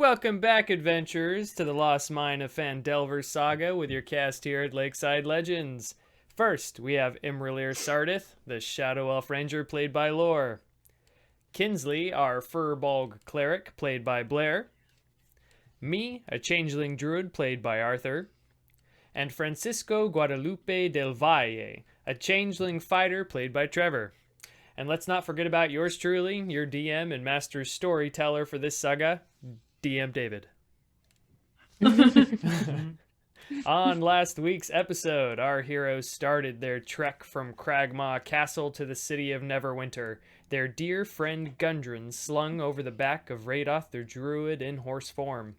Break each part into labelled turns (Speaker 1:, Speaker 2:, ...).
Speaker 1: Welcome back, adventurers, to the Lost Mine of Phandelver saga with your cast here at Lakeside Legendz. First, we have imra'lyr Sardith, the Shadow Elf Ranger, played by Lore. Kinsley, our firbolg cleric, played by Blair. Me, a changeling druid, played by Arthur. And Francisco Guadalupe del Valle, a changeling fighter, played by Trevor. And let's not forget about yours truly, your DM and master storyteller for this saga, DM David. On last week's episode, our heroes started their trek from Cragmaw Castle to the city of Neverwinter, their dear friend Gundren slung over the back of Radoth, their druid in horse form.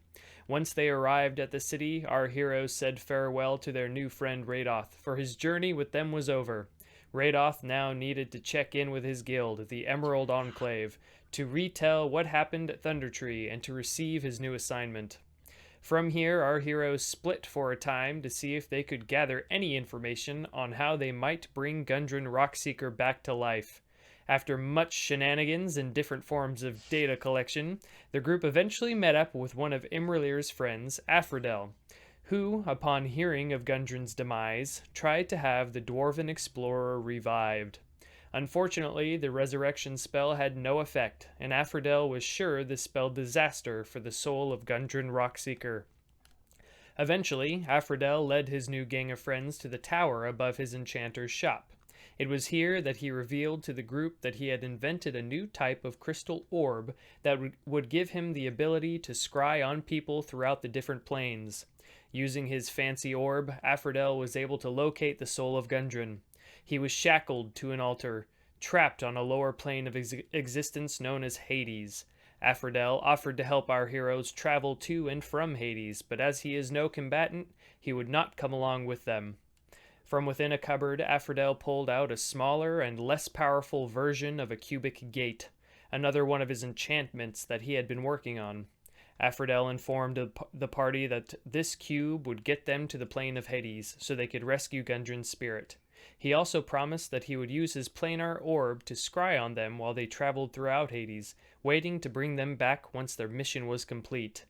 Speaker 1: Once they arrived at the city, our heroes said farewell to their new friend Radoth, for his journey with them was over. Radoth now needed to check in with his guild, the Emerald Enclave, to retell what happened at Thundertree and to receive his new assignment. From here, our heroes split for a time to see if they could gather any information on how they might bring Gundren Rockseeker back to life. After much shenanigans and different forms of data collection, the group eventually met up with one of imra'lyr's friends, Aphrodel, who, upon hearing of Gundren's demise, tried to have the Dwarven explorer revived. Unfortunately, the resurrection spell had no effect, and Aphrodel was sure this spelled disaster for the soul of Gundren Rockseeker. Eventually, Aphrodel led his new gang of friends to the tower above his enchanter's shop. It was here that he revealed to the group that he had invented a new type of crystal orb that would give him the ability to scry on people throughout the different planes. Using his fancy orb, Aphrodel was able to locate the soul of Gundren. He was shackled to an altar, trapped on a lower plane of existence known as Hades. Aphrodel offered to help our heroes travel to and from Hades, but as he is no combatant, he would not come along with them. From within a cupboard, Aphrodel pulled out a smaller and less powerful version of a cubic gate, another one of his enchantments that he had been working on. Aphrodel informed the party that this cube would get them to the plane of Hades, so they could rescue Gundren's spirit. He also promised that he would use his planar orb to scry on them while they traveled throughout Hades, waiting to bring them back once their mission was complete.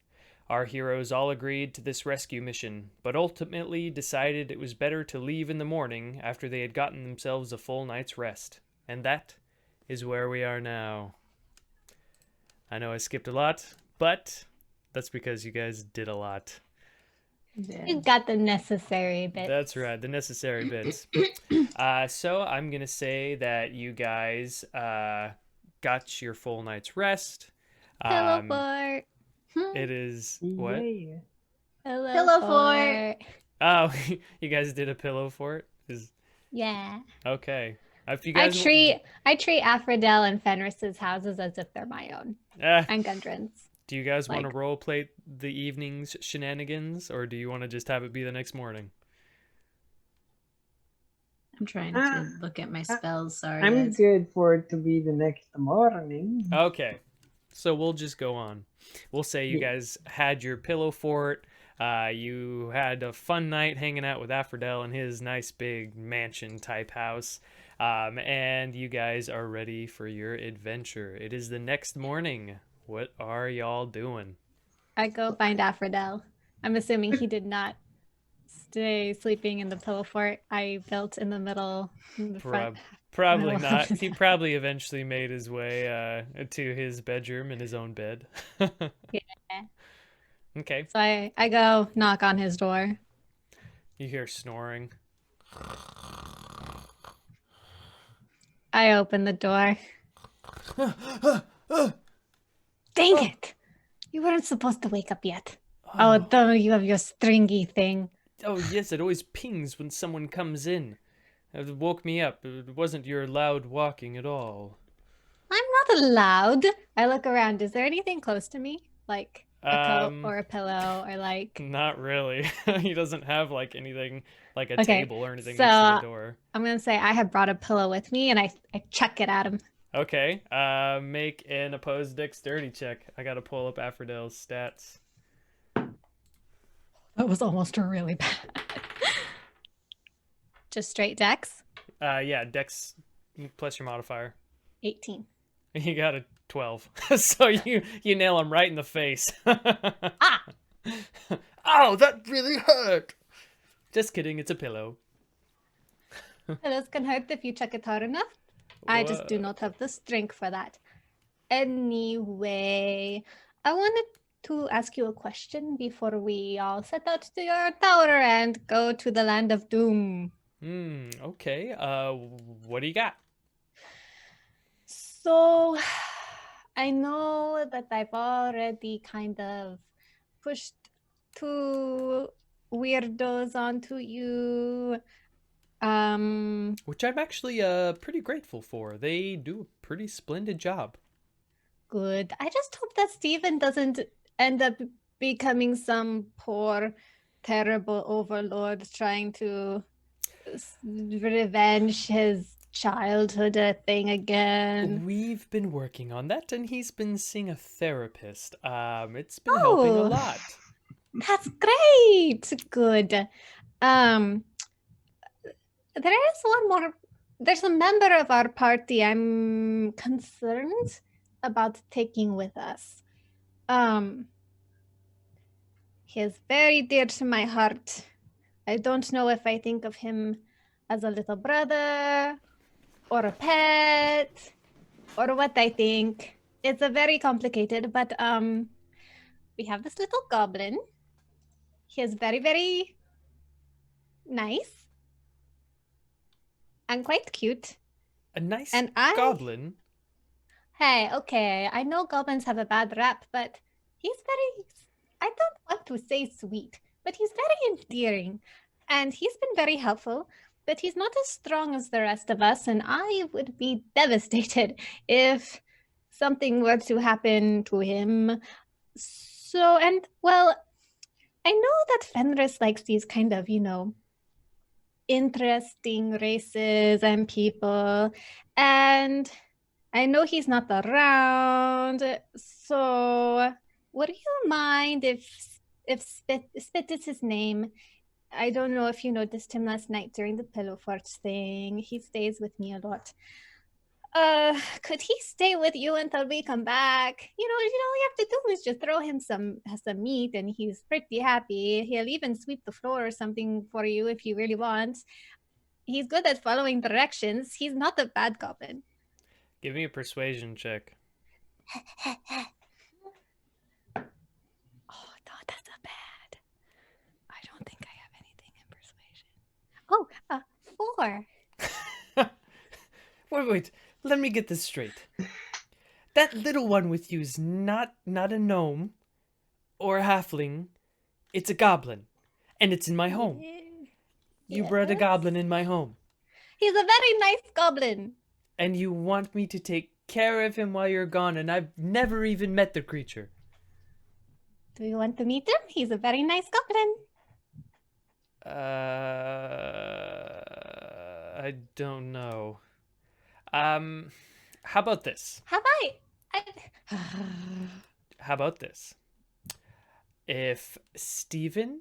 Speaker 1: Our heroes all agreed to this rescue mission, but ultimately decided it was better to leave in the morning after they had gotten themselves a full night's rest. And that is where we are now. I know I skipped a lot, but that's because you guys did a lot.
Speaker 2: Yeah. You got the necessary bits.
Speaker 1: That's right, the necessary bits. So I'm going to say that you guys got your full night's rest.
Speaker 2: Pillow fort.
Speaker 1: It is what?
Speaker 2: Yeah. Pillow fort.
Speaker 1: Oh, you guys did a pillow fort?
Speaker 2: Yeah.
Speaker 1: Okay. If you
Speaker 2: I
Speaker 1: guys
Speaker 2: treat Aphrodel and Fenris's houses as if they're my own. And Gundren's.
Speaker 1: Do you guys want to roleplay the evening's shenanigans, or do you want to just have it be the next morning?
Speaker 3: I'm trying to look at my spells. Sorry.
Speaker 4: I'm good for it to be the next morning.
Speaker 1: Okay. So we'll just go on. We'll say you guys had your pillow fort. You had a fun night hanging out with Aphrodel in his nice big mansion type house. And you guys are ready for your adventure. It is the next morning. What are y'all doing?
Speaker 2: I go find Aphrodel. I'm assuming he did not stay sleeping in the pillow fort I built in the middle. In the front.
Speaker 1: Probably not. He probably eventually made his way to his bedroom in his own bed.
Speaker 2: Yeah.
Speaker 1: Okay.
Speaker 2: So I go knock on his door.
Speaker 1: You hear snoring.
Speaker 2: I open the door. Dang it! You weren't supposed to wake up yet. Oh, don't you have your stringy thing.
Speaker 1: Oh, yes, it always pings when someone comes in. It woke me up. It wasn't your loud walking at all.
Speaker 2: I'm not loud. I look around. Is there anything close to me? Like a coat or a pillow or like...
Speaker 1: Not really. He doesn't have like anything like a table or anything
Speaker 2: so
Speaker 1: next to the door.
Speaker 2: I'm going to say I have brought a pillow with me and I chuck it at him.
Speaker 1: Okay, make an opposed dexterity check. I gotta pull up Aphrodel's stats.
Speaker 2: That was almost really bad. Just straight dex?
Speaker 1: Yeah, dex plus your modifier.
Speaker 2: 18.
Speaker 1: You got a 12. So you nail him right in the face.
Speaker 2: Ah!
Speaker 1: Ow, that really hurt. Just kidding, it's a pillow.
Speaker 2: Pillows can hurt if you chuck it hard enough. I just do not have the strength for that. Anyway, I wanted to ask you a question before we all set out to your tower and go to the land of doom.
Speaker 1: Okay. What do you got?
Speaker 2: So, I know that I've already kind of pushed two weirdos onto you.
Speaker 1: Which I'm actually pretty grateful for. They do a pretty splendid job.
Speaker 2: Good. I just hope that Stephen doesn't end up becoming some poor, terrible overlord trying to revenge his childhood thing again.
Speaker 1: We've been working on that, and he's been seeing a therapist. It's been helping a
Speaker 2: Oh.
Speaker 1: lot.
Speaker 2: That's great. Good. There is one more. There's a member of our party I'm concerned about taking with us. He is very dear to my heart. I don't know if I think of him as a little brother or a pet or what I think. It's a very complicated, but we have this little goblin. He is very, very nice and quite cute.
Speaker 1: A nice
Speaker 2: And
Speaker 1: goblin.
Speaker 2: Hey, okay, I know goblins have a bad rap, but he's very, I don't want to say sweet, but he's very endearing. And he's been very helpful, but he's not as strong as the rest of us, and I would be devastated if something were to happen to him. So, and well, I know that Fenris likes these kind of, interesting races and people, and I know he's not around, so would you mind if Spit is his name? I don't know if you noticed him last night during the pillow fort thing. He stays with me a lot. Could he stay with you until we come back? All you have to do is just throw him some meat and he's pretty happy. He'll even sweep the floor or something for you if you really want. He's good at following directions. He's not a bad goblin.
Speaker 1: Give me a persuasion check.
Speaker 2: Oh, no, that's a bad. I don't think I have anything in persuasion. 4.
Speaker 1: Wait. Let me get this straight. That little one with you is not a gnome or a halfling. It's a goblin. And it's in my home. You bred a goblin in my home.
Speaker 2: He's a very nice goblin.
Speaker 1: And you want me to take care of him while you're gone, and I've never even met the creature.
Speaker 2: Do you want to meet him? He's a very nice goblin.
Speaker 1: I don't know. How about this?
Speaker 2: Have I?
Speaker 1: How about this? If Steven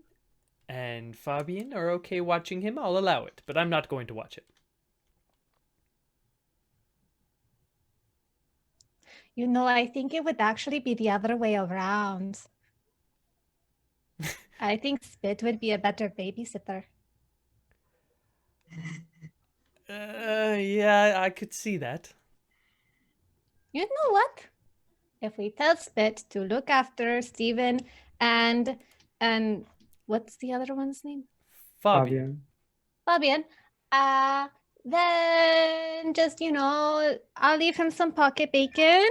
Speaker 1: and Fabian are okay watching him, I'll allow it, but I'm not going to watch it.
Speaker 2: I think it would actually be the other way around. I think Spit would be a better babysitter.
Speaker 1: Yeah, I could see that.
Speaker 2: You know what? If we tell Spit to look after Steven and what's the other one's name?
Speaker 1: Fabian.
Speaker 2: Fabian. Then just, I'll leave him some pocket bacon.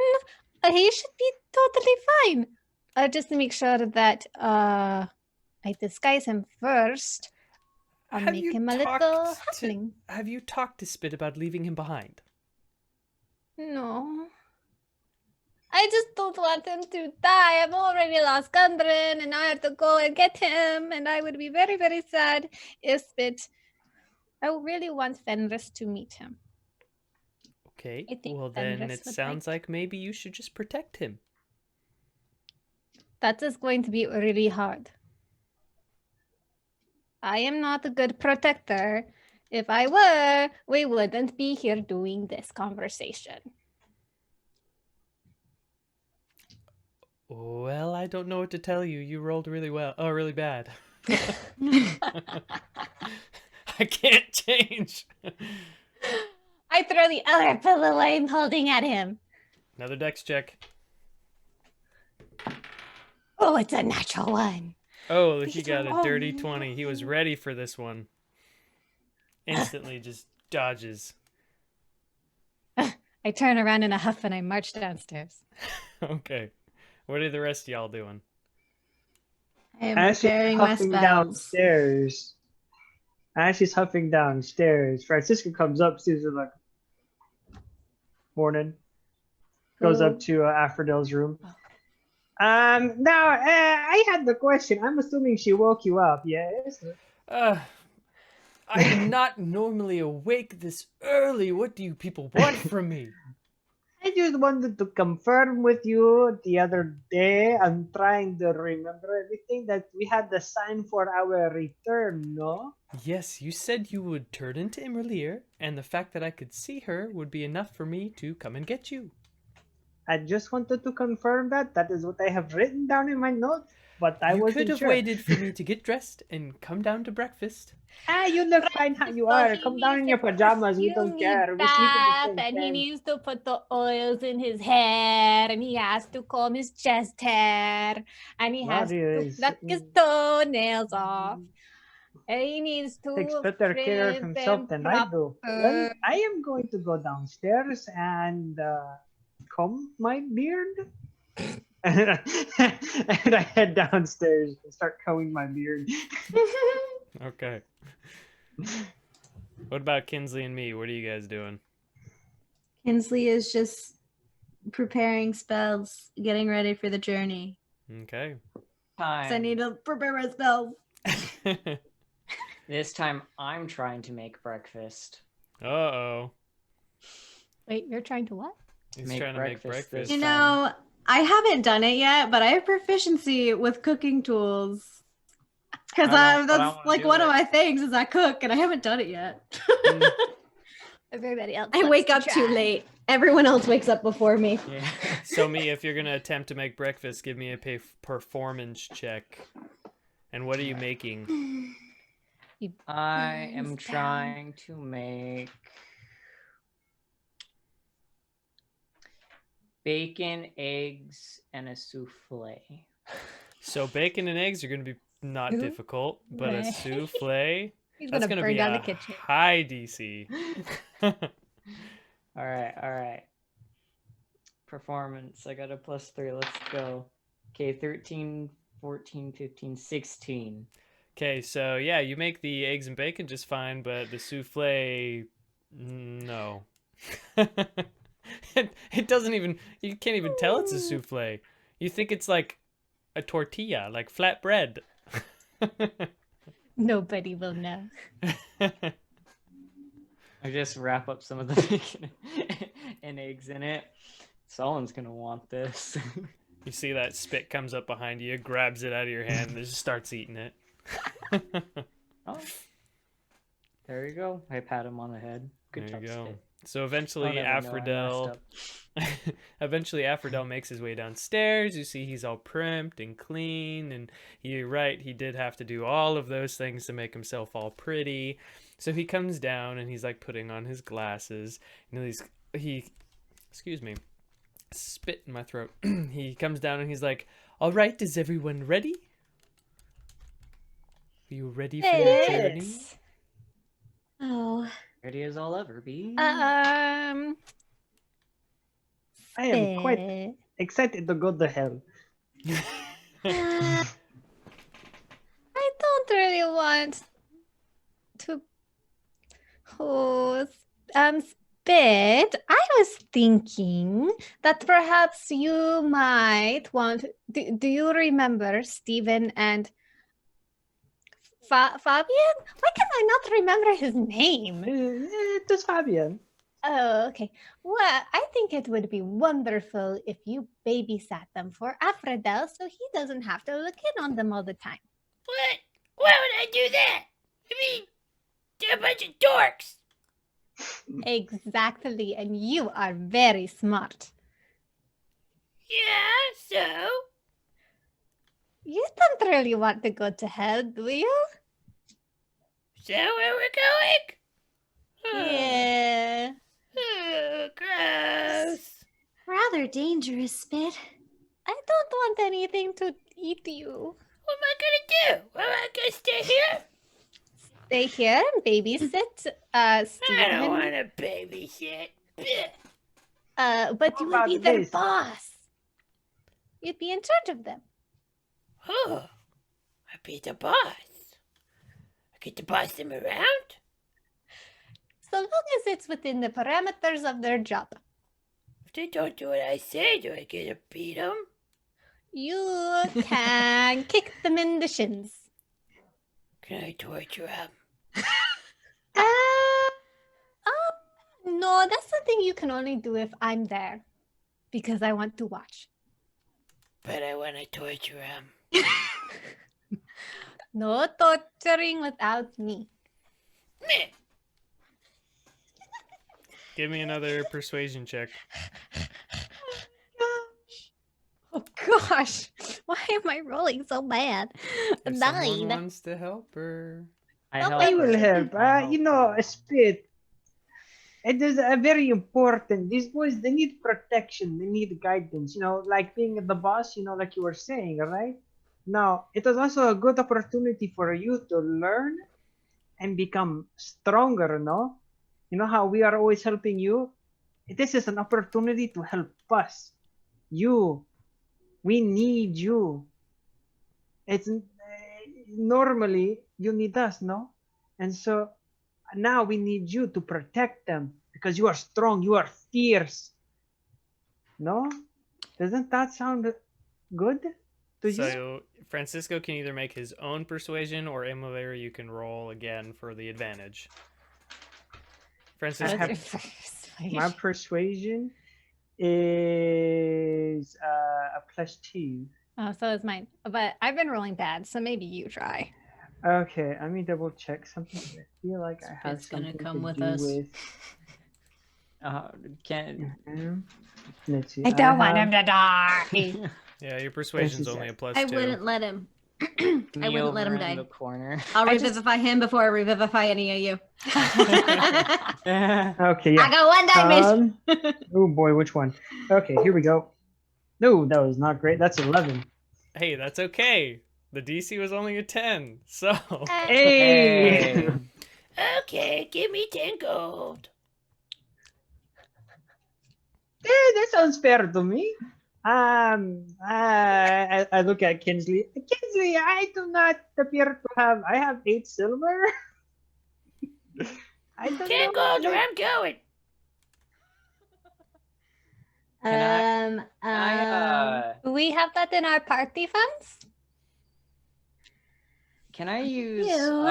Speaker 2: He should be totally fine. Just to make sure that I disguise him first. I'll make him a little halfling.
Speaker 1: Have you talked to Spit about leaving him behind?
Speaker 2: No. I just don't want him to die. I've already lost Gundren, and I have to go and get him, and I would be very, very sad if Spit... I really want Fenris to meet him.
Speaker 1: Okay, well then it sounds like maybe you should just protect him.
Speaker 2: That is going to be really hard. I am not a good protector. If I were, we wouldn't be here doing this conversation.
Speaker 1: Well, I don't know what to tell you. You rolled really well. Oh, really bad. I can't change.
Speaker 2: I throw the other pillow I'm holding at him.
Speaker 1: Another dex check.
Speaker 2: Oh, it's a natural one.
Speaker 1: Oh, he got a dirty 20. He was ready for this one. Instantly just dodges.
Speaker 2: I turn around in a huff and I march downstairs.
Speaker 1: Okay. What are the rest of y'all doing?
Speaker 3: I am
Speaker 4: As she's
Speaker 3: preparing my
Speaker 4: huffing
Speaker 3: spells.
Speaker 4: downstairs, as she's huffing downstairs, Francisca comes up, sees her like, morning. Goes up to Aphrodite's room. Now, I had the question. I'm assuming she woke you up, yes?
Speaker 1: I'm not normally awake this early. What do you people want from me?
Speaker 4: I just wanted to confirm with you the other day. I'm trying to remember everything that we had the sign for our return, no?
Speaker 1: Yes, you said you would turn into imra'lyr, and the fact that I could see her would be enough for me to come and get you.
Speaker 4: I just wanted to confirm that. That is what I have written down in my notes, but I
Speaker 1: You
Speaker 4: wasn't
Speaker 1: could have
Speaker 4: sure.
Speaker 1: waited for me to get dressed and come down to breakfast.
Speaker 4: You look fine how you are. Come down in your pajamas. We don't care. We sleep in the same
Speaker 2: And he
Speaker 4: tent.
Speaker 2: needs to put the oils in his hair, and he has to comb his chest hair, and he has
Speaker 4: Mario
Speaker 2: to
Speaker 4: is-
Speaker 2: pluck his toenails off. And he needs to
Speaker 4: Takes better care of
Speaker 2: trim
Speaker 4: himself
Speaker 2: them
Speaker 4: than I do. Well,
Speaker 2: proper.
Speaker 4: I am going to go downstairs and comb my beard. And I head downstairs and start combing my beard.
Speaker 1: Okay. What about Kinsley and me? What are you guys doing?
Speaker 3: Kinsley is just preparing spells, getting ready for the journey.
Speaker 1: Okay.
Speaker 3: 'Cause I need to prepare my spells.
Speaker 5: This time I'm trying to make breakfast.
Speaker 1: Uh-oh.
Speaker 2: Wait, you're trying to what?
Speaker 1: He's
Speaker 5: Make
Speaker 1: trying to make
Speaker 5: breakfast
Speaker 1: breakfast.
Speaker 5: this
Speaker 3: You know, I haven't done it yet, but I have proficiency with cooking tools. Because
Speaker 5: I don't
Speaker 3: that's
Speaker 5: wanna
Speaker 3: like
Speaker 5: do
Speaker 3: one of
Speaker 5: it.
Speaker 3: my things is I cook, and I haven't done it yet.
Speaker 2: Everybody else.
Speaker 3: I
Speaker 2: wants
Speaker 3: wake
Speaker 2: to
Speaker 3: up too
Speaker 2: try.
Speaker 3: late. Everyone else wakes up before me.
Speaker 5: Yeah.
Speaker 1: So me, if you're going to attempt to make breakfast, give me a performance check. And what are you making?
Speaker 2: You
Speaker 5: I am
Speaker 2: hands down.
Speaker 5: trying to make bacon, eggs, and a souffle.
Speaker 1: So bacon and eggs are going to be not
Speaker 2: Ooh.
Speaker 1: difficult, but a
Speaker 2: Right.
Speaker 1: souffle,
Speaker 2: He's
Speaker 1: that's
Speaker 2: gonna
Speaker 1: going to
Speaker 2: burn
Speaker 1: be
Speaker 2: down
Speaker 1: a
Speaker 2: the kitchen.
Speaker 1: high DC.
Speaker 5: All right. Performance. I got a +3. Let's go. Okay, 13, 14, 15, 16.
Speaker 1: Okay, so yeah, you make the eggs and bacon just fine, but the souffle, no. It doesn't even, you can't even tell it's a souffle. You think it's like a tortilla, like flat bread.
Speaker 2: Nobody will know.
Speaker 5: I just wrap up some of the bacon and eggs in it. Someone's gonna want this.
Speaker 1: You see that spit comes up behind you, grabs it out of your hand, and just starts eating it.
Speaker 5: Oh, there you go. I pat him on the head. Good
Speaker 1: There
Speaker 5: job,
Speaker 1: you go.
Speaker 5: Spit.
Speaker 1: So eventually,
Speaker 5: I'll never know I messed
Speaker 1: Aphrodite makes his way downstairs. You see he's all primped and clean, and you're right, he did have to do all of those things to make himself all pretty. So he comes down and he's like putting on his glasses. You know, excuse me, spit in my throat. He comes down and he's like, "All right, is everyone ready? Are you ready for your journey?"
Speaker 2: Yes. Oh.
Speaker 5: Ready as I'll ever be.
Speaker 4: I am quite
Speaker 2: Spit.
Speaker 4: excited to go to hell.
Speaker 2: I don't really want to. Oh, Spit. I was thinking that perhaps you might want. Do you remember Stephen and Fabian? Why can I not remember his name?
Speaker 4: It is Fabian.
Speaker 2: Oh, okay. Well, I think it would be wonderful if you babysat them for Aphrodite so he doesn't have to look in on them all the time.
Speaker 6: What? Why would I do that? I mean, they're a bunch of dorks.
Speaker 2: Exactly, and you are very smart.
Speaker 6: Yeah, so?
Speaker 2: You don't really want to go to hell, do you?
Speaker 6: Is that where we're going?
Speaker 2: Yeah.
Speaker 6: Oh, gross.
Speaker 3: Rather dangerous, Spit.
Speaker 2: I don't want anything to eat you.
Speaker 6: What am I gonna do? Am I gonna stay here?
Speaker 2: Stay here and babysit
Speaker 6: I
Speaker 2: Stephen.
Speaker 6: don't want to babysit.
Speaker 2: But
Speaker 4: How
Speaker 2: you would
Speaker 4: about
Speaker 2: be their
Speaker 4: this?
Speaker 2: boss. You'd be in charge of them.
Speaker 6: Oh, I'd be the boss. I get to boss them around?
Speaker 2: So long as it's within the parameters of their job.
Speaker 6: If they don't do what I say, do I get to beat them?
Speaker 2: You can kick them in the shins.
Speaker 6: Can I torture them?
Speaker 2: No, that's something you can only do if I'm there. Because I want to watch.
Speaker 6: But I want to torture them.
Speaker 2: No torturing without me.
Speaker 6: Meh.
Speaker 1: Give me another persuasion check.
Speaker 2: Oh gosh, why am I rolling so bad?
Speaker 1: If someone
Speaker 2: 9.
Speaker 1: wants to help her.
Speaker 5: I
Speaker 2: No,
Speaker 5: help
Speaker 4: I
Speaker 2: I
Speaker 4: will
Speaker 5: her.
Speaker 4: help.
Speaker 5: I help
Speaker 4: You know,
Speaker 5: her.
Speaker 4: a Spit. It is a very important. These boys, they need protection. They need guidance. You know, like being the boss. You know, like you were saying, right? Now, it is also a good opportunity for you to learn and become stronger. No, you know how we are always helping you. This is an opportunity to help us. We need you. It's normally you need us, no? And so now we need you to protect them because you are strong, you are fierce. No? Doesn't that sound good to you?
Speaker 1: So Francisco can either make his own persuasion, or imra'lyr, you can roll again for the advantage. Francisco,
Speaker 4: My persuasion is a +2.
Speaker 2: Oh, so is mine. But I've been rolling bad, so maybe you try.
Speaker 4: Okay, let me double check something. I feel like I have
Speaker 3: Spit's gonna
Speaker 4: something
Speaker 3: come
Speaker 4: to
Speaker 3: with
Speaker 4: do
Speaker 3: us.
Speaker 4: with.
Speaker 5: Can
Speaker 4: Let's see.
Speaker 2: I don't want
Speaker 4: have-
Speaker 2: him to die.
Speaker 1: yeah, your persuasion's
Speaker 4: is
Speaker 1: only a
Speaker 4: it.
Speaker 1: plus
Speaker 3: I
Speaker 1: 2.
Speaker 3: wouldn't let him. I
Speaker 5: me
Speaker 3: wouldn't let
Speaker 5: over
Speaker 3: him
Speaker 5: in
Speaker 3: die.
Speaker 5: the corner.
Speaker 3: I'll
Speaker 2: I just-
Speaker 3: revivify him before I revivify any of you.
Speaker 4: Okay,
Speaker 3: I
Speaker 4: yeah.
Speaker 3: got one diamond.
Speaker 4: Oh boy, which one? Okay, here we go. No, that was not great. That's 11.
Speaker 1: Hey, that's okay. The DC was only a 10, so
Speaker 4: Hey!
Speaker 6: Okay, give me 10 gold.
Speaker 4: That sounds fair to me. I look at Kinsley. Kinsley, I do not appear to have. I have 8 silver. I don't
Speaker 6: 10
Speaker 4: know.
Speaker 6: gold or I'm going.
Speaker 2: Do we have that in our party funds?
Speaker 5: Can I use
Speaker 3: Ew.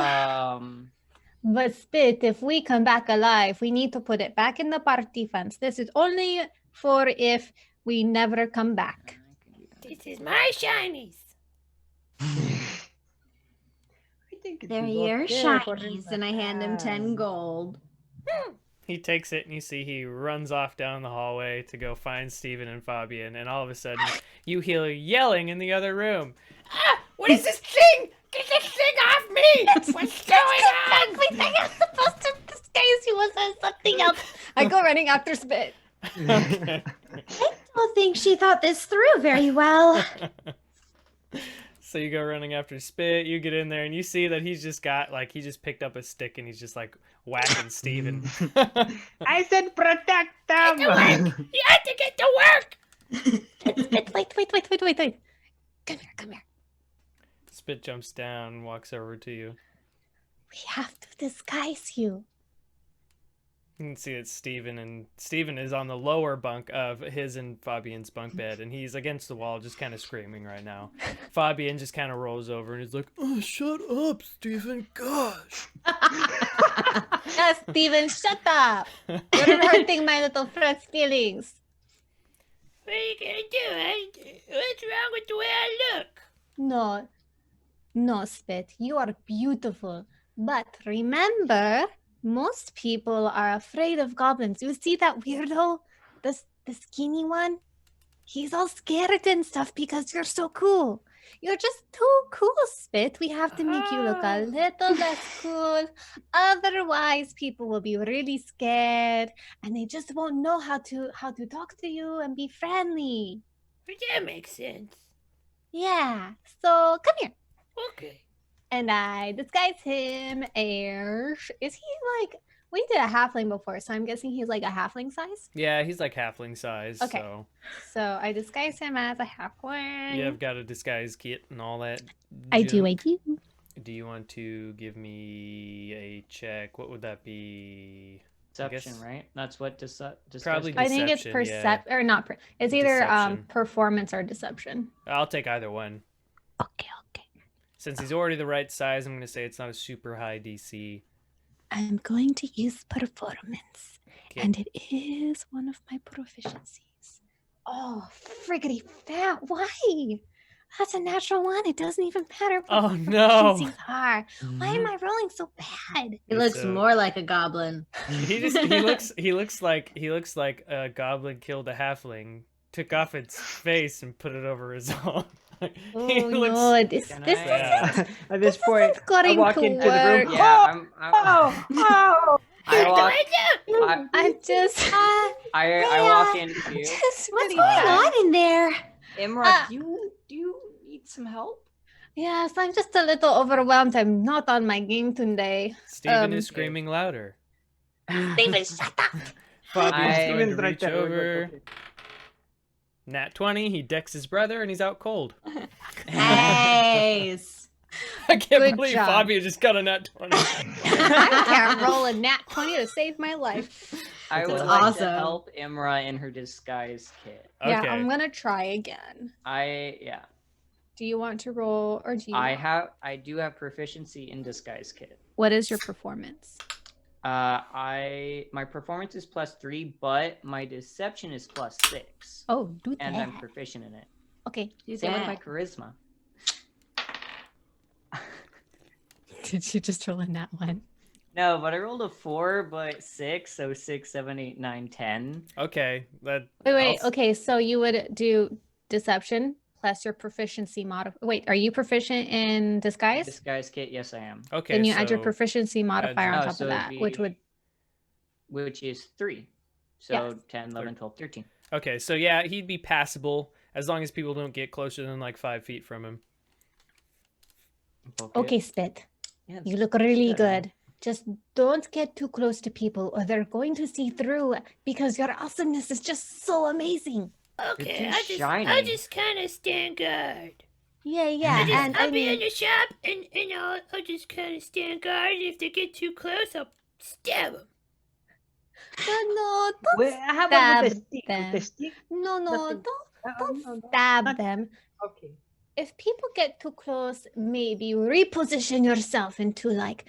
Speaker 2: But Spit, if we come back alive, we need to put it back in the party funds. This is only for if we never come back.
Speaker 6: This is my shinies.
Speaker 4: I think it
Speaker 3: They're
Speaker 4: is
Speaker 3: your
Speaker 4: okay for him
Speaker 3: shinies,
Speaker 4: to
Speaker 3: and I hand him 10
Speaker 4: have.
Speaker 3: gold.
Speaker 1: he takes it and you see he runs off down the hallway to go find Steven and Fabian, and all of a sudden you hear yelling in the other room.
Speaker 6: Ah, what is this thing? Get this thing off me! What's going on?
Speaker 2: Everything I'm supposed to disguise you as something else. I go running after Spit.
Speaker 1: Okay.
Speaker 3: I don't think she thought this through very well.
Speaker 1: So you go running after Spit, you get in there and you see that he's just got, like, he just picked up a stick and he's just like whacking Steven.
Speaker 4: I said protect them.
Speaker 6: You have to get to work.
Speaker 2: Spit, wait. Come here.
Speaker 1: Spit jumps down, walks over to you.
Speaker 2: We have to disguise you.
Speaker 1: You can see it's Steven, and Steven is on the lower bunk of his and Fabian's bunk bed, and he's against the wall just kind of screaming right now. Fabian just kind of rolls over and he's like, "Oh, shut up, Steven, gosh."
Speaker 2: Yes, Steven, shut up. You're hurting my little friend's feelings.
Speaker 6: What are you gonna do? What's wrong with the way I look?
Speaker 2: No, Spit, you are beautiful. But remember, most people are afraid of goblins. You see that weirdo? The skinny one? He's all scared and stuff because you're so cool. You're just too cool, Spit. We have to make you look a little less cool. Otherwise, people will be really scared and they just won't know how to talk to you and be friendly.
Speaker 6: But that makes sense.
Speaker 2: Yeah. So come here.
Speaker 6: Okay.
Speaker 2: And I disguise him. Is he like? We did a halfling before, so I'm guessing he's like a halfling size.
Speaker 1: Yeah, he's like halfling size.
Speaker 2: Okay. So I disguise him as a halfling.
Speaker 1: Yeah, I've got a disguise kit and all that.
Speaker 2: I do.
Speaker 1: Do you want to give me a check? What would that be?
Speaker 5: Deception, right? That's what
Speaker 1: Probably
Speaker 2: I think it's
Speaker 1: Deception, yeah.
Speaker 2: or not. It's either
Speaker 1: Deception.
Speaker 2: Performance or deception.
Speaker 1: I'll take either one.
Speaker 2: Okay.
Speaker 1: Since he's already the right size, I'm going to say it's not a super high DC.
Speaker 2: I'm going to use performance,
Speaker 1: Okay.
Speaker 2: and it is one of my proficiencies. Oh, friggity fat! Why? That's a natural one. It doesn't even matter what
Speaker 1: Oh,
Speaker 2: my
Speaker 1: no.
Speaker 2: proficiencies are. Why am I rolling so bad?
Speaker 3: He
Speaker 1: It's
Speaker 3: looks
Speaker 1: a-
Speaker 3: more like a goblin.
Speaker 1: he looks like a goblin killed a halfling, took off its face and put it over his own.
Speaker 2: Oh
Speaker 1: He looks-
Speaker 2: no! This
Speaker 5: Can
Speaker 2: this
Speaker 5: I-
Speaker 2: isn't.
Speaker 4: At this
Speaker 2: This
Speaker 4: point,
Speaker 2: isn't going
Speaker 4: I walk
Speaker 2: to
Speaker 4: into the room.
Speaker 2: work.
Speaker 5: Yeah, I'm I walk.
Speaker 2: I'm just.
Speaker 5: I walk in too.
Speaker 2: Just
Speaker 3: What's
Speaker 2: really
Speaker 3: going
Speaker 2: bad.
Speaker 3: on in there?
Speaker 5: Imra, do you need some help?
Speaker 2: Yes, I'm just a little overwhelmed. I'm not on my game today.
Speaker 1: Steven is screaming louder.
Speaker 2: Steven, shut up!
Speaker 1: Fabian's
Speaker 5: I-
Speaker 1: going to
Speaker 4: Steven's right
Speaker 1: reach
Speaker 4: there.
Speaker 1: over.
Speaker 4: Okay.
Speaker 1: Nat 20, he decks his brother and he's out cold.
Speaker 3: Nice.
Speaker 1: I can't
Speaker 2: Good
Speaker 1: believe
Speaker 2: job.
Speaker 1: Fabio just got a nat 20.
Speaker 2: I can't roll a nat 20 to save my life.
Speaker 5: I would
Speaker 3: That's
Speaker 5: like to
Speaker 3: awesome.
Speaker 5: help Imra in her disguise kit.
Speaker 2: Yeah,
Speaker 1: Okay.
Speaker 2: I'm gonna try again.
Speaker 5: Yeah.
Speaker 2: Do you want to roll, or do you?
Speaker 5: I do have proficiency in disguise kit.
Speaker 2: What is your performance?
Speaker 5: My performance is +3, but my deception is +6,
Speaker 2: Oh, do
Speaker 5: and
Speaker 2: that.
Speaker 5: I'm proficient in it.
Speaker 2: Okay.
Speaker 3: Do
Speaker 5: Same with
Speaker 3: that.
Speaker 5: my charisma.
Speaker 2: Did you just roll a nat one?
Speaker 5: No, but I rolled a 4, but 6, so 6, 7, 8, 9, 10.
Speaker 1: Okay.
Speaker 2: Wait. Okay, so you would do deception plus your proficiency Wait, are you proficient in disguise?
Speaker 5: Disguise kit, yes, I am.
Speaker 1: Okay.
Speaker 2: Then you add your
Speaker 1: so-
Speaker 2: proficiency modifier on
Speaker 5: Oh,
Speaker 2: top
Speaker 5: so
Speaker 2: of
Speaker 5: it'd
Speaker 2: that, which
Speaker 5: be-
Speaker 2: would.
Speaker 5: Which is 3. So
Speaker 2: Yes.
Speaker 5: 10, 11, 12, 13.
Speaker 1: Okay, so yeah, he'd be passable as long as people don't get closer than like 5 feet from him.
Speaker 2: Okay, Spit.
Speaker 5: Yeah,
Speaker 2: You look really
Speaker 5: good.
Speaker 2: good. Just don't get too close to people or they're going to see through because your awesomeness is just so amazing.
Speaker 6: Okay,
Speaker 5: too
Speaker 6: I
Speaker 5: shiny.
Speaker 6: just kind of stand guard.
Speaker 2: Yeah, yeah. And
Speaker 6: I'll
Speaker 2: I
Speaker 6: be in
Speaker 2: mean,
Speaker 6: the shop, and I'll just kind of stand guard. If they get too close, I'll stab them.
Speaker 2: no, don't
Speaker 4: Well, how about with the
Speaker 2: stab
Speaker 4: stick?
Speaker 2: them.
Speaker 4: With the stick?
Speaker 2: no,
Speaker 4: Nothing.
Speaker 2: don't
Speaker 4: No,
Speaker 2: stab
Speaker 4: not-
Speaker 2: them.
Speaker 4: Okay.
Speaker 2: If people get too close, maybe reposition yourself into like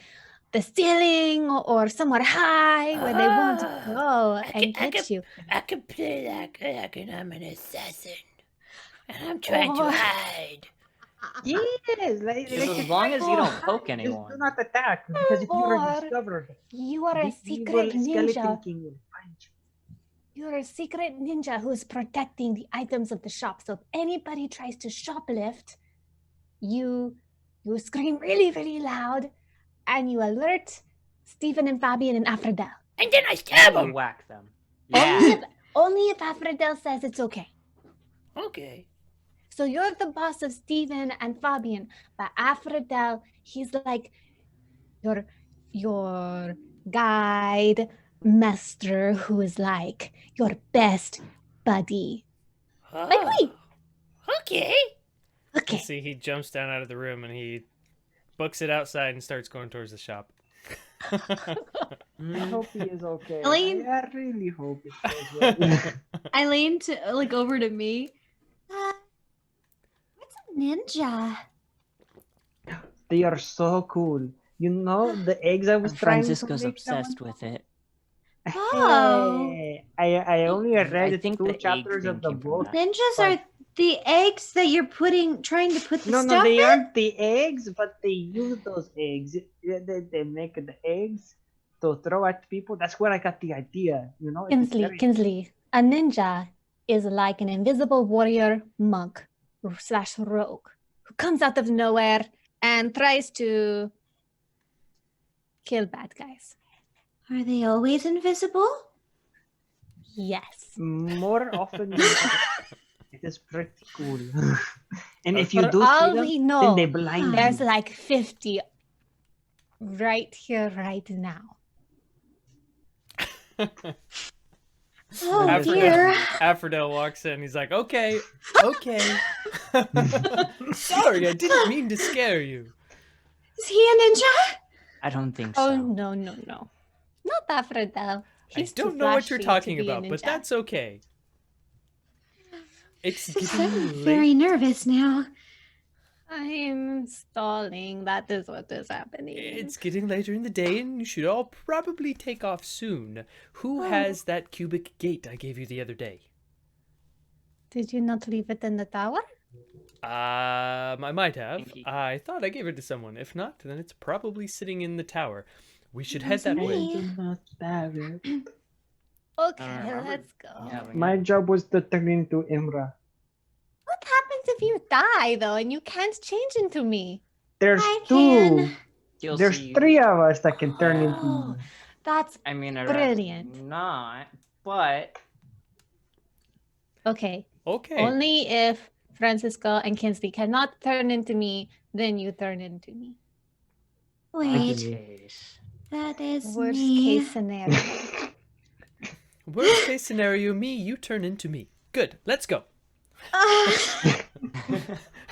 Speaker 2: the ceiling or somewhere high where they won't go and get you.
Speaker 6: I can play like I'm an assassin, and I'm trying
Speaker 2: Oh.
Speaker 6: to hide.
Speaker 4: Yes, like,
Speaker 5: Just
Speaker 4: like
Speaker 5: as long as you don't poke
Speaker 4: just do
Speaker 5: anyone.
Speaker 4: not attack because if you are
Speaker 2: Or-
Speaker 4: discovered,
Speaker 2: You are a
Speaker 4: the evil
Speaker 2: secret
Speaker 4: skeleton
Speaker 2: ninja.
Speaker 4: king will find you.
Speaker 2: You're a secret ninja who's protecting the items of the shop. So if anybody tries to shoplift, you scream really, really loud, and you alert Stephen and Fabian and Aphrodite.
Speaker 6: And then I stab
Speaker 5: And
Speaker 6: them.
Speaker 5: whack them.
Speaker 2: Only if Aphrodite says it's okay.
Speaker 6: Okay.
Speaker 2: So you're the boss of Stephen and Fabian, but Aphrodite, he's like your guide master who is like your best buddy. Like me.
Speaker 6: Okay.
Speaker 1: You
Speaker 2: Okay.
Speaker 1: see, he jumps down out of the room and he books it outside and starts going towards the shop.
Speaker 4: I hope he is okay.
Speaker 3: Elaine?
Speaker 4: I really hope it goes well.
Speaker 3: I lean to over to me. What's a ninja?
Speaker 4: They are so cool. You know the eggs I was trying to
Speaker 5: Francisco's
Speaker 4: make
Speaker 5: obsessed
Speaker 4: someone?
Speaker 5: with it.
Speaker 3: Oh.
Speaker 4: Hey, I only read
Speaker 5: think the
Speaker 4: 2
Speaker 5: egg
Speaker 4: chapters
Speaker 5: thing
Speaker 4: of the
Speaker 5: came from
Speaker 4: book.
Speaker 5: that.
Speaker 3: Ninjas
Speaker 4: But-
Speaker 3: are the eggs that you're trying to put the
Speaker 4: No,
Speaker 3: stuff
Speaker 4: they
Speaker 3: in?
Speaker 4: aren't the eggs, but they use those eggs. They make the eggs to throw at people. That's where I got the idea. You know, it's very-
Speaker 2: Kinsley, a ninja is like an invisible warrior monk / rogue. who comes out of nowhere and tries to kill bad guys.
Speaker 3: Are they always invisible?
Speaker 2: Yes.
Speaker 4: More often than not, it is pretty cool. And if you
Speaker 2: For
Speaker 4: do
Speaker 2: all
Speaker 4: see them,
Speaker 2: we
Speaker 4: then
Speaker 2: know,
Speaker 4: they blind
Speaker 2: there's
Speaker 4: you.
Speaker 2: like 50 right here, right now.
Speaker 3: Oh
Speaker 1: Aphrodite,
Speaker 3: dear.
Speaker 1: Aphrodite walks in. He's like, okay. Sorry, I didn't mean to scare you.
Speaker 3: Is he a ninja?
Speaker 5: I don't think
Speaker 2: Oh,
Speaker 5: so.
Speaker 2: no. Not Aphrodite. He's
Speaker 1: I don't
Speaker 2: too
Speaker 1: know what you're
Speaker 2: flashy to
Speaker 1: talking
Speaker 2: be a
Speaker 1: about, but
Speaker 2: ninja.
Speaker 1: that's okay. It's
Speaker 3: I'm
Speaker 1: getting late.
Speaker 3: very nervous now.
Speaker 2: I'm stalling. That is what is happening.
Speaker 1: It's getting later in the day, and you should all probably take off soon. Who has that cubic gate I gave you the other day?
Speaker 2: Did you not leave it in the tower?
Speaker 1: I might have.
Speaker 5: Pinky.
Speaker 1: I thought I gave it to someone. If not, then it's probably sitting in the tower. We should head that
Speaker 3: me.
Speaker 1: way.
Speaker 4: I do not have it.
Speaker 2: Okay,
Speaker 5: remember
Speaker 2: let's go.
Speaker 5: having
Speaker 4: My
Speaker 5: it.
Speaker 4: job was to turn into Imra.
Speaker 2: What happens if you die, though, and you can't change into me?
Speaker 4: There's
Speaker 3: I
Speaker 4: two.
Speaker 3: can.
Speaker 5: You'll
Speaker 4: There's
Speaker 5: see.
Speaker 4: 3 of us that can turn into
Speaker 2: Oh,
Speaker 4: you.
Speaker 2: that's
Speaker 5: I mean, I'd
Speaker 2: brilliant.
Speaker 5: rather not, but
Speaker 2: okay.
Speaker 1: Okay.
Speaker 2: Only if Francisco and Kinsley cannot turn into me, then you turn into me.
Speaker 3: Wait,
Speaker 5: case.
Speaker 3: that is
Speaker 2: Worst
Speaker 3: me.
Speaker 2: case scenario.
Speaker 1: Worst case scenario, you turn into me. Good. Let's go.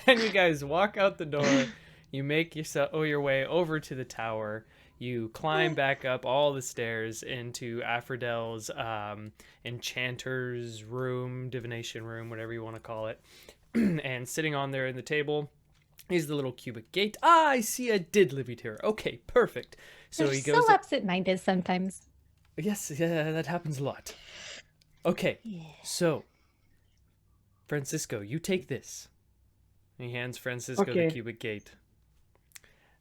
Speaker 1: And you guys walk out the door. You make your way over to the tower. You climb back up all the stairs into Aphrodite's enchanter's room, divination room, whatever you want to call it. And sitting on there in the table is the little cubic gate. Ah, I see I did leave it here. Okay, perfect. So
Speaker 2: They're
Speaker 1: he goes.
Speaker 2: so absent-minded sometimes.
Speaker 1: Yes, yeah, that happens a lot. Okay, so Francisco, you take this. He hands Francisco the
Speaker 4: Okay.
Speaker 1: cubic gate.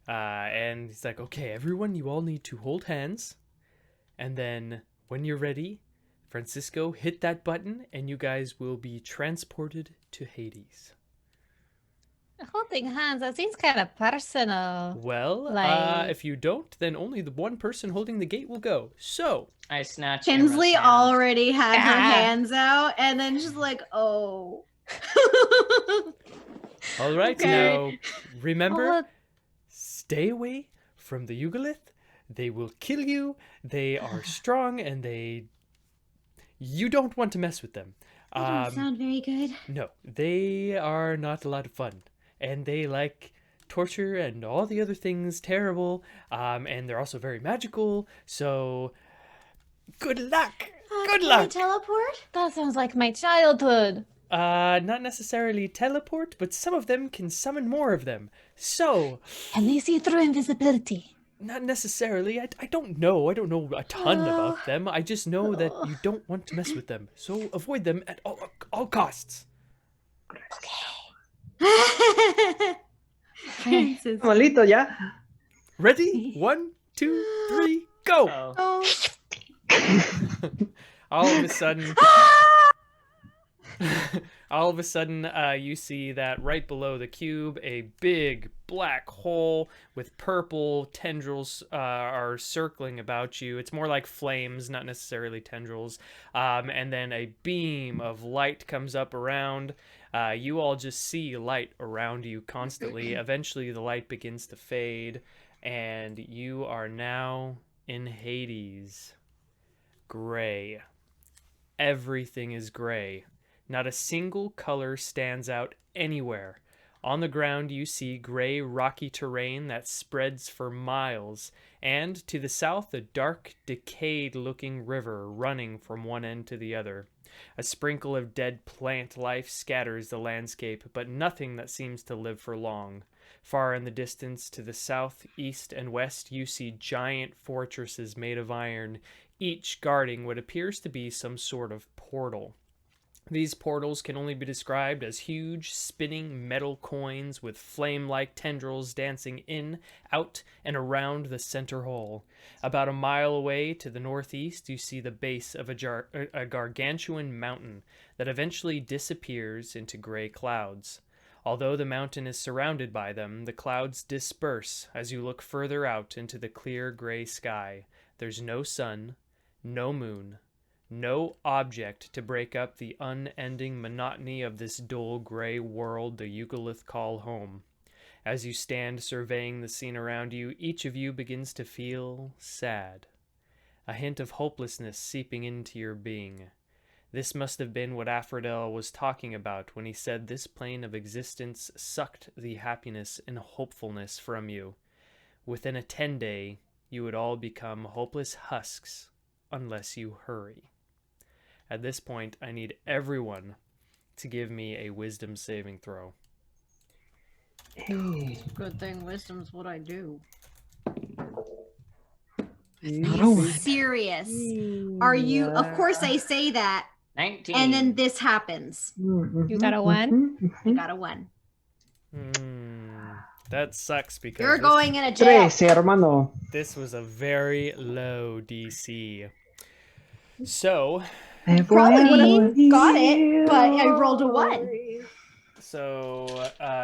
Speaker 1: And he's like, okay, everyone, you all need to hold hands. And then when you're ready, Francisco, hit that button and you guys will be transported to Hades.
Speaker 2: Holding hands, that seems kind of personal.
Speaker 1: Well,
Speaker 2: Like-
Speaker 1: if you don't, then only the one person holding the gate will go. So,
Speaker 5: I snatch
Speaker 3: Kinsley
Speaker 5: Imra's hand.
Speaker 3: already had her
Speaker 2: Ah.
Speaker 3: hands out and then just like, oh.
Speaker 1: all right,
Speaker 3: Okay.
Speaker 1: now, remember,
Speaker 2: Oh,
Speaker 1: stay away from the Yugolith. They will kill you. They are strong, and you don't want to mess with them.
Speaker 3: That don't sound very good.
Speaker 1: No, they are not a lot of fun, and they like torture and all the other things terrible. And they're also very magical. So, good luck. Good
Speaker 3: Can I
Speaker 1: luck.
Speaker 3: teleport?
Speaker 2: that sounds like my childhood.
Speaker 1: Not necessarily teleport, but some of them can summon more of them. So,
Speaker 2: And they see through invisibility.
Speaker 1: not necessarily. I don't know. I don't know a ton
Speaker 3: Oh.
Speaker 1: about them. I just know that you don't want to mess with them. So avoid them at all costs.
Speaker 3: Francis.
Speaker 4: Malito, yeah?
Speaker 1: Ready? 1, 2, 3, go!
Speaker 5: Oh.
Speaker 1: All of a sudden, you see that right below the cube, a big black hole with purple tendrils are circling about you. It's more like flames, not necessarily tendrils. And then a beam of light comes up around. You all just see light around you constantly. Eventually, the light begins to fade, and you are now in Hades. Gray. Everything is gray. Not a single color stands out anywhere. On the ground, you see gray, rocky terrain that spreads for miles, and to the south, a dark, decayed-looking river running from one end to the other. A sprinkle of dead plant life scatters the landscape, but nothing that seems to live for long. Far in the distance, to the south, east, and west, you see giant fortresses made of iron, each guarding what appears to be some sort of portal. These portals can only be described as huge, spinning metal coins with flame-like tendrils dancing in, out, and around the center hole. About a mile away to the northeast, you see the base of a gargantuan mountain that eventually disappears into gray clouds. Although the mountain is surrounded by them, the clouds disperse as you look further out into the clear gray sky. There's no sun, no moon, no object to break up the unending monotony of this dull gray world the Yugolith call home. As you stand surveying the scene around you, each of you begins to feel sad, a hint of hopelessness seeping into your being. This must have been what Aphrodite was talking about when he said this plane of existence sucked the happiness and hopefulness from you. Within a 10-day, you would all become hopeless husks unless you hurry. At this point, I need everyone to give me a wisdom saving throw.
Speaker 4: Hey,
Speaker 7: Good thing wisdom's what I do.
Speaker 3: Serious. Are you? Of course, I say that,
Speaker 5: 19.
Speaker 3: and then this happens.
Speaker 2: You got a 1?
Speaker 3: I got a 1.
Speaker 1: That sucks because
Speaker 3: You're going in a jail.
Speaker 4: Tres, hermano.
Speaker 1: this was a very low DC. So,
Speaker 3: Probably got it, but I rolled a 1.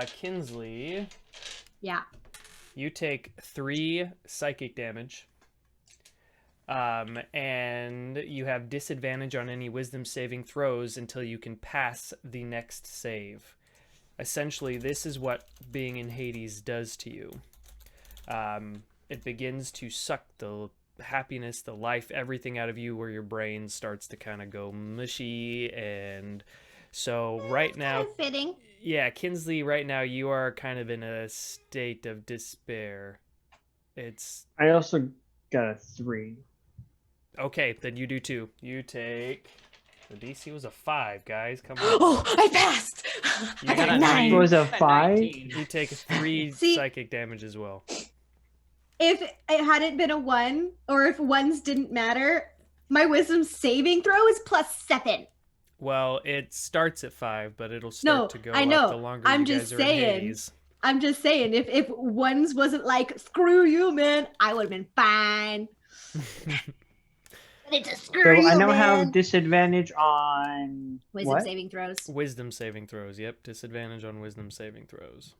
Speaker 1: Kinsley,
Speaker 3: Yeah.
Speaker 1: you take 3 psychic damage. And you have disadvantage on any wisdom saving throws until you can pass the next save. Essentially, this is what being in Hades does to you. It begins to suck the happiness, the life, everything out of you, where your brain starts to kind of go mushy. And so right now,
Speaker 3: Kind of fitting.
Speaker 1: yeah, Kinsley, right now you are kind of in a state of despair.
Speaker 4: I also got a 3.
Speaker 1: Okay, then you do too. You take... The DC was a 5, guys. Come on.
Speaker 3: Oh, I passed.
Speaker 1: You
Speaker 3: I got a
Speaker 1: got
Speaker 3: 9.
Speaker 4: It was a 5.
Speaker 1: You take 3
Speaker 3: See-
Speaker 1: psychic damage as well.
Speaker 3: If it hadn't been a 1, or if 1s didn't matter, my wisdom saving throw is +7.
Speaker 1: Well, it starts at 5, but it'll start to go
Speaker 3: I know.
Speaker 1: up the longer
Speaker 3: I'm
Speaker 1: you
Speaker 3: just
Speaker 1: guys are in
Speaker 3: saying.
Speaker 1: Hades.
Speaker 3: I'm just saying, if 1s wasn't like, screw you, man, I would have been fine. But it's a screw
Speaker 4: So
Speaker 3: you,
Speaker 4: I now
Speaker 3: man.
Speaker 4: have disadvantage on
Speaker 3: Wisdom
Speaker 4: what?
Speaker 3: saving throws.
Speaker 1: Wisdom saving throws. Yep, disadvantage on wisdom saving throws.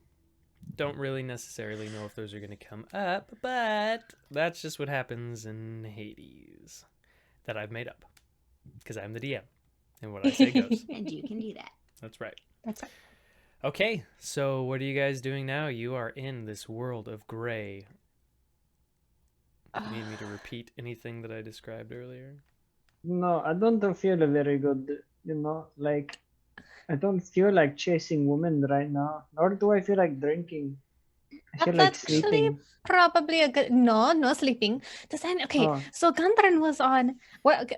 Speaker 1: Don't really necessarily know if those are going to come up, but that's just what happens in Hades that I've made up because I'm the DM and what I say goes.
Speaker 3: And you can do that.
Speaker 1: That's right.
Speaker 2: That's right.
Speaker 1: Okay, so what are you guys doing now? You are in this world of gray. Do you need me to repeat anything that I described earlier?
Speaker 4: No, I don't feel very good. Like I don't feel like chasing women right now. Nor do I feel like drinking. I feel like
Speaker 2: That's actually
Speaker 4: sleeping.
Speaker 2: probably a good... No sleeping. Okay,
Speaker 4: Oh.
Speaker 2: so Gundren was on... What?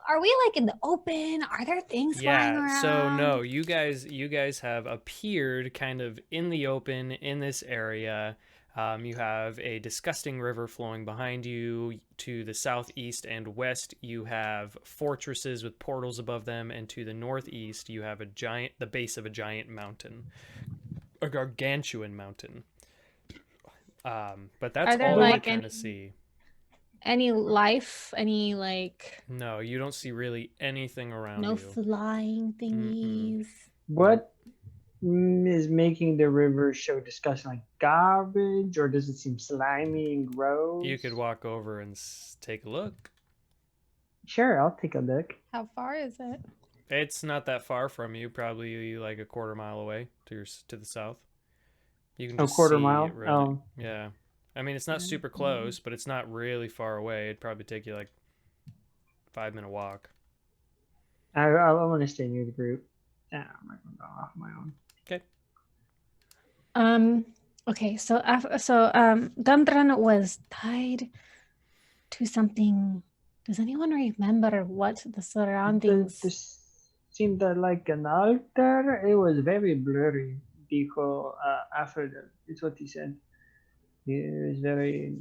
Speaker 2: Are we like in the open? Are there things flying around?
Speaker 1: Yeah, so no, you guys have appeared kind of in the open in this area. You have a disgusting river flowing behind you. To the southeast and west, you have fortresses with portals above them, and to the northeast, you have the base of a giant mountain, a gargantuan mountain. But that's
Speaker 2: Are there,
Speaker 1: all
Speaker 2: like,
Speaker 1: you're
Speaker 2: any-
Speaker 1: trying to see.
Speaker 2: Any life? Any like...
Speaker 1: No, you don't see really anything around
Speaker 2: No
Speaker 1: you.
Speaker 2: flying thingies?
Speaker 4: What is making the river so disgusting? Like garbage, or does it seem slimy and gross?
Speaker 1: You could walk over and take a look.
Speaker 4: Sure, I'll take a look.
Speaker 2: How far is it?
Speaker 1: It's not that far from you, probably like a quarter mile away to the south. You can
Speaker 4: A
Speaker 1: just
Speaker 4: quarter
Speaker 1: see
Speaker 4: mile?
Speaker 1: it really.
Speaker 4: Oh.
Speaker 1: Yeah. I mean, it's not super close, but it's not really far away. It'd probably take you like 5-minute walk.
Speaker 4: I want to stay near the group. Yeah, I'm not going to go off my own.
Speaker 2: Okay, so Gundren was tied to something. Does anyone remember what the surroundings?
Speaker 4: This seemed like an altar. It was very blurry. Dijo Aphrodite. It's what he said. It was very...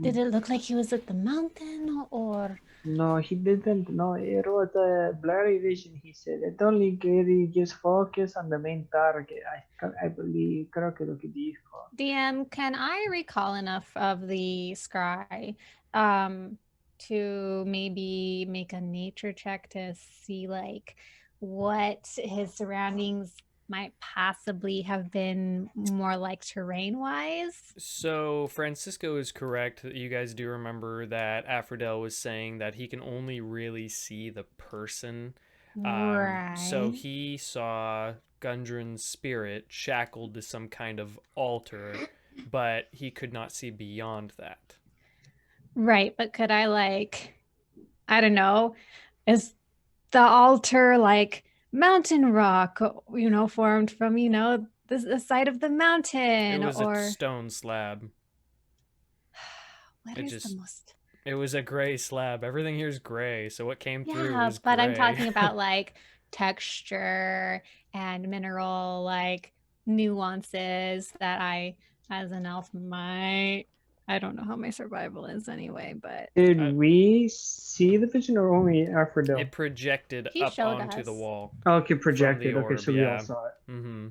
Speaker 2: Did it look like he was at the mountain or?
Speaker 4: No, he didn't. No, it was a blurry vision, he said. It only really gives focus on the main target. I believe. Creo que lo que dijo.
Speaker 2: DM, can I recall enough of the scry to maybe make a nature check to see like what his surroundings might possibly have been more like terrain-wise.
Speaker 1: So Francisco is correct. You guys do remember that Aphrodite was saying that he can only really see the person.
Speaker 2: Right.
Speaker 1: So he saw Gundren's spirit shackled to some kind of altar, but he could not see beyond that.
Speaker 2: Right, but could I I don't know, is the altar like mountain rock, formed from, the side of the mountain,
Speaker 1: It was
Speaker 2: or
Speaker 1: a stone slab.
Speaker 2: what
Speaker 1: it
Speaker 2: is
Speaker 1: just-
Speaker 2: the most?
Speaker 1: It was a gray slab. Everything here is gray, so what came through
Speaker 2: Yeah,
Speaker 1: was
Speaker 2: but
Speaker 1: gray.
Speaker 2: I'm talking about like texture and mineral nuances that I, as an elf, might. I don't know how my survival is anyway, but
Speaker 4: Did we see the vision or only Aphrodite?
Speaker 1: It projected
Speaker 2: He
Speaker 1: up
Speaker 2: showed
Speaker 1: onto the
Speaker 2: us.
Speaker 1: wall.
Speaker 4: Okay, projected. Okay,
Speaker 1: orb,
Speaker 4: so we
Speaker 1: yeah.
Speaker 4: all saw it.
Speaker 1: Mm-hmm.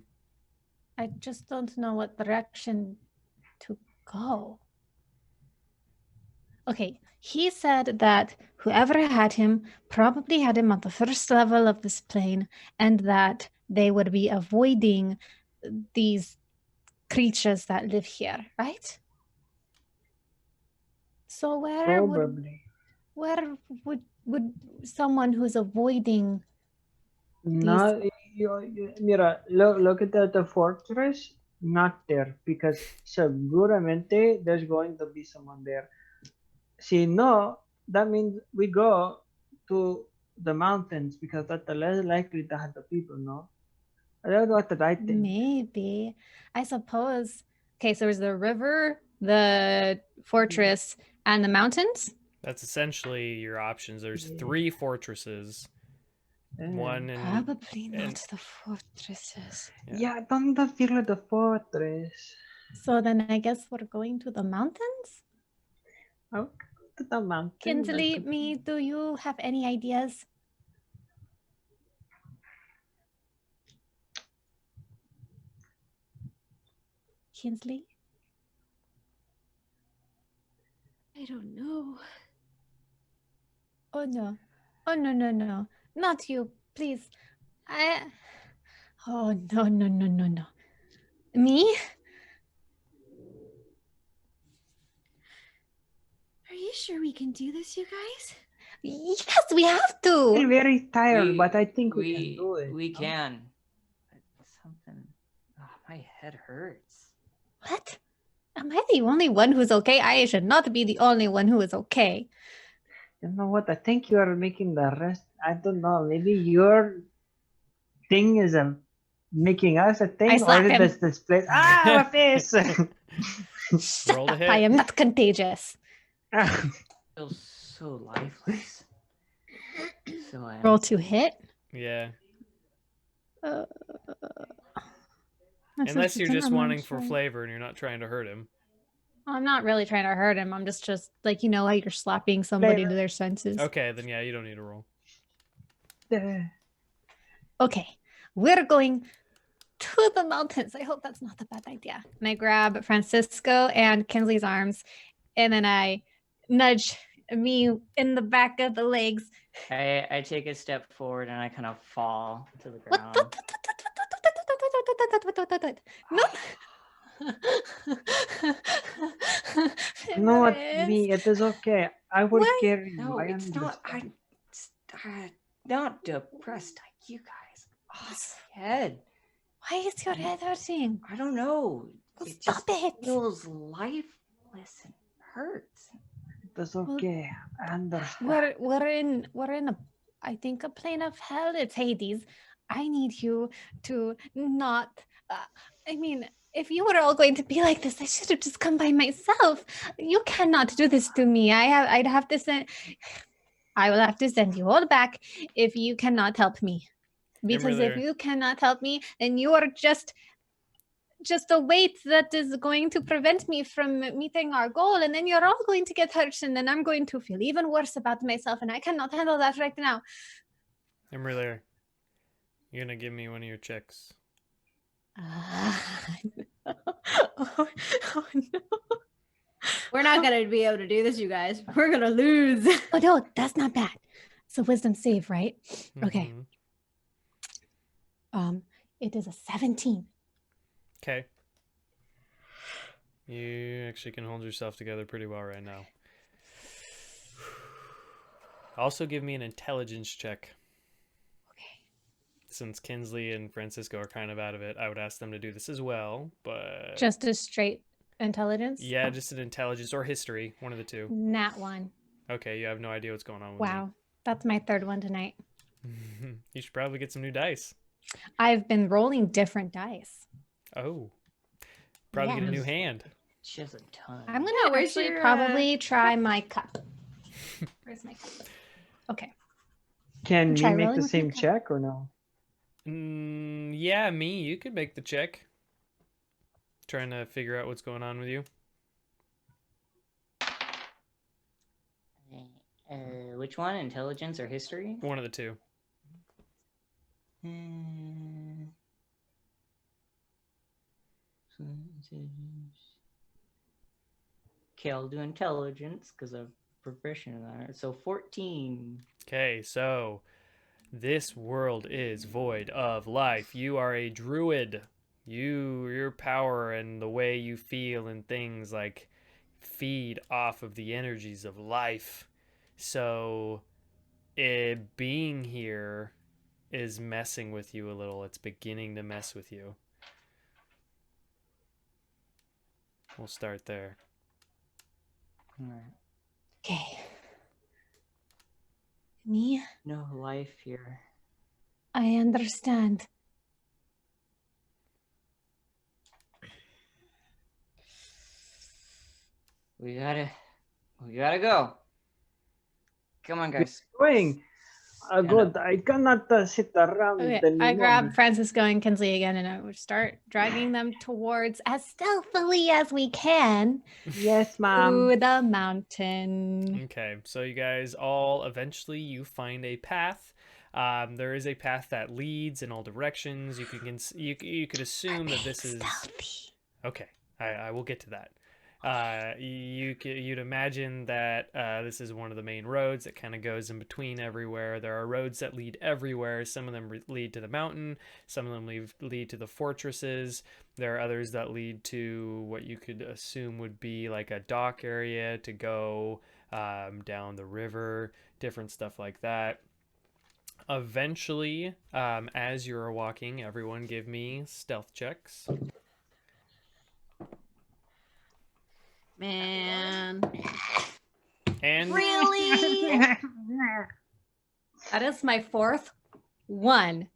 Speaker 2: I just don't know what direction to go. Okay, he said that whoever had him probably had him at the first level of this plane, and that they would be avoiding these creatures that live here, right? So where would someone who's avoiding
Speaker 4: No, mira, look at the fortress. Not there, because seguramente there's going to be someone there. See, no, that means we go to the mountains because that's the less likely to have the people, no? I don't know what the right thing.
Speaker 2: Maybe. I suppose. Okay, so there's the river, the fortress, and the mountains?
Speaker 1: That's essentially your options. There's
Speaker 4: Yeah.
Speaker 1: 3 fortresses. One in
Speaker 2: Probably not the fortresses.
Speaker 4: Yeah, don't feel the fortress.
Speaker 2: So then I guess we're going to the mountains?
Speaker 4: Oh, to the mountain.
Speaker 2: Kinsley, do you have any ideas? Kinsley?
Speaker 3: I don't know.
Speaker 2: Oh no. Oh no. Not you, please. Oh no. Me?
Speaker 3: Are you sure we can do this, you guys?
Speaker 2: Yes, we have
Speaker 4: I'm
Speaker 2: to.
Speaker 4: very tired, but I think we can do it.
Speaker 5: We can. But something. Oh, my head hurts.
Speaker 2: What? Am I the only one who's okay? I should not be the only one who is okay.
Speaker 4: You know what? I think you are making the rest. I don't know. Maybe your thing is making us a thing,
Speaker 2: I slap
Speaker 4: or
Speaker 2: him.
Speaker 4: is this place? Ah, my face!
Speaker 2: Shut
Speaker 1: Roll to
Speaker 2: up,
Speaker 1: hit.
Speaker 2: I am not contagious.
Speaker 5: Feels so lifeless. So
Speaker 2: Roll to hit.
Speaker 1: Yeah.
Speaker 2: That's
Speaker 1: Unless
Speaker 2: such a
Speaker 1: you're just wanting for
Speaker 2: temperamental.
Speaker 1: flavor and you're not trying to hurt him.
Speaker 2: I'm not really trying to hurt him. I'm just like, how you're slapping somebody to their senses.
Speaker 1: Okay, then yeah, you don't need to roll.
Speaker 2: Okay, we're going to the mountains. I hope that's not a bad idea. And I grab Francisco and Kinsley's arms, and then I nudge me in the back of the legs.
Speaker 5: I take a step forward and I kind of fall to the
Speaker 2: What?
Speaker 5: ground.
Speaker 2: No.
Speaker 4: No, what
Speaker 2: Fenris.
Speaker 4: me? It is okay. I will
Speaker 2: Why?
Speaker 4: carry you.
Speaker 5: No,
Speaker 4: I
Speaker 5: it's not.
Speaker 4: understand.
Speaker 5: I'm not depressed like you guys. Oh, my head.
Speaker 2: Why is your head hurting?
Speaker 5: I don't know. It
Speaker 2: Stop
Speaker 5: just
Speaker 2: it.
Speaker 5: feels lifeless and hurts.
Speaker 4: It is okay. I understand.
Speaker 2: We're in I think a plane of hell. It's Hades. I need you to not. If you were all going to be like this, I should have just come by myself. You cannot do this to me. I will have to send you all back if you cannot help me. Because if
Speaker 1: Imra'lyr.
Speaker 2: you cannot help me, then you are just a weight that is going to prevent me from meeting our goal, and then you're all going to get hurt, and then I'm going to feel even worse about myself, and I cannot handle that right now.
Speaker 1: Imra'lyr, you're gonna give me one of your checks.
Speaker 2: Oh no.
Speaker 3: We're not gonna be able to do this, you guys. We're gonna lose.
Speaker 2: Oh no, that's not bad. It's a wisdom save, right? Okay.
Speaker 1: Mhm.
Speaker 2: It is a 17.
Speaker 1: Okay. You actually can hold yourself together pretty well right now. Also give me an intelligence check.
Speaker 2: Okay.
Speaker 1: Since Kinsley and Francisco are kind of out of it, I would ask them to do this as well, but...
Speaker 2: Just a straight intelligence?
Speaker 1: Yeah, just an intelligence or history, one of the two.
Speaker 2: Nat 1.
Speaker 1: Okay, you have no idea what's going on with
Speaker 2: Wow. That's my third one tonight.
Speaker 1: me. You should probably get some new dice.
Speaker 2: I've been rolling different dice.
Speaker 1: Oh. Probably get a new
Speaker 5: Yes.
Speaker 1: hand.
Speaker 5: She has a ton.
Speaker 2: I'm going
Speaker 3: Yeah,
Speaker 2: to
Speaker 3: where's
Speaker 2: actually
Speaker 3: your,
Speaker 2: probably try my cup. Where's my cup? Okay.
Speaker 4: Can
Speaker 2: Try
Speaker 4: we make
Speaker 2: rolling
Speaker 4: the
Speaker 2: with my
Speaker 4: same
Speaker 2: cup.
Speaker 4: check or no?
Speaker 1: Yeah, you could make the check. Trying to figure out what's going on with you.
Speaker 5: Which one? Intelligence or history?
Speaker 1: One of the two.
Speaker 5: Okay, I'll do intelligence because I'm proficient in that. So 14.
Speaker 1: Okay, so this world is void of life. You are a druid. Your power and the way you feel and things like feed off of the energies of life. So it being here is messing with you a little. It's beginning to mess with you. We'll start there.
Speaker 5: Alright.
Speaker 2: Okay. Me?
Speaker 5: No life here.
Speaker 2: I understand.
Speaker 5: We gotta go. Come on, guys.
Speaker 4: Going. Good. I cannot sit around
Speaker 2: Okay,
Speaker 4: anymore.
Speaker 2: I grab Francisco and Kinsley again and I would start dragging them towards, as stealthily as we can,
Speaker 4: Yes, ma'am.
Speaker 2: through the mountain.
Speaker 1: Okay, so you guys all eventually you find a path. There is a path that leads in all directions. You could assume that this is
Speaker 2: stealthy.
Speaker 1: okay. I will get to that. You'd imagine that this is one of the main roads that kind of goes in between everywhere. There are roads that lead everywhere. Some of them lead to the mountain. Some of them lead to the fortresses. There are others that lead to what you could assume would be like a dock area to go down the river, different stuff like that. Eventually, as you're walking, everyone give me stealth checks.
Speaker 3: Man.
Speaker 1: And
Speaker 3: Really?
Speaker 2: That is my fourth one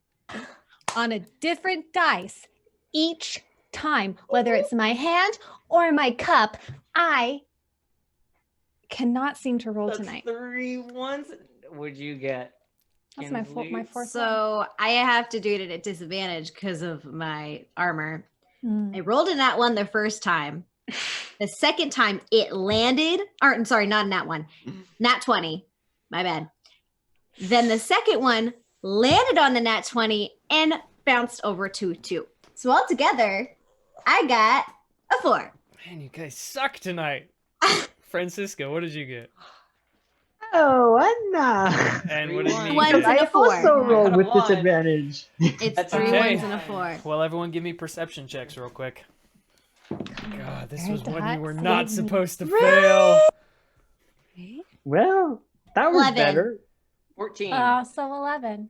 Speaker 2: on a different dice each time, whether it's my hand or my cup. I cannot seem to roll
Speaker 5: That's
Speaker 2: tonight.
Speaker 5: 3 ones. What'd you get?
Speaker 2: That's my
Speaker 5: Kinsley?
Speaker 2: fourth one.
Speaker 3: So I have to do it at a disadvantage because of my armor.
Speaker 2: Hmm.
Speaker 3: I rolled in that one the first time. The second time it landed, or I'm sorry, not in that one, nat 20. My bad. Then the second one landed on the nat 20 and bounced over to 2. So altogether, I got a 4.
Speaker 1: man, you guys suck tonight. Francisco, what did you get?
Speaker 4: Oh, Anna.
Speaker 1: And what did
Speaker 5: One.
Speaker 1: me
Speaker 3: Ones
Speaker 1: get?
Speaker 3: and a
Speaker 4: I
Speaker 3: 4.
Speaker 4: also rolled with
Speaker 5: One.
Speaker 4: disadvantage.
Speaker 3: It's
Speaker 5: That's
Speaker 3: 3
Speaker 1: okay.
Speaker 3: ones and a 4.
Speaker 1: Well, everyone give me perception checks real quick. God, this was one you were
Speaker 2: That's
Speaker 1: not
Speaker 2: save me.
Speaker 1: supposed to fail.
Speaker 4: Well, that was
Speaker 3: 11.
Speaker 4: better.
Speaker 5: 14.
Speaker 2: So 11.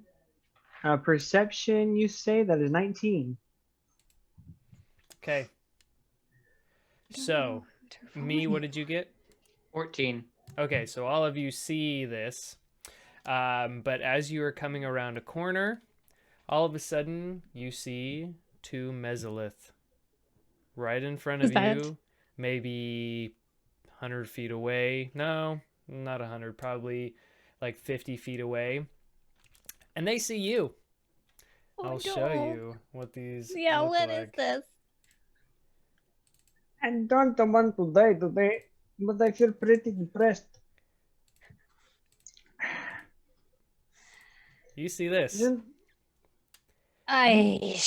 Speaker 4: Perception, you say that is 19.
Speaker 1: Okay. So, me, what did you get?
Speaker 5: 14.
Speaker 1: Okay, so all of you see this. But as you are coming around a corner, all of a sudden you see 2 mesolith right in front of
Speaker 2: Is that-
Speaker 1: you, maybe 100 feet away. No, not 100, probably like 50 feet away. And they see you. I'll show you what these
Speaker 2: Yeah,
Speaker 1: look
Speaker 2: what is
Speaker 1: like.
Speaker 2: this?
Speaker 4: I don't want to die today, but I feel pretty depressed.
Speaker 1: You see this.
Speaker 4: Isn't
Speaker 2: I.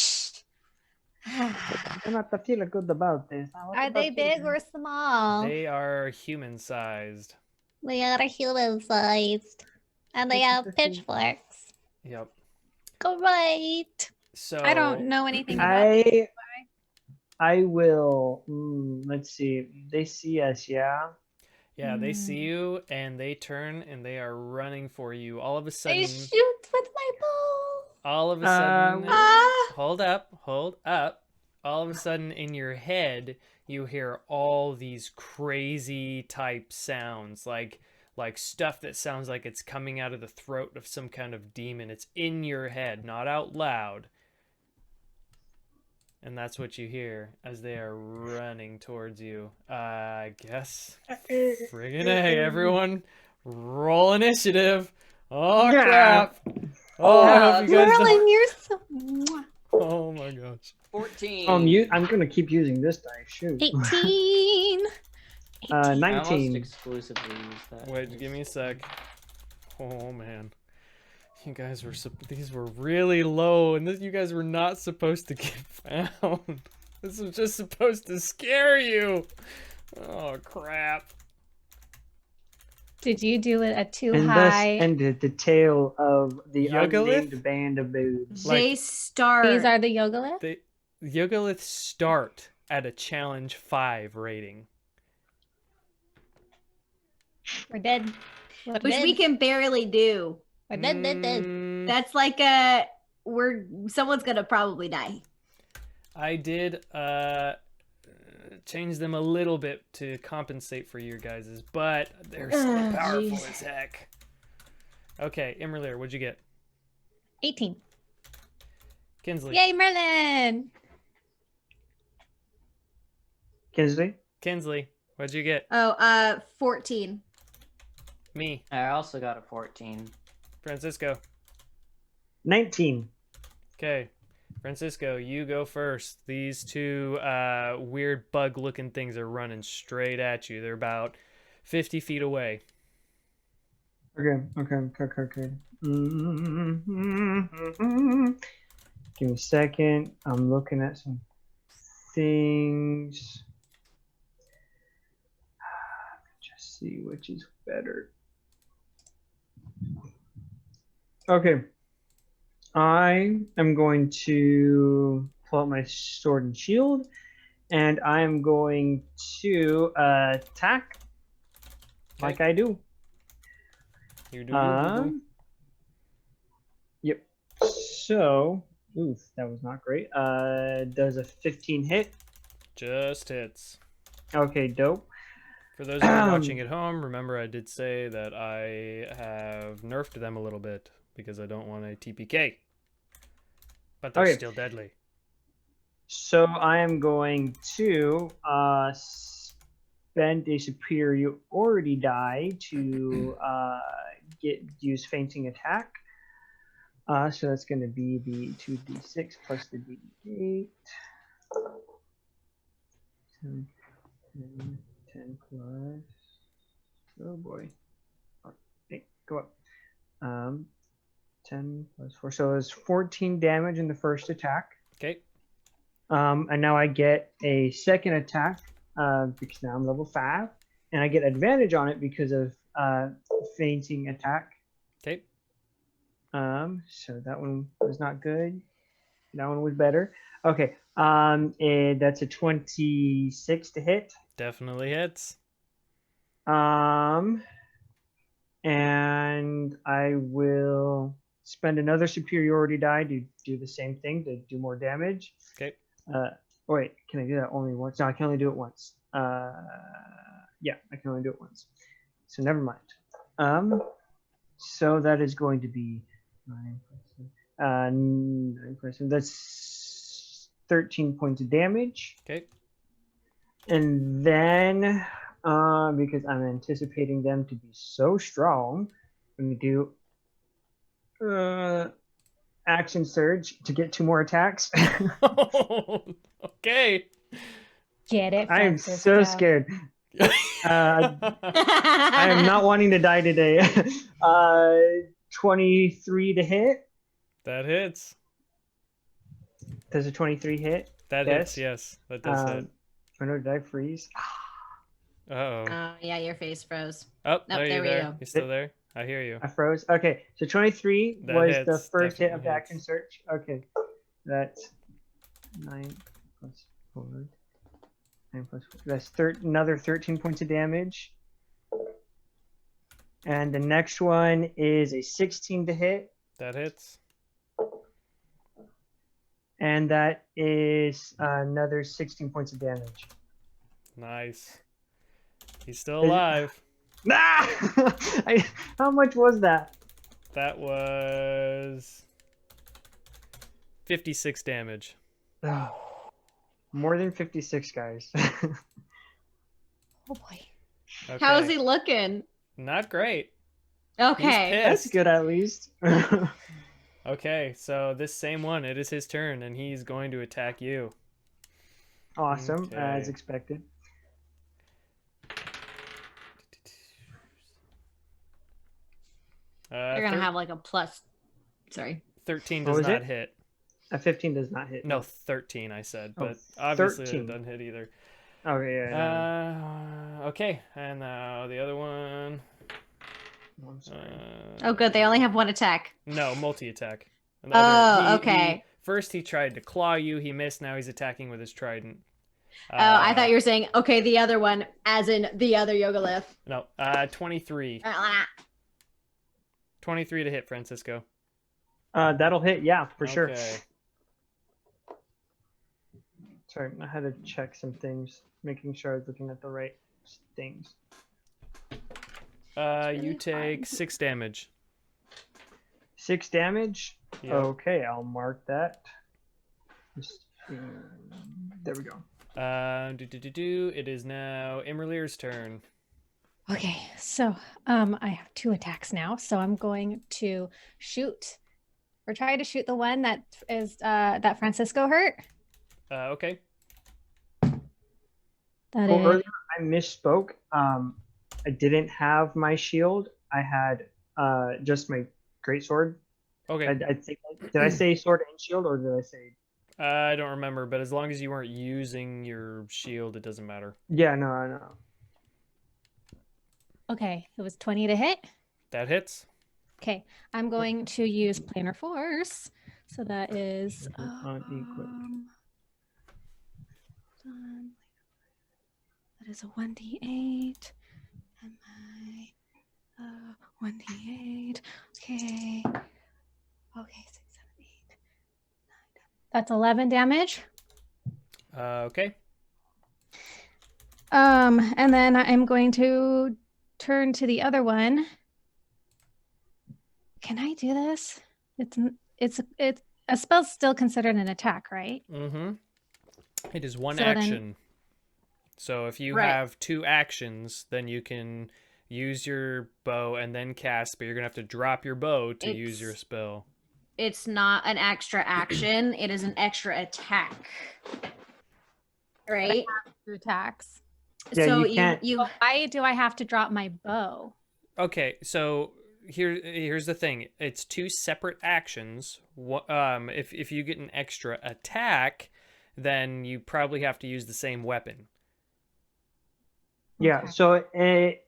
Speaker 4: I do not feel good about this. What
Speaker 2: Are they
Speaker 4: about
Speaker 2: big
Speaker 4: you?
Speaker 2: or small?
Speaker 1: They are human-sized.
Speaker 2: They are human sized. And they have pitchforks.
Speaker 1: Yep.
Speaker 2: Great.
Speaker 1: So
Speaker 2: I don't know anything about
Speaker 4: I will. Let's see. They see us, yeah.
Speaker 1: Yeah, they see you and they turn and they are running for you. All of a
Speaker 2: I
Speaker 1: sudden,
Speaker 2: shoot with my bow.
Speaker 1: all of a sudden,
Speaker 3: Ah!
Speaker 1: hold up. All of a sudden in your head, you hear all these crazy type sounds, like stuff that sounds like it's coming out of the throat of some kind of demon. It's in your head, not out loud. And that's what you hear as they are running towards you. I guess. Friggin' A, everyone. Roll initiative. Oh,
Speaker 4: Yeah.
Speaker 1: crap. Oh, I hope you guys don't.
Speaker 2: Merlin, you're so. Mwah.
Speaker 1: Oh, my gosh.
Speaker 5: 14.
Speaker 4: I'm gonna keep using this die. Shoot.
Speaker 2: 18.
Speaker 5: I almost
Speaker 4: 19.
Speaker 5: exclusively use that.
Speaker 1: Wait, give me a sec. Oh, man. You guys were these were really low, and you guys were not supposed to get found. This was just supposed to scare you. Oh crap!
Speaker 2: Did you do it at too
Speaker 4: And thus
Speaker 2: high?
Speaker 4: ended the tale of the
Speaker 1: Yogolith?
Speaker 4: unnamed band of boobs.
Speaker 3: They start.
Speaker 2: These are the Yogolith?
Speaker 1: The Yogoliths start at a challenge 5 rating.
Speaker 2: We're dead. We're
Speaker 3: which
Speaker 2: dead.
Speaker 3: we can barely do.
Speaker 2: We're dead, dead, dead.
Speaker 3: That's like someone's gonna probably die.
Speaker 1: I did change them a little bit to compensate for your guys's, but they're still powerful
Speaker 3: jeez.
Speaker 1: as heck. Okay, imra'lyr, what'd you get?
Speaker 2: 18.
Speaker 1: Kinsley.
Speaker 2: Yay, Merlin!
Speaker 4: Kinsley?
Speaker 1: What'd you get?
Speaker 3: 14.
Speaker 1: Me.
Speaker 5: I also got a 14.
Speaker 1: Francisco.
Speaker 4: 19.
Speaker 1: Okay. Francisco, you go first. These two weird bug-looking things are running straight at you. They're about 50 feet away.
Speaker 4: Okay. Give me a second. I'm looking at some things. Just see which is better. Okay. I am going to pull out my sword and shield, and I am going to attack like I do.
Speaker 1: You do. You do.
Speaker 4: Yep. So, oof, that was not great. Does a 15 hit?
Speaker 1: Just hits.
Speaker 4: Okay, dope.
Speaker 1: For those of you watching at home, remember I did say that I have nerfed them a little bit because I don't want a TPK. But they're
Speaker 4: Okay.
Speaker 1: still deadly.
Speaker 4: So I am going to spend a superiority die to use fainting attack. So that's going to be the 2d6 plus the d8. 10 plus. Oh boy. Okay, go up. 10 plus 4. So it's 14 damage in the first attack.
Speaker 1: Okay.
Speaker 4: And now I get a second attack because now I'm level 5. And I get advantage on it because of fainting attack.
Speaker 1: Okay.
Speaker 4: So that one was not good. That one was better. Okay. And that's a 26 to hit.
Speaker 1: Definitely hits.
Speaker 4: And I will spend another superiority die to do the same thing, to do more damage.
Speaker 1: Okay.
Speaker 4: Wait, can I do that only once? No, I can only do it once. Yeah, I can only do it once. So never mind. So that is going to be 9 plus 7. That's 13 points of damage.
Speaker 1: Okay.
Speaker 4: And then, because I'm anticipating them to be so strong, I'm going to do action surge to get 2 more attacks.
Speaker 1: Okay.
Speaker 2: Get it,
Speaker 4: I am so
Speaker 2: Francisco.
Speaker 4: scared. I am not wanting to die today. 23 to hit.
Speaker 1: That hits.
Speaker 4: Does a 23 hit?
Speaker 1: That hits, yes. That does hit.
Speaker 4: Oh no, did I freeze?
Speaker 1: Uh-oh.
Speaker 3: Oh, yeah, your face froze.
Speaker 1: Oh,
Speaker 3: Nope,
Speaker 1: are you
Speaker 3: there we
Speaker 1: there?
Speaker 3: go.
Speaker 1: You still there? I hear you.
Speaker 4: I froze. Okay, so 23
Speaker 1: That
Speaker 4: was the
Speaker 1: hits,
Speaker 4: first hit of
Speaker 1: definitely
Speaker 4: the action
Speaker 1: hits.
Speaker 4: search. Okay. That's 9 plus 4. 9 plus 4. That's another 13 points of damage. And the next one is a 16 to hit.
Speaker 1: That hits.
Speaker 4: And that is another 16 points of damage.
Speaker 1: Nice. He's still alive.
Speaker 4: Ah! How much was that?
Speaker 1: That was 56 damage.
Speaker 4: More than 56, guys.
Speaker 2: Oh boy.
Speaker 1: Okay.
Speaker 3: How is he looking?
Speaker 1: Not great.
Speaker 3: Okay.
Speaker 1: He's
Speaker 4: That's
Speaker 1: pissed.
Speaker 4: good, at least.
Speaker 1: Okay, so this same one, it is his turn, and he's going to attack you.
Speaker 4: Awesome,
Speaker 1: Okay.
Speaker 4: as expected.
Speaker 3: You're gonna have like a plus. Sorry.
Speaker 1: 13
Speaker 4: What
Speaker 1: does
Speaker 4: was
Speaker 1: not
Speaker 4: it?
Speaker 1: hit.
Speaker 4: A 15 does not hit.
Speaker 1: No, 13 I said,
Speaker 4: Oh,
Speaker 1: but obviously
Speaker 4: 13.
Speaker 1: it doesn't hit either.
Speaker 4: Okay, yeah.
Speaker 1: Okay, and now the other one.
Speaker 4: No, I'm sorry.
Speaker 3: Oh, good. They only have one attack.
Speaker 1: No, multi-attack.
Speaker 3: Okay.
Speaker 1: First he tried to claw you, he missed, now he's attacking with his trident.
Speaker 3: I thought you were saying, okay, the other one, as in the other Yogolith.
Speaker 1: No, 23. 23 to hit, Francisco.
Speaker 4: That'll hit, yeah, for sure.
Speaker 1: Okay.
Speaker 4: Sorry, I had to check some things, making sure I was looking at the right things.
Speaker 1: You take 6 damage.
Speaker 4: 6 damage?
Speaker 1: Yep.
Speaker 4: Okay, I'll mark that. There we go.
Speaker 1: It is now imra'lyr's turn.
Speaker 2: Okay, so I have 2 attacks now, so I'm going to shoot or try to shoot the one that is that Francisco hurt.
Speaker 1: Okay.
Speaker 2: That
Speaker 4: Well,
Speaker 2: is
Speaker 4: earlier I misspoke. I didn't have my shield. I had just my greatsword.
Speaker 1: Okay.
Speaker 4: I think. Did I say sword and shield, or did I say?
Speaker 1: I don't remember, but as long as you weren't using your shield, it doesn't matter.
Speaker 4: Yeah, no.
Speaker 2: okay. It was 20 to hit.
Speaker 1: That hits.
Speaker 2: Okay, I'm going to use planar force. So that is
Speaker 4: Unequipped.
Speaker 2: that is a 1d8 and my 1d8. Okay. Okay, 6, 7, 8, 9, 10. That's 11 damage.
Speaker 1: Okay.
Speaker 2: And then I'm going to turn to the other one. Can I do this? It's a spell's still considered an attack, right?
Speaker 1: Mm-hmm. It is one
Speaker 2: So then-
Speaker 1: action. So if you
Speaker 3: Right.
Speaker 1: have 2 actions, then you can use your bow and then cast, but you're going to have to drop your bow to use your
Speaker 3: It's-
Speaker 1: spell.
Speaker 3: It's not an extra action. It is an extra attack. Right?
Speaker 2: 2 attacks.
Speaker 4: Yeah,
Speaker 3: so
Speaker 4: you can't-
Speaker 3: you
Speaker 2: Why do I have to drop my bow?
Speaker 1: Okay, so here's the thing. It's 2 separate actions. If you get an extra attack, then you probably have to use the same weapon.
Speaker 4: Yeah,
Speaker 2: Okay.
Speaker 4: so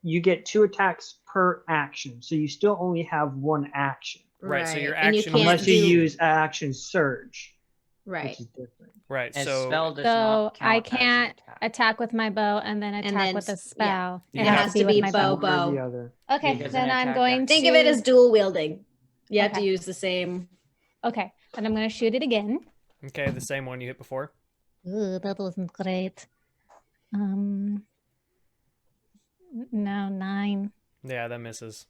Speaker 4: you get 2 attacks per action, so you still only have 1 action,
Speaker 1: Right, so your
Speaker 3: and you
Speaker 1: action-
Speaker 3: can't
Speaker 4: unless you
Speaker 3: do-
Speaker 4: use action surge,
Speaker 3: right.
Speaker 4: which is different.
Speaker 1: Right,
Speaker 5: A
Speaker 1: so
Speaker 5: spell does
Speaker 2: So
Speaker 5: not count
Speaker 2: I
Speaker 5: as an
Speaker 2: can't
Speaker 5: attack.
Speaker 2: attack with my bow and then attack
Speaker 3: then
Speaker 2: with a
Speaker 3: yeah.
Speaker 2: spell.
Speaker 1: It
Speaker 2: has
Speaker 3: has to be
Speaker 2: with my
Speaker 3: bow.
Speaker 4: One or the other.
Speaker 2: Okay,
Speaker 5: Because
Speaker 2: then
Speaker 5: an
Speaker 2: I'm
Speaker 5: attack
Speaker 2: going to
Speaker 3: Think of it as dual wielding. You have to
Speaker 2: Okay.
Speaker 3: use the same.
Speaker 2: Okay, and I'm going to shoot it again.
Speaker 1: okay, the same one you hit before.
Speaker 2: Ooh, that wasn't great. No, 9.
Speaker 1: Yeah, that misses.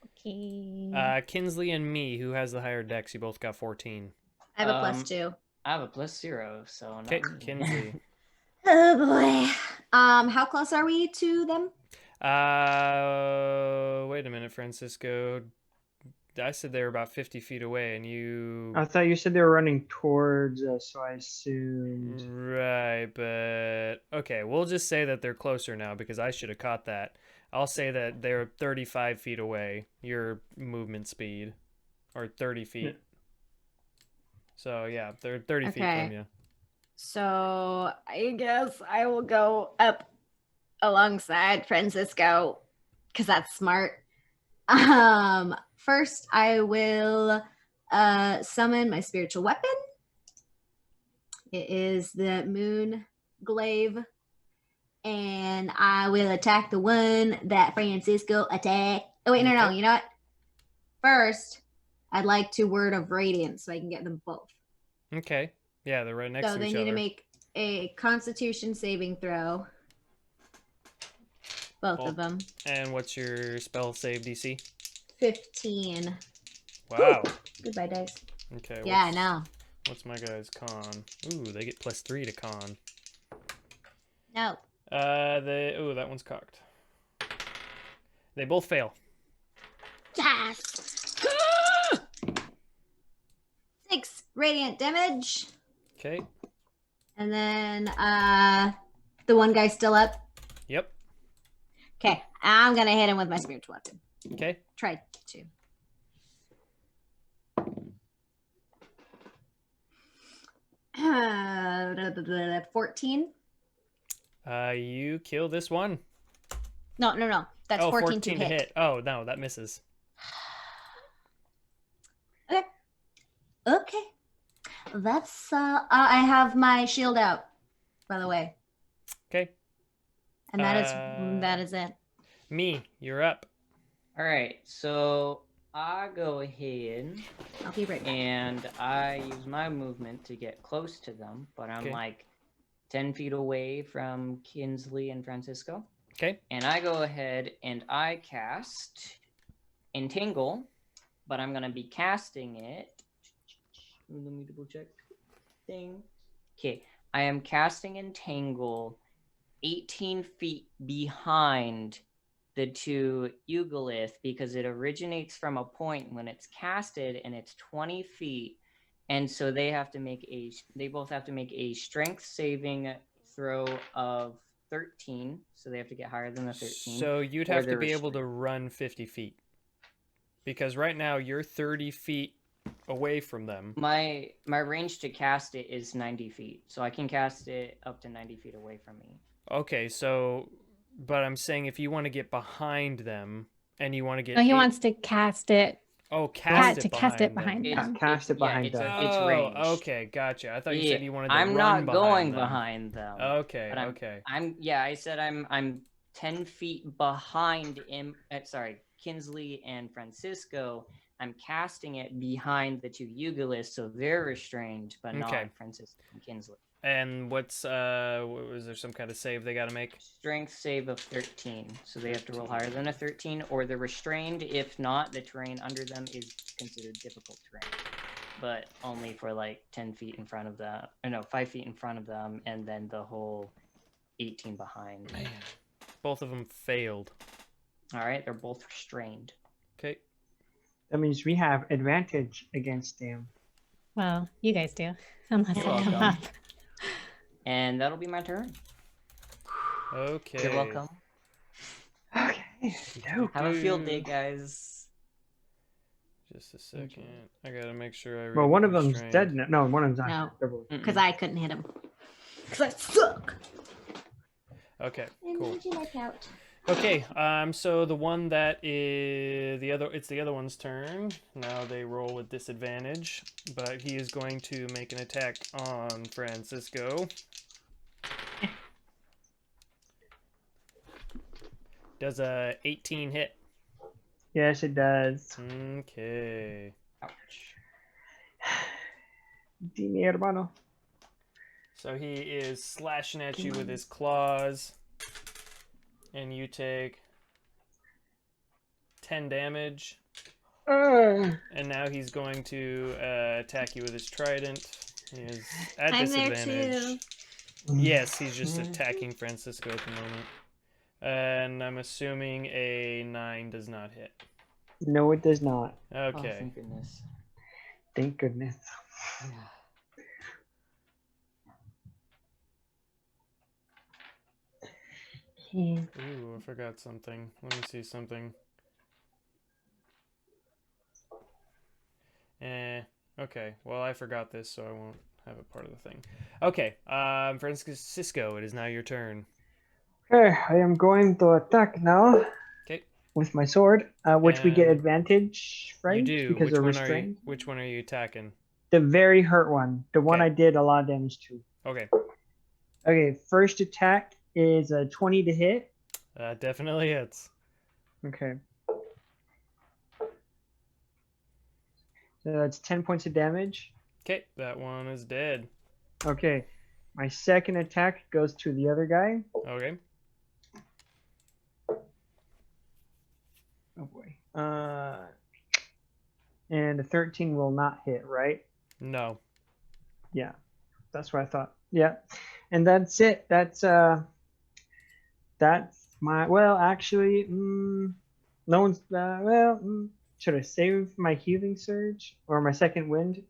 Speaker 2: Okay.
Speaker 1: Kinsley and me, who has the higher dex, you both got 14.
Speaker 3: I have a plus
Speaker 5: Um,
Speaker 3: 2.
Speaker 5: I have a +0, so not
Speaker 1: Okay,
Speaker 5: really.
Speaker 1: Kinsley.
Speaker 3: Oh boy. How close are we to them?
Speaker 1: Wait a minute, Francisco. I said they were about 50 feet away, and you...
Speaker 4: I thought you said they were running towards us, so I assumed.
Speaker 1: Right, but... Okay, we'll just say that they're closer now, because I should have caught that. I'll say that they're 35 feet away, your movement speed. Or 30 feet.
Speaker 4: Yeah.
Speaker 1: So, yeah, they're 30 feet
Speaker 3: Okay.
Speaker 1: from you.
Speaker 3: So I guess I will go up alongside Francisco because that's smart. First I will summon my spiritual weapon. It is the moon glaive. And I will attack the one that Francisco attacked. Oh, wait, no.
Speaker 1: Okay.
Speaker 3: You know what? First, I'd like to Word of Radiance so I can get them both.
Speaker 1: Okay. Yeah, they're right next
Speaker 3: So
Speaker 1: to
Speaker 3: they
Speaker 1: each
Speaker 3: need
Speaker 1: other.
Speaker 3: to make a Constitution saving throw. Both of them.
Speaker 1: And what's your spell save DC?
Speaker 3: 15.
Speaker 1: Wow.
Speaker 3: Goodbye, dice.
Speaker 1: Okay.
Speaker 3: Yeah, I know.
Speaker 1: What's my guy's con? Ooh, they get +3 to con.
Speaker 3: No.
Speaker 1: That one's cocked. They both fail.
Speaker 3: Yes. 6 radiant damage.
Speaker 1: Okay.
Speaker 3: And then the one guy's still up.
Speaker 1: Yep.
Speaker 3: Okay, I'm gonna hit him with my spiritual weapon.
Speaker 1: Okay.
Speaker 3: Try to. Uh, 14.
Speaker 1: You kill this one.
Speaker 3: No. That's 14,
Speaker 1: 14
Speaker 3: to hit.
Speaker 1: Oh, no, that misses.
Speaker 3: Okay. That's I have my shield out, by the way.
Speaker 1: Okay.
Speaker 3: And that is it.
Speaker 1: Me, you're up.
Speaker 5: All right, so I go ahead
Speaker 3: I'll be right back.
Speaker 5: and I use my movement to get close to them, but I'm
Speaker 1: Okay.
Speaker 5: like 10 feet away from Kinsley and Francisco.
Speaker 1: Okay.
Speaker 5: And I go ahead and I cast Entangle, but I'm going to be casting it. Let me double check. Thing. Okay, I am casting Entangle 18 feet behind the two Eugolith because it originates from a point when it's casted and it's 20 feet. And so they both have to make a strength saving throw of 13. So they have to get higher than the 13.
Speaker 1: So you'd
Speaker 5: or
Speaker 1: have to
Speaker 5: they're
Speaker 1: be able to
Speaker 5: restrained.
Speaker 1: run 50 feet. Because right now you're 30 feet away from them.
Speaker 5: My range to cast it is 90 feet. So I can cast it up to 90 feet away from me.
Speaker 1: Okay, so, but I'm saying if you want to get behind them and you want to get.
Speaker 2: No, he wants to cast it.
Speaker 1: Oh, cast it
Speaker 2: cast it
Speaker 1: behind
Speaker 2: behind
Speaker 1: them.
Speaker 2: them.
Speaker 4: Cast it behind
Speaker 5: it's,
Speaker 4: them.
Speaker 5: it's
Speaker 1: Oh,
Speaker 5: range.
Speaker 1: okay, gotcha. I thought you said you wanted to
Speaker 5: I'm
Speaker 1: run
Speaker 5: not
Speaker 1: behind
Speaker 5: going
Speaker 1: them.
Speaker 5: behind them.
Speaker 1: Okay,
Speaker 5: But
Speaker 1: okay.
Speaker 5: I said I'm 10 feet behind Kinsley and Francisco. I'm casting it behind the two Eugolists, so they're restrained, but
Speaker 1: Okay.
Speaker 5: not Francisco and Kinsley.
Speaker 1: And was there some kind of save they got to make?
Speaker 5: Strength save of 13, so they have to roll higher than a 13, or they're restrained. If not, the terrain under them is considered difficult terrain, but only for like 10 feet in front of them, or no, 5 feet in front of them, and then the whole 18 behind.
Speaker 1: Man, both of them failed.
Speaker 5: All right, they're both restrained.
Speaker 1: Okay.
Speaker 4: That means we have advantage against them.
Speaker 2: Well, you guys do. Unless
Speaker 5: You're
Speaker 2: I come
Speaker 5: welcome.
Speaker 2: up.
Speaker 5: And that'll be my turn.
Speaker 1: Okay.
Speaker 5: You're welcome.
Speaker 4: Okay. Dope.
Speaker 5: Have a field day, guys.
Speaker 1: Just a second. I gotta make sure I read
Speaker 4: Well, one
Speaker 1: the
Speaker 4: of them's
Speaker 1: restrained.
Speaker 4: dead now. No, one of them's not.
Speaker 3: No.
Speaker 4: They're both-
Speaker 3: Because I couldn't hit him. Because I suck.
Speaker 1: Okay,
Speaker 3: And
Speaker 1: cool.
Speaker 3: would you like out?
Speaker 1: Okay, so the one that is it's the other one's turn. Now they roll with disadvantage, but he is going to make an attack on Francisco. Does a 18 hit?
Speaker 4: Yes, it does.
Speaker 1: Okay.
Speaker 5: Ouch.
Speaker 4: Dime, hermano.
Speaker 1: So he is slashing at you with his claws, and you take 10 damage. And now he's going to attack you with his trident. He is at
Speaker 3: I'm there
Speaker 1: disadvantage.
Speaker 3: too.
Speaker 1: Yes, he's just attacking Francisco at the moment. And I'm assuming a 9 does not hit.
Speaker 4: No, it does not.
Speaker 5: Oh,
Speaker 1: Okay.
Speaker 5: thank goodness.
Speaker 4: Thank goodness.
Speaker 5: Yeah.
Speaker 1: Ooh, I forgot something. Let me see something. Okay. Well, I forgot this, so I won't have it part of the thing. Okay, Francisco, it is now your turn.
Speaker 4: Okay, I am going to attack now.
Speaker 1: Okay.
Speaker 4: With my sword, which we get
Speaker 1: And
Speaker 4: advantage, right?
Speaker 1: You do.
Speaker 4: Because
Speaker 1: Which
Speaker 4: they're
Speaker 1: one
Speaker 4: restrained.
Speaker 1: which one are you attacking?
Speaker 4: The very hurt one. The one
Speaker 1: Okay.
Speaker 4: I did a lot of damage to.
Speaker 1: Okay.
Speaker 4: Okay, first attack is a 20 to hit.
Speaker 1: Definitely hits.
Speaker 4: Okay. So that's 10 points of damage.
Speaker 1: Okay, that one is dead.
Speaker 4: Okay. My second attack goes to the other guy.
Speaker 1: Okay.
Speaker 4: Oh boy. And a 13 will not hit, right?
Speaker 1: No.
Speaker 4: Yeah. That's what I thought. Yeah. And that's it. That's my, well, actually, no one's, should I save my healing surge or my second wind?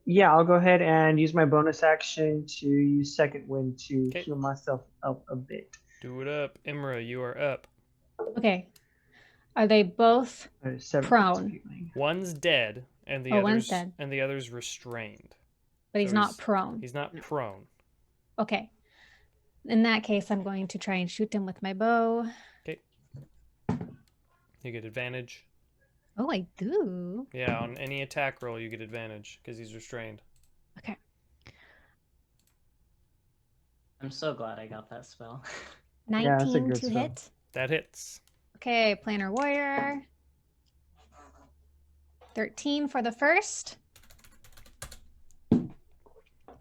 Speaker 4: Yeah, I'll go ahead and use my bonus action to use second wind to
Speaker 1: Okay.
Speaker 4: heal myself up a bit.
Speaker 1: Do it up. Imra, you are up.
Speaker 2: Okay. Are they both
Speaker 4: 7 points of
Speaker 2: prone?
Speaker 4: healing.
Speaker 1: One's dead, and the
Speaker 2: One's
Speaker 1: other's
Speaker 2: dead.
Speaker 1: and the other's restrained.
Speaker 2: But he's
Speaker 1: So
Speaker 2: not prone.
Speaker 1: He's not prone.
Speaker 2: Okay. In that case, I'm going to try and shoot him with my bow.
Speaker 1: Okay. You get advantage.
Speaker 2: Oh, I do.
Speaker 1: Yeah, on any attack roll you get advantage because he's restrained.
Speaker 2: Okay.
Speaker 5: I'm so glad I got that spell.
Speaker 4: Yeah, that's a
Speaker 2: 19
Speaker 4: good
Speaker 2: to
Speaker 4: spell.
Speaker 2: hit.
Speaker 1: That hits.
Speaker 2: Okay, Planar Warrior. 13 for the first.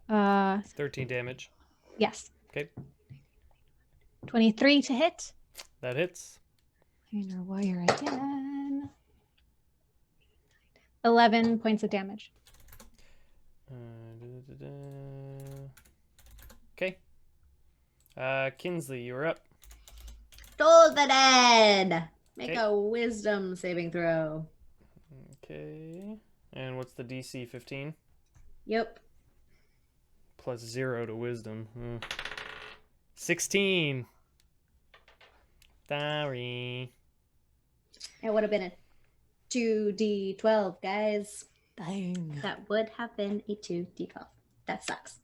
Speaker 1: 13 damage.
Speaker 2: Yes.
Speaker 1: Okay.
Speaker 2: 23 to hit.
Speaker 1: That hits.
Speaker 2: Planar Warrior again. 11 points of damage.
Speaker 1: Okay. Kinsley, you're up.
Speaker 3: Toll the dead. Make
Speaker 1: Okay.
Speaker 3: a wisdom saving throw.
Speaker 1: Okay. And what's the DC? 15?
Speaker 3: Yep.
Speaker 1: Plus 0 to wisdom. 16. Sorry.
Speaker 3: It would have been a 2d12, guys.
Speaker 2: Dang.
Speaker 3: That would have been a 2d12. That sucks.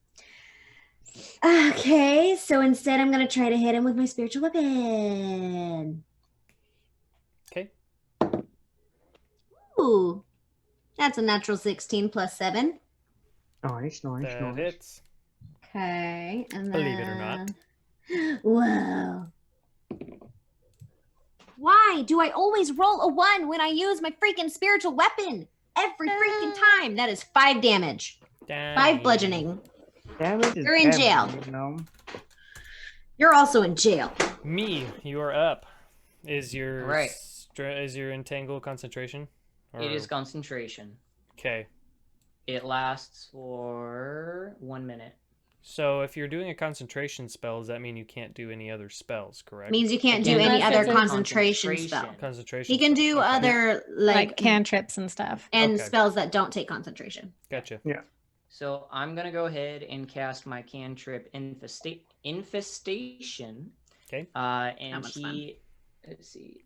Speaker 3: Okay, so instead I'm going to try to hit him with my spiritual weapon.
Speaker 1: Okay.
Speaker 3: Ooh. That's a natural 16 plus 7.
Speaker 4: Nice.
Speaker 1: That hits.
Speaker 3: Okay, and then...
Speaker 1: Believe it or not.
Speaker 3: Whoa. Why do I always roll a 1 when I use my freaking spiritual weapon? Every freaking time. That is 5 damage. 5 bludgeoning.
Speaker 4: Damage is
Speaker 3: You're in
Speaker 4: damage,
Speaker 3: jail.
Speaker 4: You know?
Speaker 3: You're also in jail.
Speaker 1: Me, you are up. Is your
Speaker 5: Right.
Speaker 1: is your entangle concentration?
Speaker 5: It is concentration.
Speaker 1: Okay.
Speaker 5: It lasts for 1 minute.
Speaker 1: So if you're doing a concentration spell, does that mean you can't do any other spells, correct?
Speaker 3: Means you can't do
Speaker 5: Again,
Speaker 3: any
Speaker 2: unless
Speaker 3: other
Speaker 2: it's a
Speaker 3: concentration spell.
Speaker 1: Concentration.
Speaker 3: He can
Speaker 1: spell.
Speaker 3: do
Speaker 1: Okay.
Speaker 3: other
Speaker 2: Like cantrips and stuff.
Speaker 3: and
Speaker 1: Okay.
Speaker 3: spells that don't take concentration.
Speaker 1: Gotcha.
Speaker 5: So I'm gonna go ahead and cast my cantrip infestation.
Speaker 1: Okay.
Speaker 5: And
Speaker 3: That one's
Speaker 5: let's see.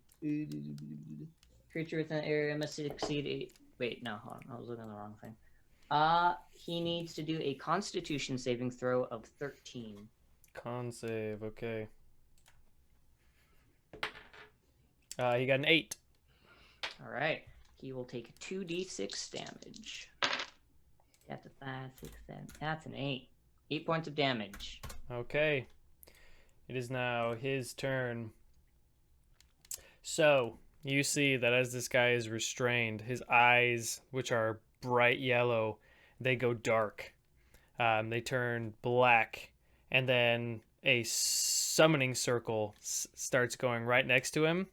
Speaker 5: Creature within the area must succeed. Wait, no, hold on. I was looking at the wrong thing. He needs to do a Constitution saving throw of 13.
Speaker 1: Con save. Okay. He got an 8.
Speaker 5: All right. He will take 2d6 damage. That's a 5, 6, 7. That's an 8. 8 points of damage.
Speaker 1: Okay. It is now his turn. So, you see that as this guy is restrained, his eyes, which are bright yellow, they go dark. They turn black. And then a summoning circle starts going right next to him.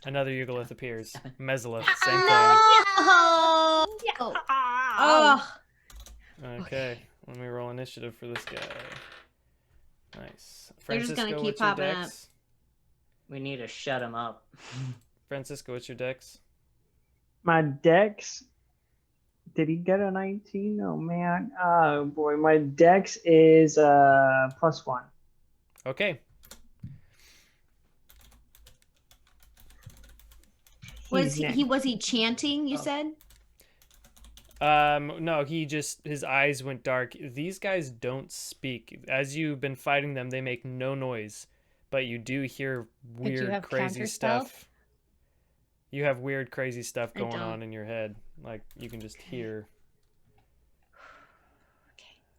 Speaker 1: Another Yugolith appears. Mezzalith, same thing.
Speaker 3: Oh.
Speaker 1: Okay, let me roll initiative for this guy. Nice.
Speaker 3: They're just gonna
Speaker 1: Francisco,
Speaker 3: keep
Speaker 1: what's your
Speaker 3: popping up.
Speaker 1: dex?
Speaker 5: We need to shut him up.
Speaker 1: Francisco, what's your dex?
Speaker 4: My dex. Did he get a 19? Oh man. Oh boy. My dex is +1.
Speaker 1: Okay.
Speaker 3: Was
Speaker 4: He's
Speaker 3: he chanting, you said?
Speaker 1: No, his eyes went dark. These guys don't speak. As you've been fighting them, they make no noise, but you do hear
Speaker 2: Did you
Speaker 1: weird,
Speaker 2: have
Speaker 1: crazy
Speaker 2: counterspell?
Speaker 1: stuff. You have weird, crazy stuff
Speaker 7: I
Speaker 1: going
Speaker 7: don't.
Speaker 1: on in your head. Like, you can just hear.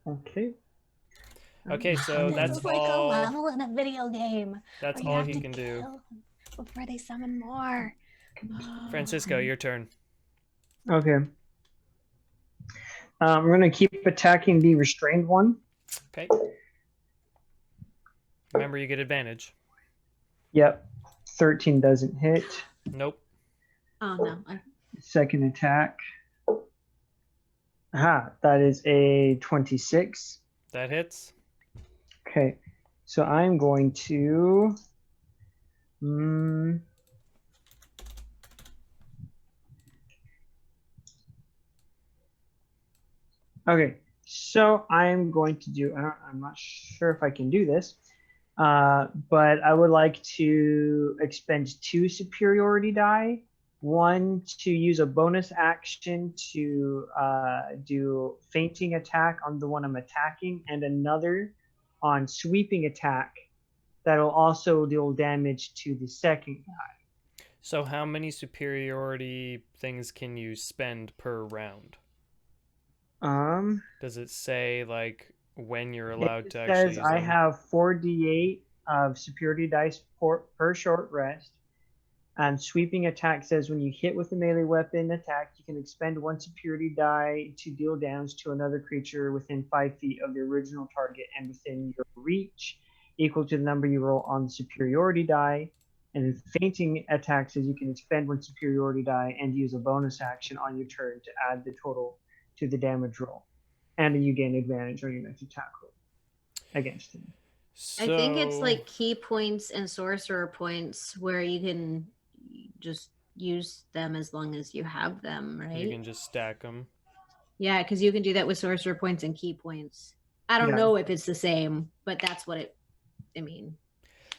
Speaker 4: Okay.
Speaker 1: Okay, so that's
Speaker 2: It's like a
Speaker 1: all.
Speaker 2: level in a video game.
Speaker 1: That's
Speaker 2: where you
Speaker 1: all
Speaker 2: have
Speaker 1: he
Speaker 2: to
Speaker 1: can do.
Speaker 2: kill before they summon more.
Speaker 1: Francisco, your turn.
Speaker 4: Okay. We're gonna keep attacking the restrained one.
Speaker 1: Okay. Remember, you get advantage.
Speaker 4: Yep. 13 doesn't hit.
Speaker 1: Nope.
Speaker 3: Oh no.
Speaker 4: Second attack. Aha, that is a 26.
Speaker 1: That hits.
Speaker 4: Okay. So I'm going to okay. So I'm going to do I'm not sure if I can do this. But I would like to expend 2 superiority die. One to use a bonus action to do fainting attack on the one I'm attacking, and another on sweeping attack that'll also deal damage to the second guy.
Speaker 1: So how many superiority things can you spend per round? Does it say, like, when you're allowed to actually
Speaker 4: It
Speaker 1: use
Speaker 4: says I
Speaker 1: them?
Speaker 4: have 4d8 of superiority dice per short rest. And sweeping attack says when you hit with a melee weapon attack, you can expend 1 superiority die to deal damage to another creature within 5 feet of the original target and within your reach, equal to the number you roll on the superiority die. And then fainting attack says you can expend 1 superiority die and use a bonus action on your turn to add the total to the damage roll. And you gain advantage on your next attack roll against him.
Speaker 1: So,
Speaker 3: I think it's like key points and sorcerer points where you can just use them as long as you have them, right?
Speaker 1: you can just stack them.
Speaker 3: Yeah, because you can do that with sorcerer points and key points. I don't
Speaker 4: Yeah.
Speaker 3: know if it's the same, but that's what I mean.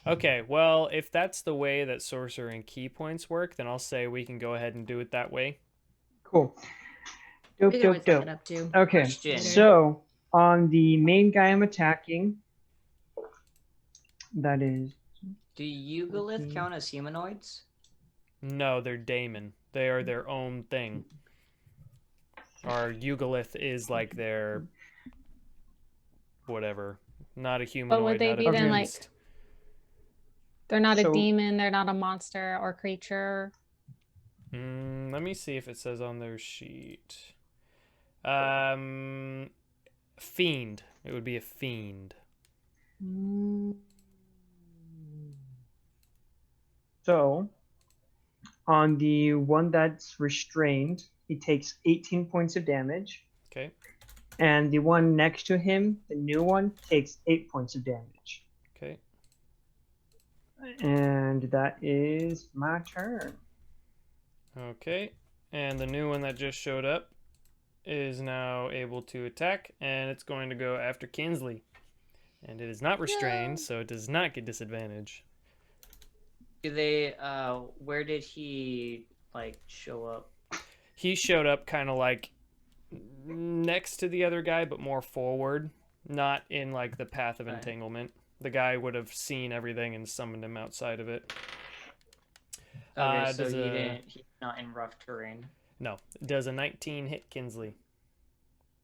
Speaker 1: Okay, well, if that's the way that sorcerer and key points work, then I'll say we can go ahead and do it that way.
Speaker 4: Cool. Dope,
Speaker 3: We can always
Speaker 4: dope,
Speaker 3: look
Speaker 4: dope.
Speaker 3: it up too.
Speaker 4: Okay,
Speaker 5: Question.
Speaker 4: so on the main guy I'm attacking, that is
Speaker 5: Do Yugolith count as humanoids?
Speaker 1: No, they're daemon. They are their own thing. Our Yugolith is like their whatever. Not a humanoid,
Speaker 2: would they
Speaker 1: not
Speaker 2: be
Speaker 1: a
Speaker 2: then, like-
Speaker 1: beast.
Speaker 2: They're not
Speaker 4: So-
Speaker 2: a demon. They're not a monster or creature.
Speaker 1: Let me see if it says on their sheet. Fiend. It would be a fiend.
Speaker 4: so on the one that's restrained, he takes 18 points of damage.
Speaker 1: Okay.
Speaker 4: And the one next to him, the new one, takes 8 points of damage.
Speaker 1: Okay.
Speaker 4: And that is my turn.
Speaker 1: Okay. And the new one that just showed up is now able to attack, and it's going to go after Kinsley. And it is not restrained, so it does not get disadvantage.
Speaker 5: Do they? Where did he like show up?
Speaker 1: He showed up kind of like next to the other guy, but more forward, not in like the path of
Speaker 5: Right.
Speaker 1: entanglement. The guy would have seen everything and summoned him outside of it.
Speaker 5: Okay, so
Speaker 1: does
Speaker 5: he
Speaker 1: a-
Speaker 5: didn't. He's not in rough terrain.
Speaker 1: No, does a 19 hit Kinsley?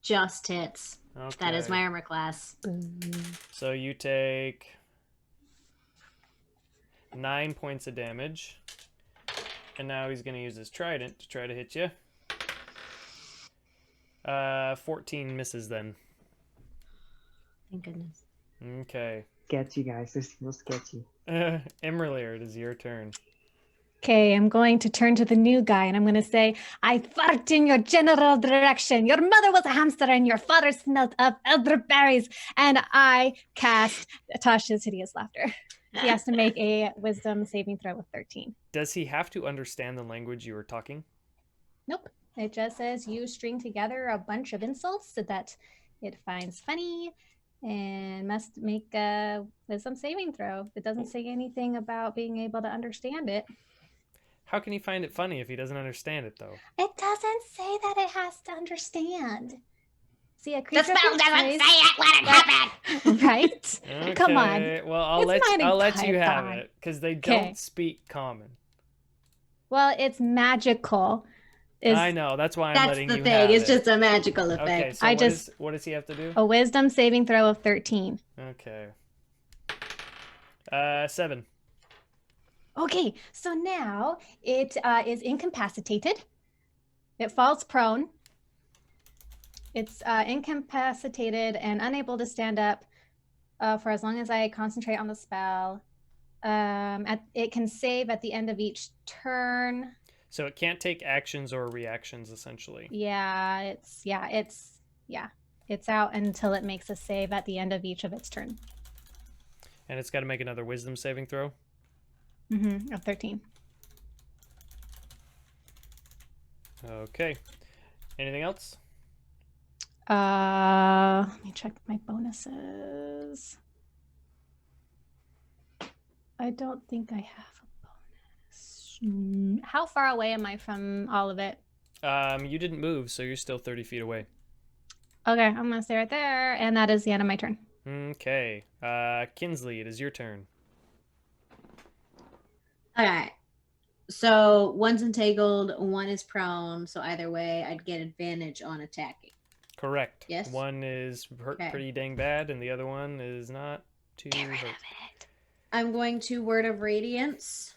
Speaker 3: Just hits.
Speaker 1: Okay.
Speaker 3: That is my armor class.
Speaker 1: So you take 9 points of damage, and now he's going to use his trident to try to hit you. 14 misses then.
Speaker 3: Thank goodness.
Speaker 1: Okay.
Speaker 4: Sketchy, guys. This feels sketchy.
Speaker 1: imra'lyr, it is your turn.
Speaker 2: Okay, I'm going to turn to the new guy and I'm going to say, I fart in your general direction. Your mother was a hamster and your father smelt of elderberries. And I cast Tasha's Hideous Laughter. He has to make a wisdom saving throw with 13.
Speaker 1: Does he have to understand the language you were talking?
Speaker 2: Nope. It just says you string together a bunch of insults so that it finds funny and must make a wisdom saving throw. It doesn't say anything about being able to understand it.
Speaker 1: How can he find it funny if he doesn't understand it, though?
Speaker 2: It doesn't say that it has to understand. See, a creature
Speaker 3: The spell doesn't say
Speaker 2: plays-
Speaker 3: it. Let it happen.
Speaker 2: Right? Come on.
Speaker 1: Okay, well, I'll
Speaker 2: It's
Speaker 1: let
Speaker 2: mighty
Speaker 1: you have
Speaker 2: python.
Speaker 1: it because they
Speaker 2: Okay.
Speaker 1: don't speak common.
Speaker 2: Well, it's magical.
Speaker 1: I know. That's why I'm
Speaker 3: That's
Speaker 1: letting
Speaker 3: the
Speaker 1: you
Speaker 3: thing.
Speaker 1: have
Speaker 3: It's
Speaker 1: it.
Speaker 3: just a magical effect.
Speaker 1: Okay, so what does he have to do?
Speaker 2: A wisdom saving throw of 13.
Speaker 1: Okay. 7.
Speaker 2: Okay, so now it is incapacitated. It falls prone. It's incapacitated and unable to stand up for as long as I concentrate on the spell. It can save at the end of each turn.
Speaker 1: So it can't take actions or reactions, essentially.
Speaker 2: Yeah, it's out until it makes a save at the end of each of its turn.
Speaker 1: And it's got to make another wisdom saving throw.
Speaker 2: Of 13.
Speaker 1: Okay. Anything else?
Speaker 2: Let me check my bonuses. I don't think I have a bonus. How far away am I from all of it?
Speaker 1: You didn't move, so you're still 30 feet away.
Speaker 2: Okay, I'm gonna stay right there, and that is the end of my turn.
Speaker 1: Okay. Kinsley, it is your turn.
Speaker 3: Okay. So one's entangled, one is prone. So either way, I'd get advantage on attacking.
Speaker 1: Correct.
Speaker 3: Yes?
Speaker 1: One is hurt
Speaker 3: Okay.
Speaker 1: pretty dang bad, and the other one is not too hurt.
Speaker 3: I'm going to Word of Radiance.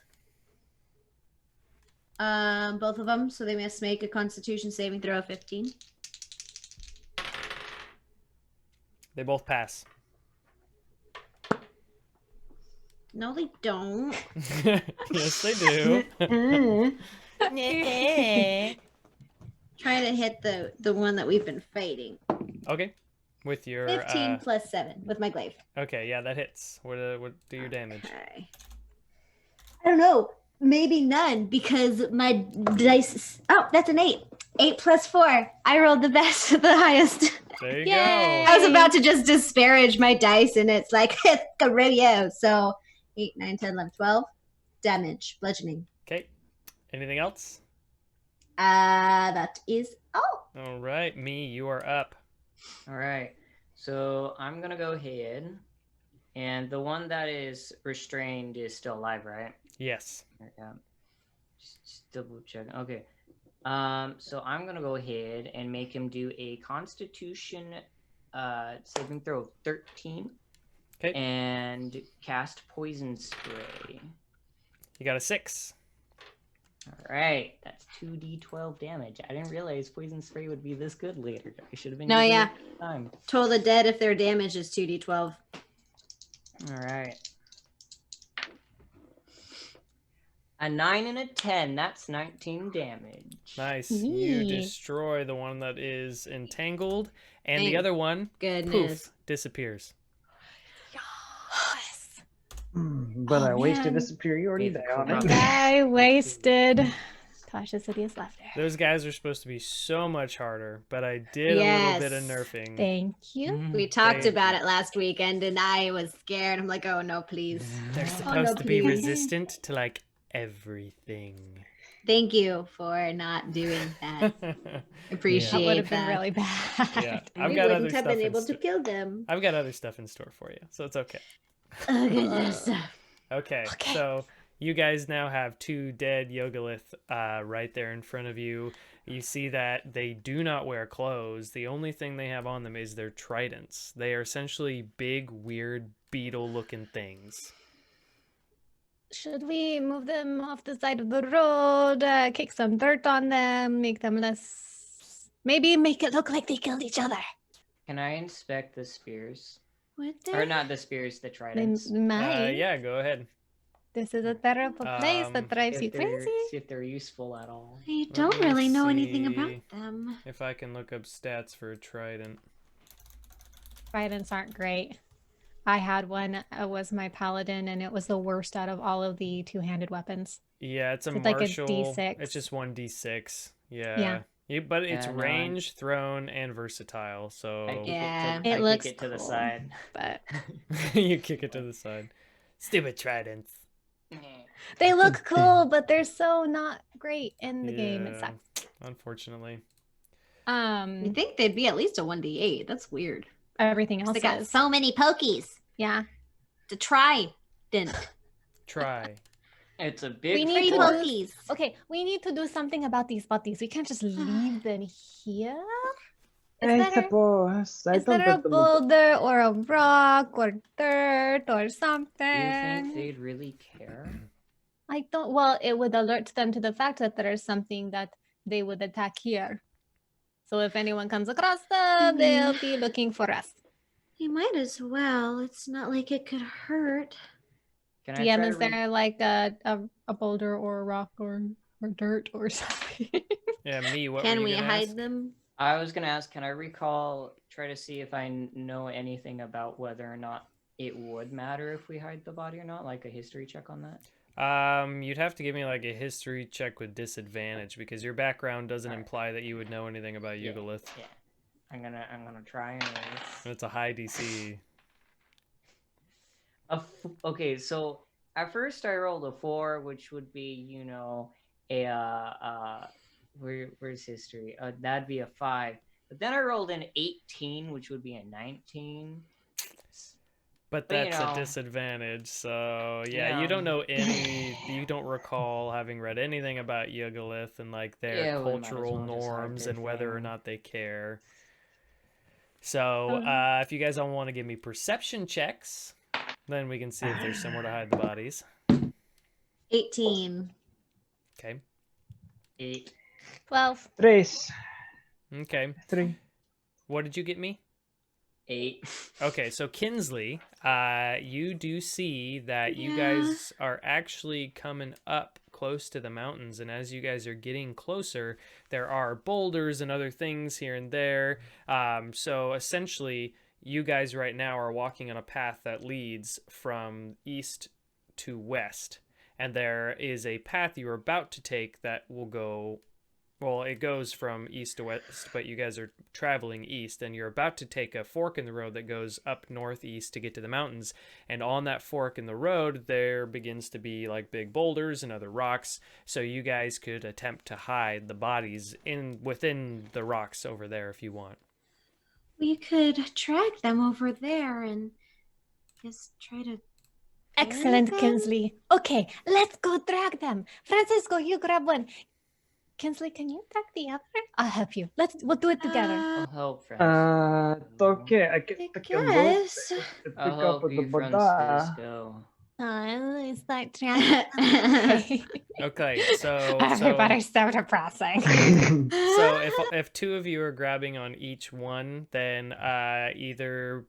Speaker 3: Both of them. So they must make a Constitution saving throw of 15.
Speaker 1: They both pass.
Speaker 3: No, they don't.
Speaker 1: Yes, they do.
Speaker 3: Trying to hit the one that we've been fighting.
Speaker 1: Okay. With your
Speaker 3: 15 plus 7 with my glaive.
Speaker 1: Okay, yeah, that hits. What do your damage?
Speaker 3: Okay. I don't know. Maybe none because my dice. Oh, that's an 8. 8 plus 4. I rolled the best, the highest.
Speaker 1: There you
Speaker 2: Yay!
Speaker 1: go.
Speaker 3: I was about to just disparage my dice, and it's like it's the rodeo. So 8, 9, 10, 11, 12 damage, bludgeoning.
Speaker 1: Okay. Anything else?
Speaker 3: That is all.
Speaker 1: All right, me, you are up.
Speaker 5: All right. So I'm gonna go ahead, and the one that is restrained is still alive, right?
Speaker 1: Yes.
Speaker 5: Yeah. Just double check. Okay. So I'm gonna go ahead and make him do a Constitution saving throw of 13.
Speaker 1: Okay.
Speaker 5: And cast poison spray.
Speaker 1: You got a 6.
Speaker 5: All right, that's 2d12 damage. I didn't realize poison spray would be this good later. I should have been.
Speaker 3: No,
Speaker 5: using
Speaker 3: yeah.
Speaker 5: it this time.
Speaker 3: Toll the dead if their damage is 2d12.
Speaker 5: All right. A 9 and a 10. That's 19 damage.
Speaker 1: Nice. You
Speaker 2: Neat.
Speaker 1: destroy the one that is entangled, and the
Speaker 3: Thank
Speaker 1: other one,
Speaker 3: Goodness.
Speaker 1: poof, disappears.
Speaker 2: Yes.
Speaker 4: But
Speaker 2: Oh,
Speaker 4: I wasted a
Speaker 2: man.
Speaker 4: superiority die on it.
Speaker 2: I wasted. Tosh's is left there.
Speaker 1: Those guys are supposed to be so much harder, but I did a little bit of
Speaker 3: Yes.
Speaker 1: nerfing.
Speaker 2: Thank you.
Speaker 3: We talked
Speaker 1: Thank
Speaker 3: about it last weekend, and I was scared. I'm like, oh no, please.
Speaker 1: They're
Speaker 3: Oh,
Speaker 1: supposed
Speaker 3: no,
Speaker 1: to be
Speaker 3: please.
Speaker 1: resistant to like everything.
Speaker 3: Thank you for not doing that. Appreciate
Speaker 2: That would have
Speaker 3: that.
Speaker 2: been really bad.
Speaker 1: Yeah, I've
Speaker 3: We
Speaker 1: got other
Speaker 3: wouldn't have
Speaker 1: stuff
Speaker 3: been
Speaker 1: in
Speaker 3: able to
Speaker 1: store.
Speaker 3: kill them.
Speaker 1: I've got other stuff in store for you, so it's okay.
Speaker 3: Oh goodness.
Speaker 1: Okay,
Speaker 2: Okay.
Speaker 1: so you guys now have 2 dead Yogolith right there in front of you. You see that they do not wear clothes. The only thing they have on them is their tridents. They are essentially big, weird, beetle-looking things.
Speaker 2: Should we move them off the side of the road, kick some dirt on them, make them less... Maybe make it look like they killed each other?
Speaker 5: Can I inspect the spears?
Speaker 3: What
Speaker 5: Or not the spears, the
Speaker 2: They
Speaker 5: tridents.
Speaker 2: might.
Speaker 1: Yeah, go ahead.
Speaker 2: This is a terrible place that drives you
Speaker 5: See
Speaker 2: crazy.
Speaker 5: if they're useful at all.
Speaker 3: I
Speaker 1: Let
Speaker 3: don't
Speaker 1: me
Speaker 3: really know anything
Speaker 1: see.
Speaker 3: about them.
Speaker 1: If I can look up stats for a trident.
Speaker 2: Tridents aren't great. I had one, was my paladin, and it was the worst out of all of the two-handed weapons.
Speaker 1: Yeah, it's a
Speaker 2: It's like a
Speaker 1: martial.
Speaker 2: D6.
Speaker 1: It's just 1d6. Yeah.
Speaker 2: Yeah.
Speaker 1: But it's
Speaker 5: Yeah, no,
Speaker 1: range, thrown, and versatile. So
Speaker 5: I kick
Speaker 3: Yeah.
Speaker 5: it, to,
Speaker 2: It
Speaker 5: I
Speaker 2: looks
Speaker 5: kick it to the
Speaker 2: cool.
Speaker 5: side.
Speaker 2: But
Speaker 1: you kick it to the side. Stupid tridents.
Speaker 2: they look cool, but they're so not great in the game. It
Speaker 1: Yeah,
Speaker 2: sucks.
Speaker 1: Unfortunately.
Speaker 3: You think they'd be at least a 1d8. That's weird.
Speaker 2: Everything else
Speaker 3: They got
Speaker 2: is.
Speaker 3: so many pokies
Speaker 2: Yeah.
Speaker 3: to try. Didn't.
Speaker 1: Try.
Speaker 5: It's a
Speaker 2: We
Speaker 5: big
Speaker 2: need
Speaker 3: Free
Speaker 2: to
Speaker 5: fort.
Speaker 2: do-
Speaker 3: puppies.
Speaker 2: Okay, we need to do something about these bodies. We can't just leave them here.
Speaker 4: I suppose. I
Speaker 2: Is
Speaker 4: don't
Speaker 2: there a
Speaker 4: totally-
Speaker 2: boulder or a rock or dirt or
Speaker 5: Do you think
Speaker 2: something?
Speaker 5: they'd really care?
Speaker 2: I don't. Well, it would alert them to the fact that there is something that they would attack here. So if anyone comes across them, they'll be looking for us.
Speaker 3: You might as well. It's not like it could hurt.
Speaker 5: Can I
Speaker 2: DM,
Speaker 5: try
Speaker 2: is
Speaker 5: to
Speaker 2: there like a boulder or a rock or dirt or something?
Speaker 1: Yeah, me. What
Speaker 3: Can
Speaker 1: were
Speaker 3: we
Speaker 1: you gonna
Speaker 3: hide
Speaker 1: ask?
Speaker 3: them?
Speaker 5: I was gonna ask, can I try to see if I know anything about whether or not it would matter if we hide the body or not, like a history check on that?
Speaker 1: You'd have to give me like a history check with disadvantage because your background doesn't
Speaker 5: Alright.
Speaker 1: imply that you would know anything about
Speaker 5: Yeah,
Speaker 1: Yugolith.
Speaker 5: Yeah, I'm gonna try anyways.
Speaker 1: It's a high DC.
Speaker 5: Okay, so at first I rolled a 4, which would be, where's history? That'd be a 5. But then I rolled an 18, which would be a 19.
Speaker 1: But
Speaker 5: But, you
Speaker 1: that's
Speaker 5: know,
Speaker 1: a disadvantage, so yeah,
Speaker 5: yeah.
Speaker 1: you don't know you don't recall having read anything about Yugolith and like their
Speaker 5: Yeah, we might as
Speaker 1: cultural
Speaker 5: well just hide
Speaker 1: norms
Speaker 5: their
Speaker 1: and whether or
Speaker 5: thing.
Speaker 1: not they care. So, if you guys all want to give me perception checks, then we can see if there's somewhere to hide the bodies.
Speaker 3: 18.
Speaker 1: Okay.
Speaker 5: 8.
Speaker 2: 12.
Speaker 4: Trace.
Speaker 1: Okay.
Speaker 4: 3.
Speaker 1: What did you get me?
Speaker 5: 8.
Speaker 1: Okay, so Kinsley, you do see that you
Speaker 3: Yeah.
Speaker 1: guys are actually coming up close to the mountains, and as you guys are getting closer, there are boulders and other things here and there. So essentially, you guys right now are walking on a path that leads from east to west, and there is a path you're about to take that will go. Well, it goes from east to west, but you guys are traveling east, and you're about to take a fork in the road that goes up northeast to get to the mountains. And on that fork in the road, there begins to be like big boulders and other rocks. So you guys could attempt to hide the bodies within the rocks over there if you want.
Speaker 3: We could drag them over there and just try to.
Speaker 2: Excellent,
Speaker 3: them?
Speaker 2: Kinsley. Okay, let's go drag them. Francisco, you grab one. Kinsley, can you drag the other? I'll help you. We'll do it together.
Speaker 5: I'll help Francisco.
Speaker 4: Okay, I can
Speaker 3: I
Speaker 4: pick up
Speaker 3: guess.
Speaker 4: pick
Speaker 5: I'll
Speaker 4: up
Speaker 5: help
Speaker 4: with the
Speaker 5: you,
Speaker 4: Buddha.
Speaker 5: Francisco.
Speaker 2: It's like trying.
Speaker 1: Okay, so
Speaker 2: Everybody's so depressing.
Speaker 1: so if two of you are grabbing on each one, then either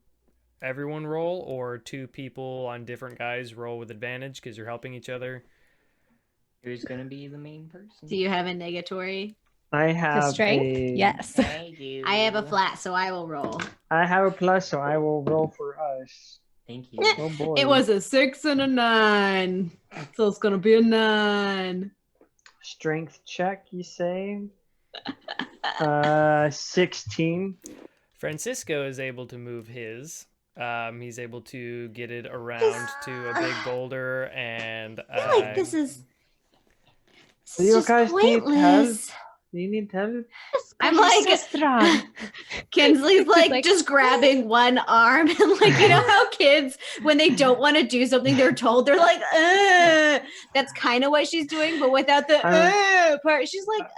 Speaker 1: everyone roll or two people on different guys roll with advantage because you're helping each other.
Speaker 5: Who's gonna be the main person?
Speaker 3: Do you have a negatory?
Speaker 4: I have
Speaker 2: Strength? Yes.
Speaker 5: I do.
Speaker 3: I have a flat, so I will roll.
Speaker 4: I have a plus, so I will roll for us.
Speaker 5: Thank you.
Speaker 4: Oh boy.
Speaker 7: It was a 6 and a 9. So it's going to be a 9.
Speaker 4: Strength check, you say? 16.
Speaker 1: Francisco is able to move his. He's able to get it around to a big boulder, and
Speaker 3: I feel like this is.
Speaker 4: Do you
Speaker 3: just
Speaker 4: guys need
Speaker 3: pointless.
Speaker 4: Do you need help?
Speaker 3: I'm like
Speaker 2: so strong.
Speaker 3: Kinsley's like,
Speaker 2: like-
Speaker 3: just grabbing one arm and like, you know how kids when they don't want to do something they're told, they're like, that's kind of what she's doing, but without the part. She's like,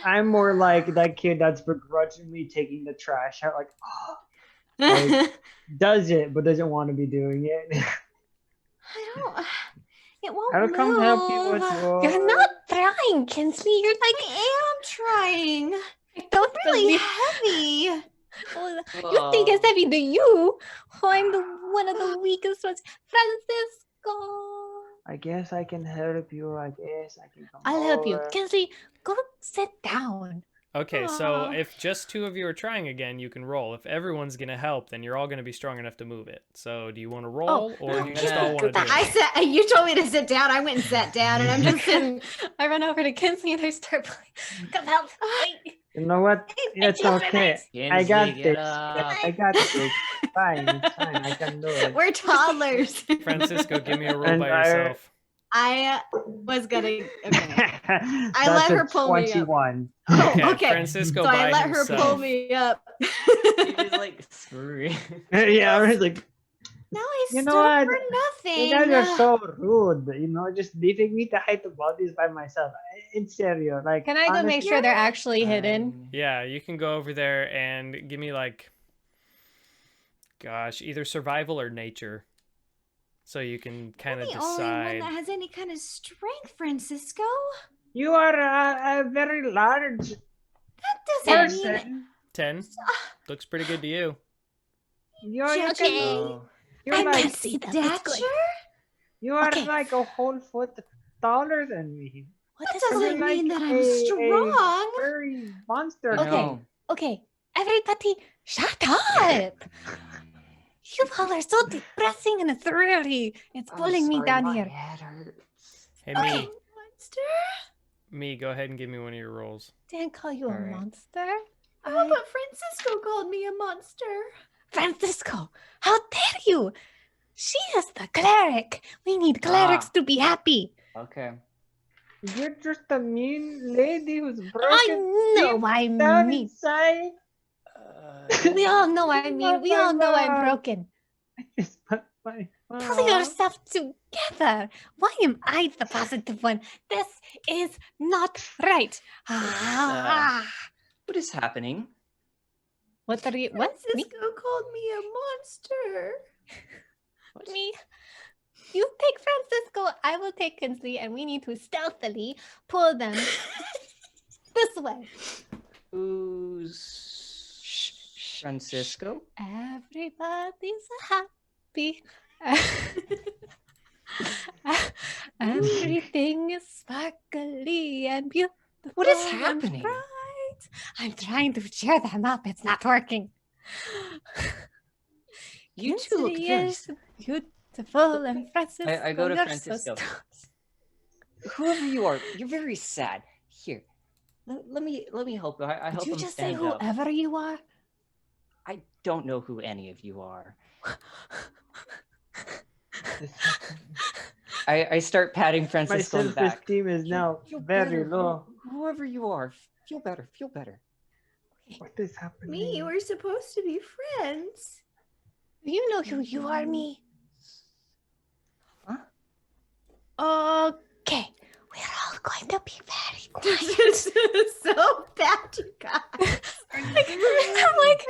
Speaker 4: I'm more like that kid that's begrudgingly taking the trash out, like, like does it but doesn't want to be doing it.
Speaker 3: I don't. It won't
Speaker 4: I'll come help you with
Speaker 3: move.
Speaker 4: your.
Speaker 2: You're not trying, Kinsley. You're like,
Speaker 3: I am trying.
Speaker 2: I don't
Speaker 3: Really
Speaker 2: believe.
Speaker 3: heavy.
Speaker 2: You think it's heavy to you? Oh, I'm one of the weakest ones. Francisco.
Speaker 4: I guess I can help you. I guess I can come.
Speaker 2: I'll help you.
Speaker 4: over.
Speaker 2: Kinsley, go sit down.
Speaker 1: okay. So
Speaker 3: Aw.
Speaker 1: if just two of you are trying again, you can roll. If everyone's gonna help, then you're all gonna be strong enough to move it. So do you want to roll, or do you just all want to do
Speaker 3: I
Speaker 1: it?
Speaker 3: said you told me to sit down. I went and sat down, and I'm just sitting.
Speaker 2: I run over to Kinsley and I start playing. Come help. Wait.
Speaker 4: You know what? It's
Speaker 2: feel my
Speaker 4: okay.
Speaker 2: legs.
Speaker 4: I got
Speaker 5: Kinsley, get
Speaker 4: this.
Speaker 5: up.
Speaker 4: I got this. Fine, it's fine. I can do it.
Speaker 3: We're toddlers.
Speaker 1: Francisco, give me a roll
Speaker 4: And
Speaker 1: by
Speaker 4: I-
Speaker 1: yourself.
Speaker 3: I was gonna. Okay.
Speaker 4: I
Speaker 3: let her pull me up.
Speaker 4: 21.
Speaker 1: Okay,
Speaker 3: Okay.
Speaker 1: Francisco
Speaker 3: So
Speaker 1: by
Speaker 3: I let her
Speaker 1: himself.
Speaker 3: pull me up.
Speaker 5: You just like screw.
Speaker 4: Yeah, I was like,
Speaker 3: Now I
Speaker 4: You know
Speaker 3: stood up
Speaker 4: what?
Speaker 3: for
Speaker 4: You
Speaker 3: nothing.
Speaker 4: guys are so rude, just leaving me to hide the bodies by myself. In serio, like
Speaker 2: Can I go make
Speaker 4: honestly,
Speaker 2: sure they're actually hidden?
Speaker 5: Fine.
Speaker 1: Yeah, you can go over there and give me like, gosh, either survival or nature, so you can kind of
Speaker 3: You're the only one
Speaker 1: decide.
Speaker 3: that has any kind of strength, Francisco.
Speaker 4: you are a very large
Speaker 3: That doesn't mean.
Speaker 4: person.
Speaker 1: 10 looks pretty good to you.
Speaker 4: You're
Speaker 3: Okay.
Speaker 5: Oh,
Speaker 4: you're like
Speaker 2: see that. That's good.
Speaker 3: Stature?
Speaker 4: you are
Speaker 2: Okay.
Speaker 4: like a whole foot taller than me.
Speaker 2: What
Speaker 3: That
Speaker 2: is going
Speaker 3: doesn't
Speaker 4: You're
Speaker 3: mean
Speaker 4: like
Speaker 3: that I'm
Speaker 4: a
Speaker 3: strong.
Speaker 4: furry monster.
Speaker 2: Okay.
Speaker 5: no.
Speaker 2: Okay, everybody, shut up! You all are so depressing and it's
Speaker 5: I'm
Speaker 2: pulling me
Speaker 5: sorry,
Speaker 2: down
Speaker 5: my
Speaker 2: here.
Speaker 5: head hurts.
Speaker 1: Hey,
Speaker 2: Okay.
Speaker 3: Monster?
Speaker 1: me, go ahead and give me one of your rolls.
Speaker 2: Didn't call you a
Speaker 5: Alright.
Speaker 2: monster.
Speaker 3: Oh, but Francisco called me a monster.
Speaker 2: Francisco, how dare you? She is the cleric. We need clerics to be happy.
Speaker 5: Okay.
Speaker 4: You're just a mean lady who's
Speaker 2: I
Speaker 4: broken
Speaker 2: know
Speaker 4: deep
Speaker 2: I
Speaker 4: down
Speaker 2: mean.
Speaker 4: inside.
Speaker 2: We all know I mean. We all know I'm
Speaker 4: Mama.
Speaker 2: broken.
Speaker 4: It's not my
Speaker 2: Pull
Speaker 4: fault.
Speaker 2: yourself together. Why am I the positive one? This is not right.
Speaker 5: What is happening?
Speaker 2: What are you? What? Me?
Speaker 3: Francisco called me a monster.
Speaker 5: What?
Speaker 2: Me? You take Francisco. I will take Kinsley, and we need to stealthily pull them this way.
Speaker 5: Who's Francisco?
Speaker 2: Everybody's happy. Everything is sparkly and beautiful.
Speaker 5: What is
Speaker 2: and
Speaker 5: happening?
Speaker 2: bright. I'm trying to cheer them up. It's not working.
Speaker 5: You two look
Speaker 2: Kinsley
Speaker 5: very.
Speaker 2: is beautiful and Francisco.
Speaker 5: I go to
Speaker 2: you're
Speaker 5: Francisco.
Speaker 2: So
Speaker 5: Whoever you are, you're very sad. Here, let me help you. I
Speaker 2: Did
Speaker 5: help
Speaker 2: you
Speaker 5: him
Speaker 2: just say
Speaker 5: stand up.
Speaker 2: whoever you are?
Speaker 5: I don't know who any of you are. I start patting
Speaker 4: My
Speaker 5: Francisco on the back.
Speaker 4: self-esteem is now
Speaker 5: Feel
Speaker 4: very
Speaker 5: better.
Speaker 4: low.
Speaker 5: Whoever you are, feel better. Feel better.
Speaker 4: What is happening?
Speaker 3: Me, we're supposed to be friends.
Speaker 2: You know who you are, me.
Speaker 5: Huh?
Speaker 2: Okay. We're all going to be very quiet.
Speaker 3: This is so bad, you guys.
Speaker 2: I'm like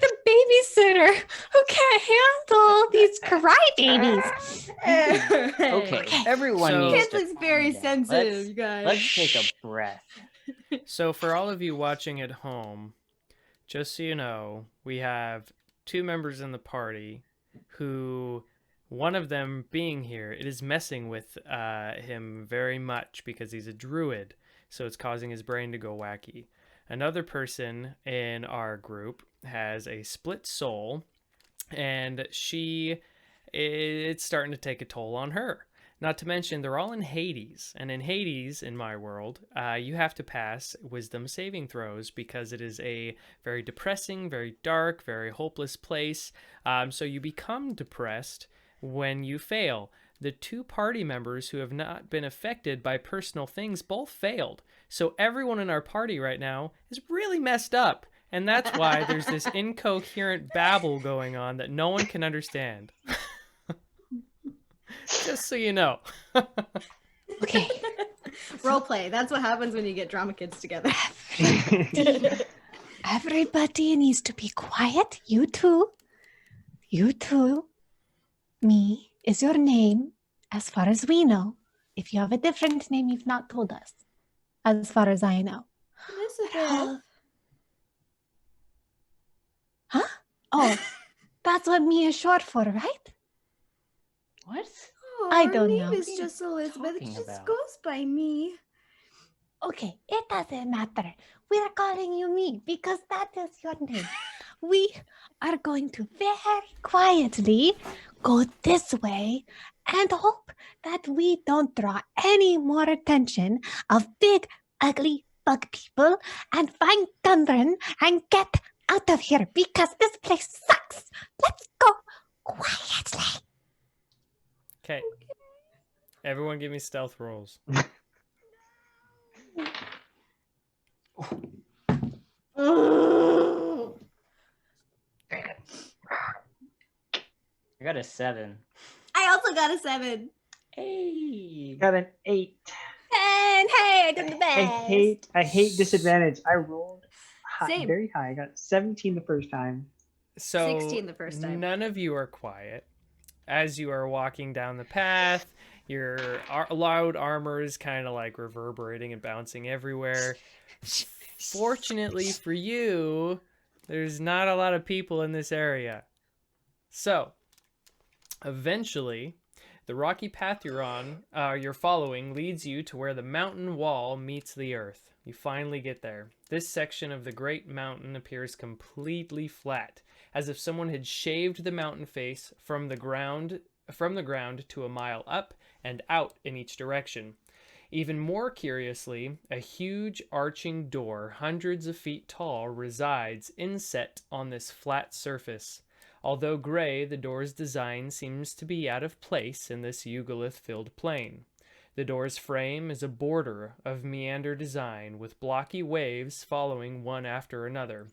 Speaker 2: the babysitter who can't handle these crybabies.
Speaker 5: Okay, everyone
Speaker 1: So-
Speaker 5: needs to
Speaker 3: Kinsley's very
Speaker 5: calm down.
Speaker 3: sensitive, you guys.
Speaker 5: Let's take a breath.
Speaker 1: So, for all of you watching at home, just so you know, we have 2 members in the party who, one of them being here, it is messing with him very much because he's a druid, so it's causing his brain to go wacky. Another person in our group has a split soul, and it's starting to take a toll on her. Not to mention, they're all in Hades, and in Hades, in my world, you have to pass wisdom saving throws because it is a very depressing, very dark, very hopeless place. So you become depressed when you fail. The 2 party members who have not been affected by personal things both failed. So everyone in our party right now is really messed up. And that's why there's this incoherent babble going on that no one can understand. Just so you know.
Speaker 2: Okay.
Speaker 3: Roleplay. That's what happens when you get drama kids together.
Speaker 2: Everybody needs to be quiet. You too. You too. Me is your name, as far as we know. If you have a different name, you've not told us. As far as I know.
Speaker 3: Elizabeth.
Speaker 2: Huh? Oh, that's what me is short for, right?
Speaker 5: What?
Speaker 3: Oh,
Speaker 2: I
Speaker 3: our
Speaker 2: don't
Speaker 3: name
Speaker 2: know.
Speaker 3: is
Speaker 5: What are you
Speaker 3: just Elizabeth. It
Speaker 5: talking
Speaker 3: just
Speaker 5: about?
Speaker 3: goes by me.
Speaker 2: Okay, it doesn't matter. We're calling you me because that is your name. We are going to very quietly go this way and hope that we don't draw any more attention of big, ugly bug people and find Gundren and get out of here because this place sucks. Let's go quietly.
Speaker 1: Okay. Everyone give me stealth rolls.
Speaker 5: I got a 7.
Speaker 3: I also got a 7.
Speaker 5: Hey.
Speaker 4: Got an 8.
Speaker 2: And hey, I did the best.
Speaker 4: I hate disadvantage. I rolled
Speaker 3: Same.
Speaker 4: very high. I got 17 the first time.
Speaker 1: So
Speaker 3: 16 the first time.
Speaker 1: none of you are quiet. As you are walking down the path, your loud armor is kind of like reverberating and bouncing everywhere. Fortunately for you, there's not a lot of people in this area. So, eventually, the rocky path you're following leads you to where the mountain wall meets the earth. You finally get there. This section of the great mountain appears completely flat, as if someone had shaved the mountain face from the ground to a mile up and out in each direction. Even more curiously, a huge arching door, hundreds of feet tall, resides inset on this flat surface. Although gray, the door's design seems to be out of place in this Yugolith-filled plain. The door's frame is a border of meander design, with blocky waves following one after another,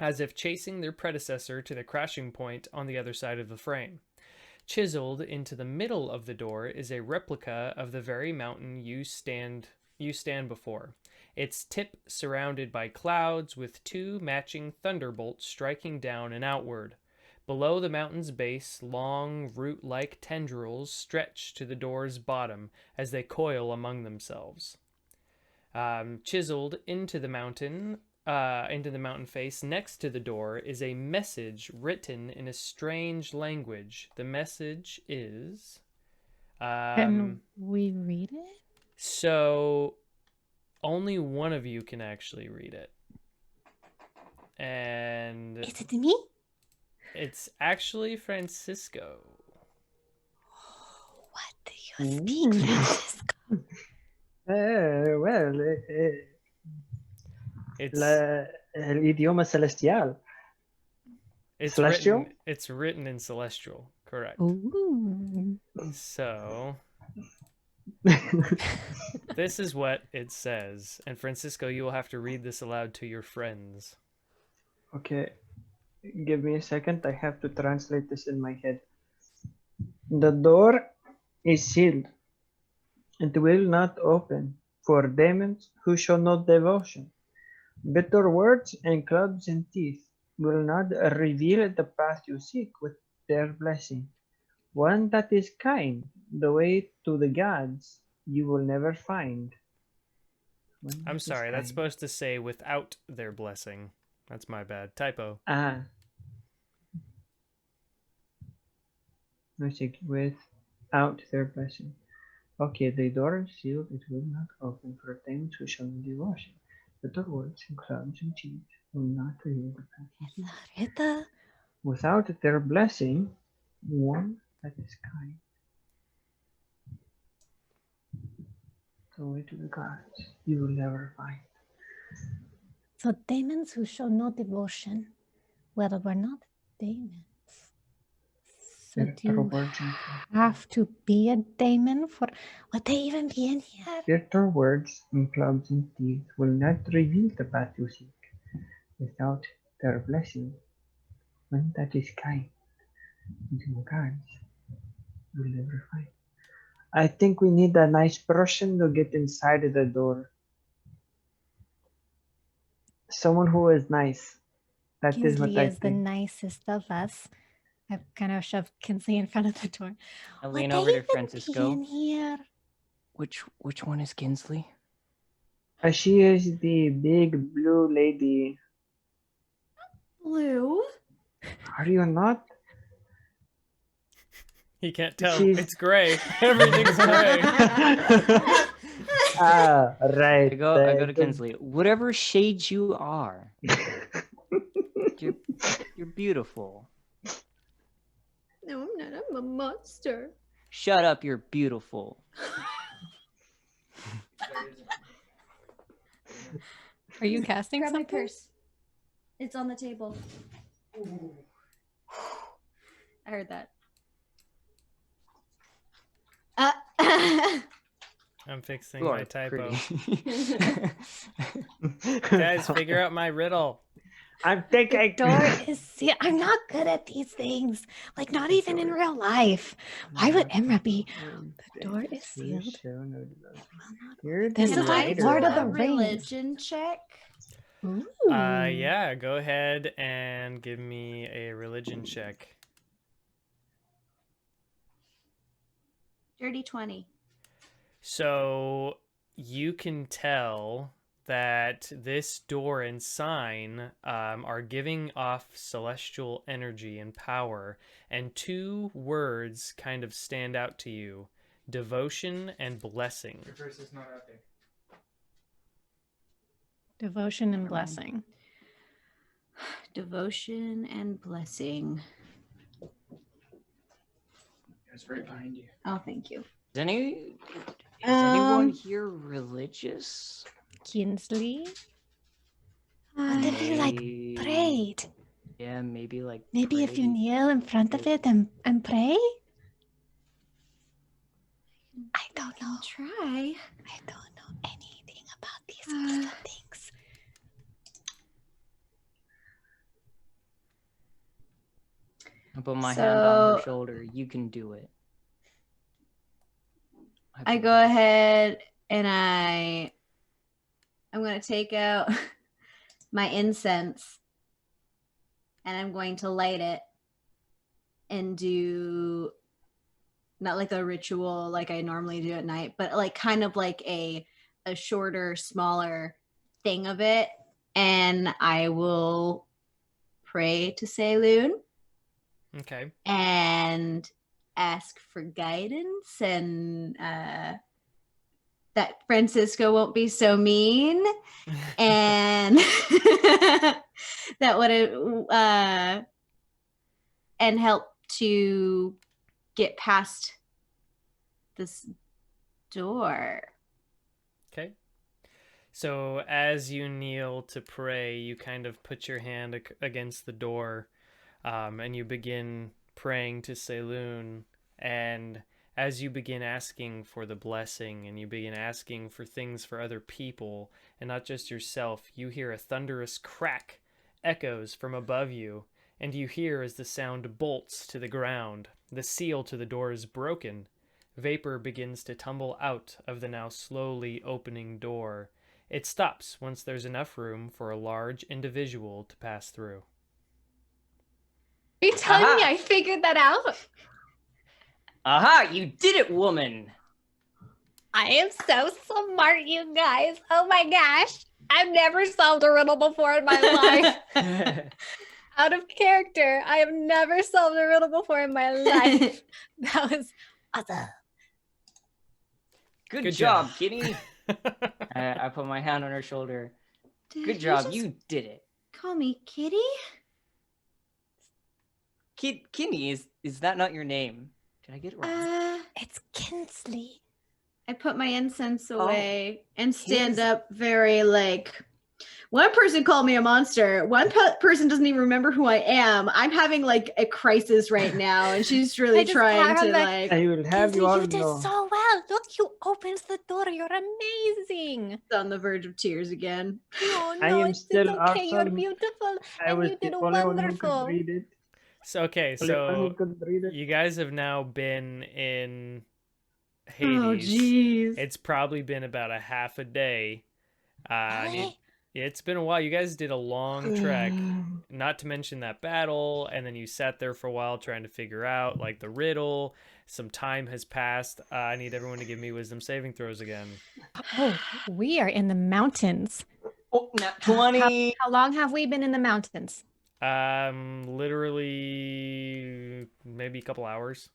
Speaker 1: as if chasing their predecessor to the crashing point on the other side of the frame. Chiseled into the middle of the door is a replica of the very mountain you stand before, its tip surrounded by clouds with 2 matching thunderbolts striking down and outward. Below the mountain's base, long, root-like tendrils stretch to the door's bottom as they coil among themselves. Chiseled into the mountain face next to the door is a message written in a strange language. The message is...
Speaker 2: Can we read it?
Speaker 1: So, only one of you can actually read it. And...
Speaker 2: Is it me?
Speaker 1: It's actually Francisco.
Speaker 2: What do you speak, Francisco?
Speaker 4: Well,
Speaker 1: It's
Speaker 4: el idioma celestial.
Speaker 1: it's
Speaker 4: Celestial?
Speaker 1: written in Celestial, correct.
Speaker 2: Ooh.
Speaker 1: So this is what it says. And Francisco, you will have to read this aloud to your friends.
Speaker 4: Okay, give me a second. I have to translate this in my head. The door is sealed. It will not open for demons who show no devotion. Bitter words and clubs and teeth will not reveal the path you seek with their blessing. One that is kind, the way to the gods, you will never find.
Speaker 1: I'm sorry, that's supposed to say without their blessing. That's my bad. Typo.
Speaker 4: Music without their blessing. Okay, the door is sealed. It will not open for demons who show no devotion. Bitter words and clubs and teeth will not reveal the path you seek. Without their blessing, one that is kind, the way to the gods, you will never find.
Speaker 2: So demons who show no devotion. Well, we're not demons. So do you have to be a demon for... Would they even be in here?
Speaker 4: Bitter words and clubs and teeth will not reveal the path you seek. Without their blessing, one that is kind to the gods, you will never find. I think we need a nice person to get inside of the door. Someone who is nice. That is what
Speaker 2: Kinsley
Speaker 4: I
Speaker 2: is the
Speaker 4: think.
Speaker 2: nicest of us. I've kind of shoved Kinsley in front of the door.
Speaker 5: I
Speaker 2: Would
Speaker 5: lean
Speaker 2: they
Speaker 5: over to
Speaker 2: even be
Speaker 5: Francisco.
Speaker 2: in here?
Speaker 5: Which one is Kinsley?
Speaker 4: She is the big blue lady.
Speaker 3: Blue?
Speaker 4: Are you not?
Speaker 1: He can't tell.
Speaker 4: She's-
Speaker 1: It's gray. Everything's gray.
Speaker 4: Right.
Speaker 5: I go to Kinsley. Whatever shades you are, you're beautiful.
Speaker 3: No, I'm not. I'm a monster.
Speaker 5: Shut up, you're beautiful.
Speaker 2: Are you casting
Speaker 3: Grab my
Speaker 2: something?
Speaker 3: purse. It's on the table. I heard that.
Speaker 1: I'm fixing
Speaker 5: You
Speaker 1: my
Speaker 5: are
Speaker 1: typo.
Speaker 5: pretty.
Speaker 1: Guys, figure out my riddle.
Speaker 4: I'm
Speaker 2: The
Speaker 4: thinking.
Speaker 2: door is sealed. I'm not good at these things. Like, not even in real life. Why would Emra be? The door is sealed.
Speaker 4: You're
Speaker 2: This
Speaker 4: the
Speaker 2: is like
Speaker 4: writer.
Speaker 2: Lord of the
Speaker 3: A
Speaker 2: Rings.
Speaker 3: religion check.
Speaker 2: Ooh.
Speaker 1: Yeah, go ahead and give me a religion check.
Speaker 3: Dirty 20.
Speaker 1: So you can tell that this door and sign are giving off celestial energy and power, and two words kind of stand out to you: devotion and blessing.
Speaker 8: Your verse is not out there.
Speaker 2: Devotion and blessing.
Speaker 3: Devotion and blessing.
Speaker 8: It's right behind you.
Speaker 3: Oh, thank you.
Speaker 5: Is anyone
Speaker 3: Um,
Speaker 5: here religious?
Speaker 2: Kinsley? What if you like
Speaker 5: May-
Speaker 2: prayed?
Speaker 5: Yeah, maybe like.
Speaker 2: Maybe if you
Speaker 5: pray.
Speaker 2: kneel in front of it and pray? I don't know.
Speaker 3: Try.
Speaker 2: I don't know anything about these sorts of things.
Speaker 5: I put my hand on her
Speaker 3: So-
Speaker 5: shoulder. You can do it.
Speaker 3: I go ahead and I'm going to take out my incense and I'm going to light it and do not like a ritual like I normally do at night, but like kind of like a shorter, smaller thing of it. And I will pray to Saloon
Speaker 1: Okay.
Speaker 3: and ask for guidance and that Francisco won't be so mean and that would and help to get past this door.
Speaker 1: Okay. So as you kneel to pray, you kind of put your hand against the door, and you begin praying to Saloon. And as you begin asking for the blessing and you begin asking for things for other people and not just yourself, you hear a thunderous crack echoes from above you, and you hear as the sound bolts to the ground. The seal to the door is broken. Vapor begins to tumble out of the now slowly opening door. It stops once there's enough room for a large individual to pass through.
Speaker 2: Are you telling
Speaker 5: Aha.
Speaker 2: me I figured that out?
Speaker 5: Aha! You did it, woman!
Speaker 2: I am so smart, you guys. Oh my gosh. I've never solved a riddle before in my life. Out of character. I have never solved a riddle before in my life. That was awesome.
Speaker 5: Good
Speaker 1: Good
Speaker 5: job,
Speaker 1: job.
Speaker 5: Kitty. I put my hand on her shoulder.
Speaker 3: Did
Speaker 5: Good
Speaker 3: you
Speaker 5: job,
Speaker 3: just
Speaker 5: you did it.
Speaker 3: call me Kitty?
Speaker 5: Kitty, is that not your name? Did I get it wrong?
Speaker 2: It's Kinsley.
Speaker 3: I put my incense away and stand
Speaker 5: his-
Speaker 3: up very like. One person called me a monster. One person doesn't even remember who I am. I'm having like a crisis right now, and she's really
Speaker 2: I just
Speaker 3: trying
Speaker 2: pat
Speaker 3: to
Speaker 2: her back.
Speaker 3: like.
Speaker 4: I will have
Speaker 2: Kinsley,
Speaker 4: you all
Speaker 2: you did
Speaker 4: know.
Speaker 2: so well. Look, you opened the door. You're amazing.
Speaker 3: On the verge of tears again.
Speaker 2: No,
Speaker 4: I
Speaker 2: no,
Speaker 4: am
Speaker 2: it's
Speaker 4: still
Speaker 2: okay. You're
Speaker 4: awesome.
Speaker 2: beautiful.
Speaker 4: I
Speaker 2: And
Speaker 4: was
Speaker 2: you
Speaker 4: the
Speaker 2: did
Speaker 4: only one who
Speaker 2: wonderful.
Speaker 4: could read it.
Speaker 1: So, okay,
Speaker 4: Only one who
Speaker 1: so
Speaker 4: could read it.
Speaker 1: you guys have now been in Hades.
Speaker 3: Oh jeez.
Speaker 1: It's probably been about a half a day.
Speaker 2: Really?
Speaker 1: It's been a while. You guys did a long trek, not to mention that battle, and then you sat there for a while trying to figure out like the riddle. Some time has passed. I need everyone to give me wisdom saving throws again.
Speaker 2: Oh, we are in the mountains.
Speaker 5: Oh, not 20.
Speaker 2: How long have we been in the mountains?
Speaker 1: Literally maybe a couple hours.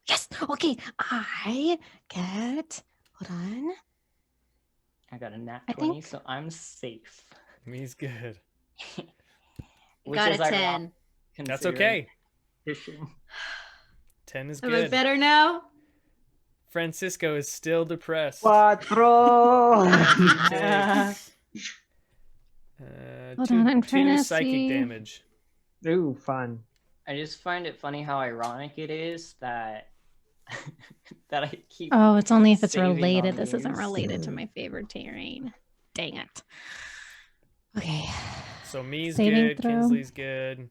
Speaker 2: Yes. Okay. I get. Hold on.
Speaker 5: I got a nat
Speaker 2: I
Speaker 5: 20,
Speaker 2: think-
Speaker 5: so I'm safe.
Speaker 1: Me's good.
Speaker 5: Which
Speaker 3: Got
Speaker 5: is
Speaker 3: a
Speaker 5: ironic
Speaker 3: 10.
Speaker 1: That's
Speaker 5: considering
Speaker 1: okay.
Speaker 5: fishing.
Speaker 1: 10 is
Speaker 3: Am I
Speaker 1: good.
Speaker 3: better now?
Speaker 1: Francisco is still depressed.
Speaker 4: Quattro.
Speaker 2: Hold
Speaker 1: two,
Speaker 2: on, I'm trying
Speaker 1: two
Speaker 2: to
Speaker 1: psychic
Speaker 2: see.
Speaker 1: damage.
Speaker 4: Ooh, fun.
Speaker 5: I just find it funny how ironic it is that that I keep.
Speaker 2: Oh, it's only if it's
Speaker 5: saving
Speaker 2: related.
Speaker 5: on
Speaker 2: This isn't
Speaker 5: these.
Speaker 2: related to my favorite terrain. Dang it. Okay.
Speaker 1: So me's
Speaker 2: Saving
Speaker 1: good,
Speaker 2: throw.
Speaker 1: Kinsley's good.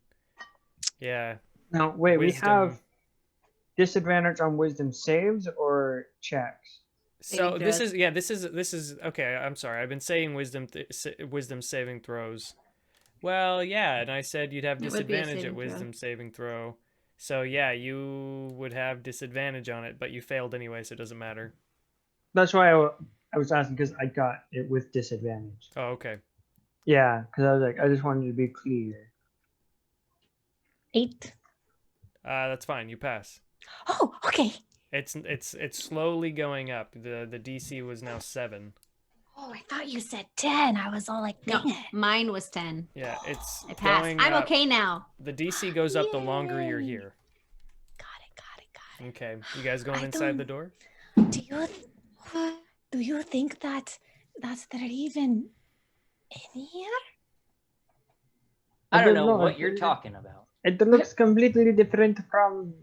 Speaker 1: Yeah.
Speaker 4: Now, wait, we
Speaker 1: Wisdom.
Speaker 4: have disadvantage on wisdom saves or checks.
Speaker 1: So
Speaker 3: Saving
Speaker 1: this
Speaker 3: throws.
Speaker 1: is okay. I'm sorry. I've been saying wisdom saving throws. Well, yeah, and I said you'd have
Speaker 3: It would be a
Speaker 1: disadvantage at
Speaker 3: saving throw.
Speaker 1: wisdom saving throw. So yeah, you would have disadvantage on it, but you failed anyway, so it doesn't matter.
Speaker 4: That's why I was asking because I got it with disadvantage.
Speaker 1: Oh, okay.
Speaker 4: Yeah, because I was like, I just wanted to be clear.
Speaker 2: 8.
Speaker 1: That's fine. You pass.
Speaker 2: Oh, okay.
Speaker 1: It's slowly going up. The DC was now 7.
Speaker 2: Oh, I thought you said 10. I was all like,
Speaker 3: No,
Speaker 2: dang it.
Speaker 3: mine was 10.
Speaker 1: Yeah, it's
Speaker 3: I passed.
Speaker 1: going
Speaker 3: I'm
Speaker 1: up.
Speaker 3: okay now.
Speaker 1: The DC goes up the longer you're
Speaker 2: Yay.
Speaker 1: here.
Speaker 2: Got it.
Speaker 1: Okay, you guys going
Speaker 2: I
Speaker 1: inside the
Speaker 2: don't-
Speaker 1: door?
Speaker 2: Do you think that they're even in here?
Speaker 5: I don't
Speaker 4: don't
Speaker 5: know
Speaker 4: know,
Speaker 5: what
Speaker 4: I
Speaker 5: you're
Speaker 4: think-
Speaker 5: talking about.
Speaker 4: It looks completely different from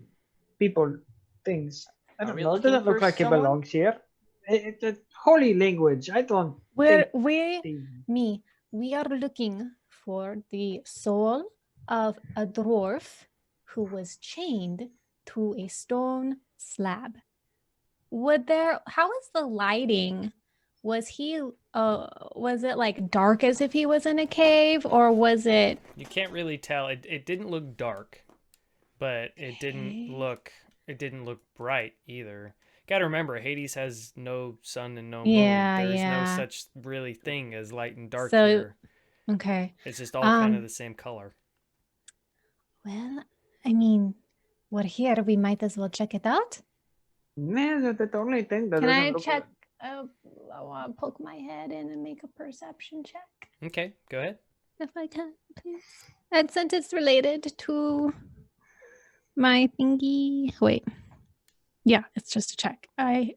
Speaker 4: people things. I
Speaker 5: Are
Speaker 4: don't
Speaker 5: we
Speaker 4: know. It
Speaker 5: looking
Speaker 4: doesn't look
Speaker 5: for
Speaker 4: like
Speaker 5: someone?
Speaker 4: it belongs here. It's a holy language. I don't
Speaker 2: We
Speaker 4: think
Speaker 2: we are looking for the soul of a dwarf who was chained to a stone slab. How is the lighting? Was it like dark as if he was in a cave, or was it
Speaker 1: You can't really tell. It didn't look dark, but it didn't look bright either. Gotta remember, Hades has no sun and no moon.
Speaker 2: Yeah,
Speaker 1: There's
Speaker 2: yeah.
Speaker 1: no such really thing as light and dark
Speaker 2: So-
Speaker 1: here.
Speaker 2: okay?
Speaker 1: It's just all kind of
Speaker 2: um,
Speaker 1: the same color.
Speaker 2: Well, I mean, we're here. We might as well check it out.
Speaker 4: Man, that's the only thing that
Speaker 2: Can
Speaker 4: doesn't
Speaker 2: I
Speaker 4: look
Speaker 2: check? I want to poke my head in and make a perception check.
Speaker 1: Okay, go ahead.
Speaker 2: If I can, please. And since it's related to my thingy. Wait. Yeah, it's just a check. I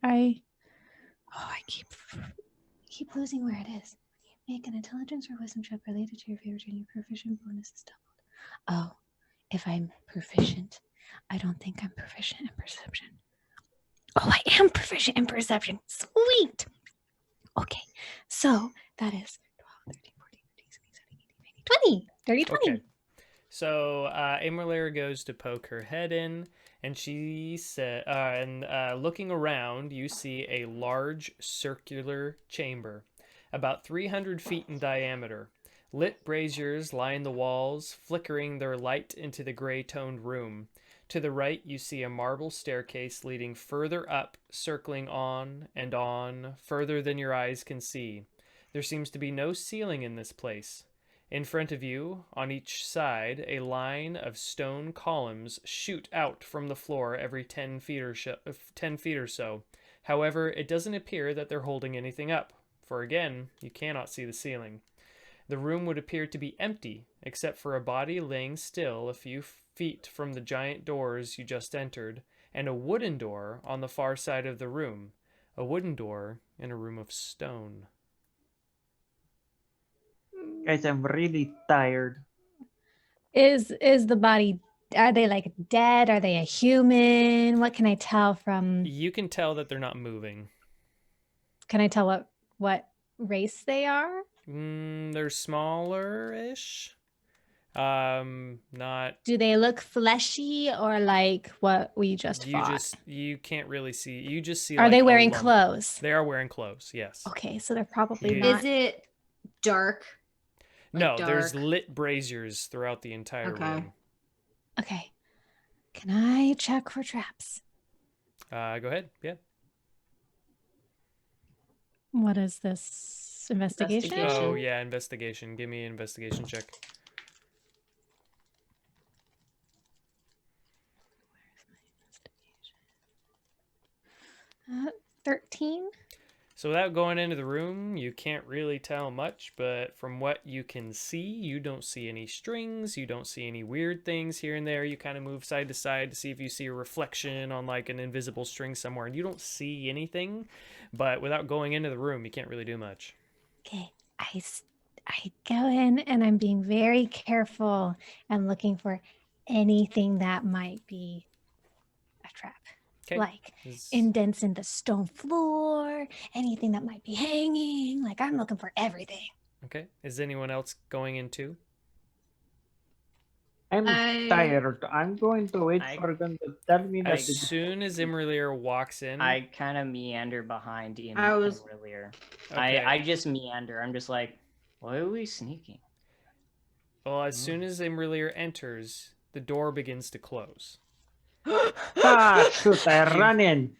Speaker 2: keep losing where it is. Make an intelligence or wisdom check related to your favorite and your proficient bonus is doubled. Oh, if I'm proficient. I don't think I'm proficient in perception. Oh, I am proficient in perception. Sweet. Okay, so that is 12, 13, 14, 15, 16, 17, 18, 19, 20. 30, 20.
Speaker 1: Okay. So imra'lyr goes to poke her head in, and she said, looking around, you see a large circular chamber, about 300 feet in diameter. Lit braziers line the walls, flickering their light into the gray-toned room. To the right, you see a marble staircase leading further up, circling on, further than your eyes can see. There seems to be no ceiling in this place. In front of you, on each side, a line of stone columns shoot out from the floor every 10 feet or so. However, it doesn't appear that they're holding anything up, for again, you cannot see the ceiling. The room would appear to be empty, except for a body laying still a few feet from the giant doors you just entered, and a wooden door on the far side of the room. A wooden door in a room of stone.
Speaker 4: Guys, I'm really tired.
Speaker 2: Is the body, are they like dead? Are they a human? What can I tell from,
Speaker 1: You can tell that they're not moving.
Speaker 2: can I tell what race they are?
Speaker 1: They're smaller-ish. Not...
Speaker 2: Do they look fleshy or like what we just fought?
Speaker 1: You can't really see. You just see.
Speaker 2: Are
Speaker 1: like,
Speaker 2: they
Speaker 1: a
Speaker 2: wearing
Speaker 1: lump.
Speaker 2: clothes?
Speaker 1: They are wearing clothes. Yes.
Speaker 2: Okay, so they're probably
Speaker 1: Yeah.
Speaker 2: not.
Speaker 3: Is it dark?
Speaker 1: No,
Speaker 3: Like
Speaker 1: there's
Speaker 3: dark?
Speaker 1: lit braziers throughout the entire
Speaker 3: Okay.
Speaker 1: room.
Speaker 2: Okay. Can I check for traps?
Speaker 1: Go ahead. Yeah.
Speaker 2: What is this? Investigation?
Speaker 3: Investigation.
Speaker 1: Oh yeah, investigation. Give me an investigation check.
Speaker 2: 13?
Speaker 1: So without going into the room, you can't really tell much, but from what you can see, you don't see any strings, you don't see any weird things here and there. You kind of move side to side to see if you see a reflection on like an invisible string somewhere, and you don't see anything, but without going into the room, you can't really do much.
Speaker 2: Okay. I go in and I'm being very careful and looking for anything that might be a trap.
Speaker 1: Okay.
Speaker 2: Like
Speaker 1: Is-
Speaker 2: indents in the stone floor, anything that might be hanging. Like I'm looking for everything.
Speaker 1: Okay. Is anyone else going in too?
Speaker 4: I'm tired. I'm going to wait
Speaker 5: I-
Speaker 4: for them to tell me that.
Speaker 1: As soon as imra'lyr walks in,
Speaker 5: I kind of meander behind
Speaker 7: I was-
Speaker 5: imra'lyr.
Speaker 1: okay.
Speaker 5: I just meander. I'm just like, why are we sneaking?
Speaker 1: Well, as soon as imra'lyr enters, the door begins to close.
Speaker 4: Shoot, I run in.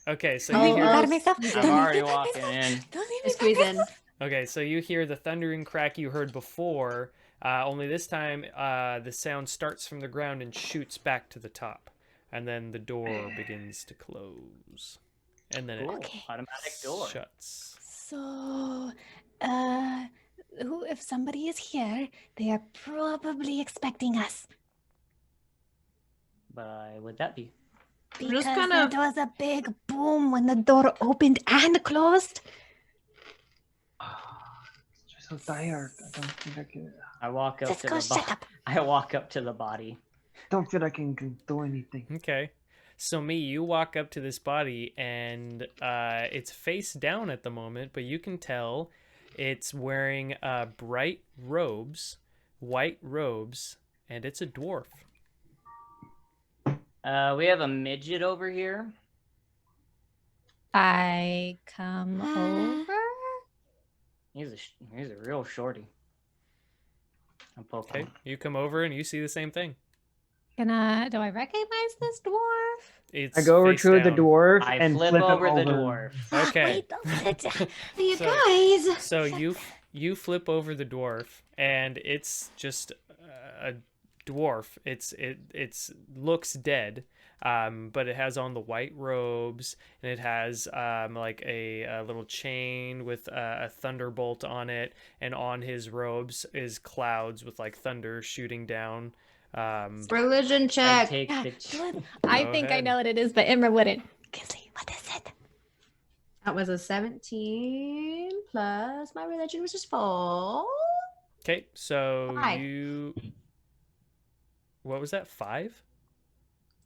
Speaker 1: Okay, so
Speaker 2: Oh,
Speaker 1: you hear.
Speaker 2: gotta make up.
Speaker 5: I'm already walking in.
Speaker 3: I squeeze in.
Speaker 1: Okay, so you hear the thundering crack you heard before. Only this time, the sound starts from the ground and shoots back to the top, and then the door begins to close, and then it
Speaker 5: Cool.
Speaker 2: Okay.
Speaker 5: Automatic door.
Speaker 1: shuts.
Speaker 2: So, who? If somebody is here, they are probably expecting us
Speaker 5: Why would that be?
Speaker 7: I'm
Speaker 2: because
Speaker 7: just kind of-
Speaker 2: there was a big boom when the door opened and closed.
Speaker 4: I'm so tired. I don't feel like
Speaker 5: I walk up
Speaker 2: Just
Speaker 5: to
Speaker 2: go
Speaker 5: the
Speaker 2: shut up.
Speaker 5: I walk up to the body.
Speaker 4: don't feel like I can do anything.
Speaker 1: Okay. So you walk up to this body, and it's face down at the moment, but you can tell it's wearing bright robes, white robes, and it's a dwarf.
Speaker 5: We have a midget over here.
Speaker 2: I come over.
Speaker 5: He's a real shorty. I'm poking.
Speaker 1: Okay. You come over and you see the same thing.
Speaker 2: Do I recognize this dwarf?
Speaker 1: It's
Speaker 4: I go over
Speaker 1: face
Speaker 4: to the
Speaker 1: down.
Speaker 4: dwarf
Speaker 5: I
Speaker 4: and
Speaker 5: flip
Speaker 4: him
Speaker 5: over the
Speaker 4: over.
Speaker 5: dwarf.
Speaker 1: Okay.
Speaker 2: Wait, don't sit down.
Speaker 3: You
Speaker 1: So-
Speaker 3: guys.
Speaker 1: So you flip over the dwarf, and it's just a dwarf. It's looks dead, but it has on the white robes, and it has like a little chain with a thunderbolt on it, and on his robes is clouds with like thunder shooting down.
Speaker 3: Religion
Speaker 5: I
Speaker 3: check.
Speaker 5: take
Speaker 2: Yeah,
Speaker 5: the
Speaker 2: good. I
Speaker 1: Go
Speaker 2: think I
Speaker 1: ahead.
Speaker 2: know what it is, but Imra wouldn't. Kinsley, what is it?
Speaker 3: That was a 17 plus my religion, which is 4.
Speaker 1: Okay, so
Speaker 3: Hi.
Speaker 1: you. What was that? 5?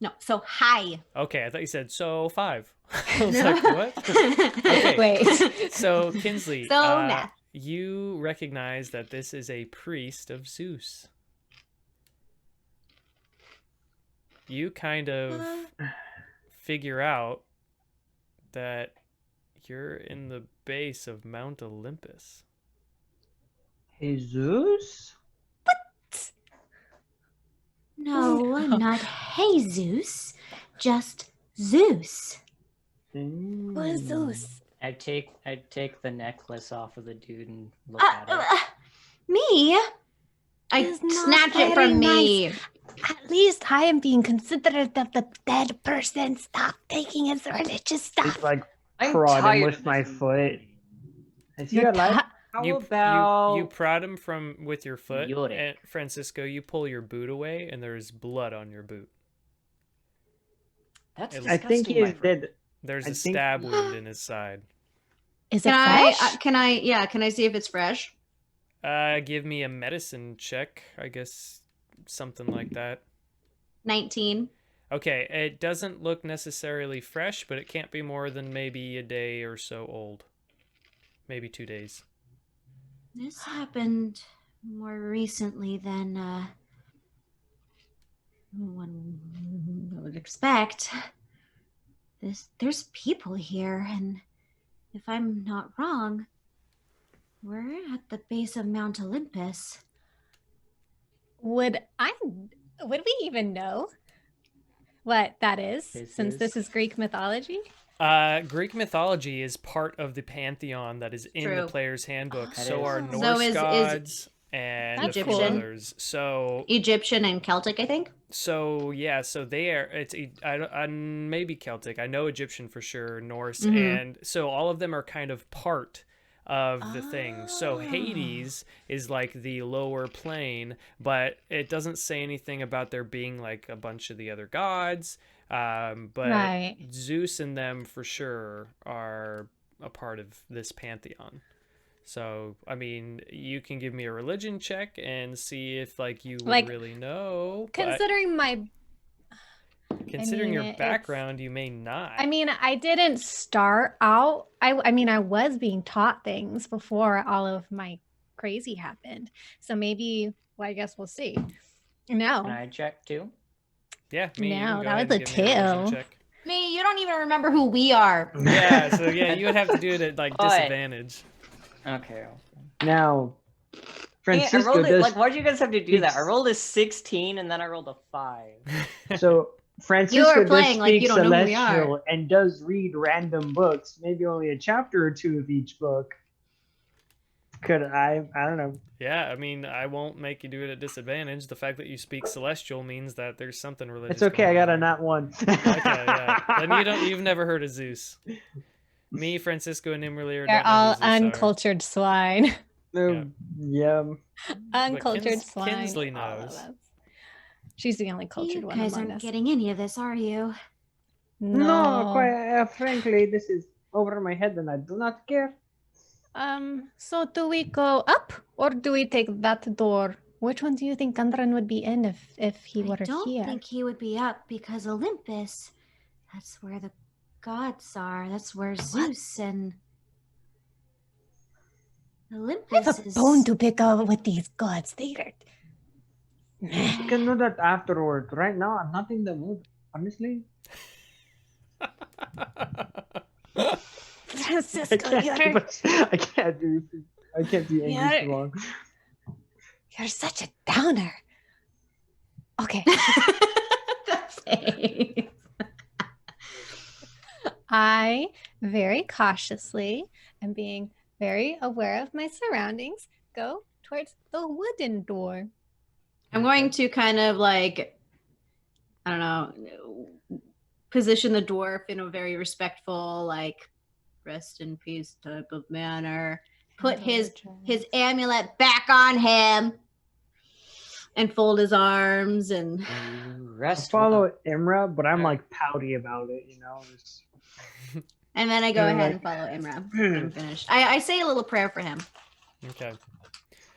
Speaker 3: No, so high.
Speaker 1: Okay, I thought you said so 5. I was like, what? Okay.
Speaker 2: Wait.
Speaker 1: So Kinsley,
Speaker 3: So math.
Speaker 1: you recognize that this is a priest of Zeus. You kind of figure out that you're in the base of Mount Olympus.
Speaker 4: Jesus?
Speaker 3: No, not Jesus, just Zeus.
Speaker 2: Who's Zeus?
Speaker 5: I take the necklace off of the dude and look
Speaker 3: Uh,
Speaker 5: at it.
Speaker 3: me? I
Speaker 2: It's not
Speaker 3: snatch it
Speaker 2: very
Speaker 3: from me.
Speaker 2: At least I am being considerate of the dead person. Stop taking his religious stuff.
Speaker 4: It's like
Speaker 5: I'm
Speaker 4: prod him
Speaker 5: tired
Speaker 4: with
Speaker 5: of
Speaker 4: my
Speaker 5: this.
Speaker 4: foot. Is he
Speaker 2: You're
Speaker 4: alive?
Speaker 2: ti-
Speaker 7: How
Speaker 1: You
Speaker 7: about
Speaker 1: prod him with your foot,
Speaker 5: Yorick.
Speaker 1: and Francisco, you pull your boot away, and there's blood on your boot.
Speaker 5: That's
Speaker 1: I
Speaker 4: I
Speaker 5: disgusting.
Speaker 4: think he
Speaker 5: my
Speaker 4: is
Speaker 5: friend.
Speaker 4: dead.
Speaker 1: There's
Speaker 4: I
Speaker 1: a
Speaker 4: think-
Speaker 1: stab wound in his side.
Speaker 2: Is it
Speaker 3: Can I?
Speaker 2: fresh?
Speaker 3: Can I? Can I see if it's fresh?
Speaker 1: Give me a medicine check, I guess, something like that.
Speaker 3: 19.
Speaker 1: Okay, it doesn't look necessarily fresh, but it can't be more than maybe a day or so old. Maybe 2 days.
Speaker 3: This happened more recently than one would expect. There's people here, and if I'm not wrong, we're at the base of Mount Olympus.
Speaker 2: Would we even know what that is,
Speaker 5: This
Speaker 2: since
Speaker 5: is-
Speaker 2: this is Greek mythology?
Speaker 1: Greek mythology is part of the pantheon that is in the
Speaker 3: True.
Speaker 1: player's handbook.
Speaker 5: That
Speaker 1: So
Speaker 5: is.
Speaker 1: are
Speaker 2: So
Speaker 1: Norse
Speaker 3: is
Speaker 1: gods and
Speaker 2: That's
Speaker 1: a few
Speaker 2: cool.
Speaker 1: others. So
Speaker 3: Egyptian and Celtic, I think.
Speaker 1: yeah, so they are. I maybe Celtic. I know Egyptian for sure. Norse,
Speaker 3: Mhm.
Speaker 1: and so all of them are kind of part of the thing. So
Speaker 2: Ah.
Speaker 1: Hades is like the lower plane, but it doesn't say anything about there being like a bunch of the other gods. But
Speaker 2: Right.
Speaker 1: Zeus and them for sure are a part of this pantheon. So I mean, you can give me a religion check and see if like you would
Speaker 2: Like,
Speaker 1: really know. But
Speaker 2: Considering my,
Speaker 1: considering
Speaker 2: mean,
Speaker 1: your
Speaker 2: it's-
Speaker 1: background, you may not.
Speaker 2: I mean, I didn't start out. I mean, I was being taught things before all of my crazy happened. So maybe, well, I guess we'll see. No.
Speaker 5: Can I check too?
Speaker 1: Yeah, me. You
Speaker 2: No,
Speaker 1: can go
Speaker 2: that
Speaker 1: ahead
Speaker 2: was
Speaker 1: and
Speaker 2: a
Speaker 1: give me a wisdom
Speaker 2: two.
Speaker 1: check.
Speaker 3: Me, you don't even remember who we are.
Speaker 1: Yeah, so yeah, you would have to do it at like
Speaker 5: Oi.
Speaker 1: disadvantage.
Speaker 5: Okay.
Speaker 4: Now,
Speaker 5: I
Speaker 4: Francisco
Speaker 5: rolled it.
Speaker 4: does.
Speaker 5: Like, why do you guys have to do that? I
Speaker 4: speaks-
Speaker 5: rolled a 16 and then I rolled a 5.
Speaker 4: So Francisco does
Speaker 7: playing like you
Speaker 4: speak
Speaker 7: don't know who we are.
Speaker 4: celestial and does read random books, maybe only a chapter or two of each book. Could I don't know.
Speaker 1: Yeah, I mean, I won't make you do it at disadvantage. The fact that you speak celestial means that there's something religious.
Speaker 4: It's okay. I
Speaker 1: going
Speaker 4: got a
Speaker 1: on
Speaker 4: nat one.
Speaker 1: there. Okay, yeah. Then you've never heard of Zeus. Me, Francisco, and imra'lyr
Speaker 2: They're
Speaker 1: don't know
Speaker 2: all
Speaker 1: who Zeus are.
Speaker 2: uncultured swine.
Speaker 4: Yeah.
Speaker 2: Uncultured swine.
Speaker 1: Kinsley
Speaker 2: all of
Speaker 1: knows.
Speaker 2: us. She's the only cultured
Speaker 3: You
Speaker 2: one
Speaker 3: guys
Speaker 2: among
Speaker 3: aren't
Speaker 2: us.
Speaker 3: getting any of this, are you?
Speaker 4: No, quite frankly, this is over my head, and I do not care.
Speaker 2: So do we go up or do we take that door? Which one do you think Gundren would be in if he were
Speaker 3: I don't
Speaker 2: here?
Speaker 3: think he would be up because Olympus, that's where the gods are. That's where Zeus and
Speaker 2: I
Speaker 3: Olympus
Speaker 2: have a
Speaker 3: is.
Speaker 2: bone to pick up with these gods. They are.
Speaker 4: We can do that afterward. Right now, I'm not in the mood. Honestly,
Speaker 2: Francisco,
Speaker 4: I can't do angry
Speaker 2: You're-
Speaker 4: too long.
Speaker 2: you're such a downer. Okay. I very cautiously and being very aware of my surroundings go towards the wooden door.
Speaker 7: I'm going to kind of like, I don't know, position the dwarf in a very respectful, like, rest in peace type of manner.
Speaker 3: Put his amulet back on him.
Speaker 7: And fold his arms and
Speaker 4: I
Speaker 5: Rest.
Speaker 4: follow Imra, but I'm like pouty about it, you know. Just-
Speaker 7: and then I go
Speaker 4: Yeah,
Speaker 7: ahead
Speaker 4: like-
Speaker 7: and follow Imra. I'm finished. I say a little prayer for him.
Speaker 1: Okay.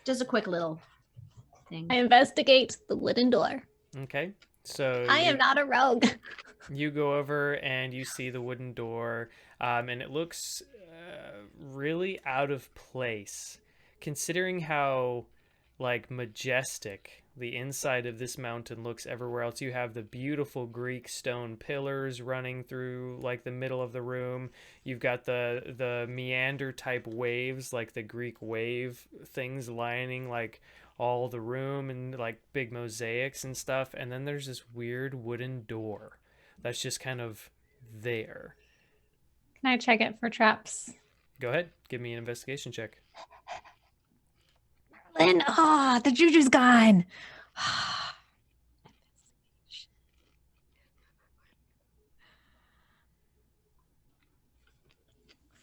Speaker 7: Just a quick little thing.
Speaker 2: I investigate the wooden door.
Speaker 1: Okay. So
Speaker 2: I am not a rogue.
Speaker 1: you go over and you see the wooden door, and it looks really out of place, considering how like majestic the inside of this mountain looks everywhere else. You have the beautiful Greek stone pillars running through like the middle of the room. You've got the meander type waves, like the Greek wave things lining like all the room, and like big mosaics and stuff. And then there's this weird wooden door that's just kind of there.
Speaker 2: Can I check it for traps?
Speaker 1: Go ahead, give me an investigation check.
Speaker 2: Lynn, the juju's gone.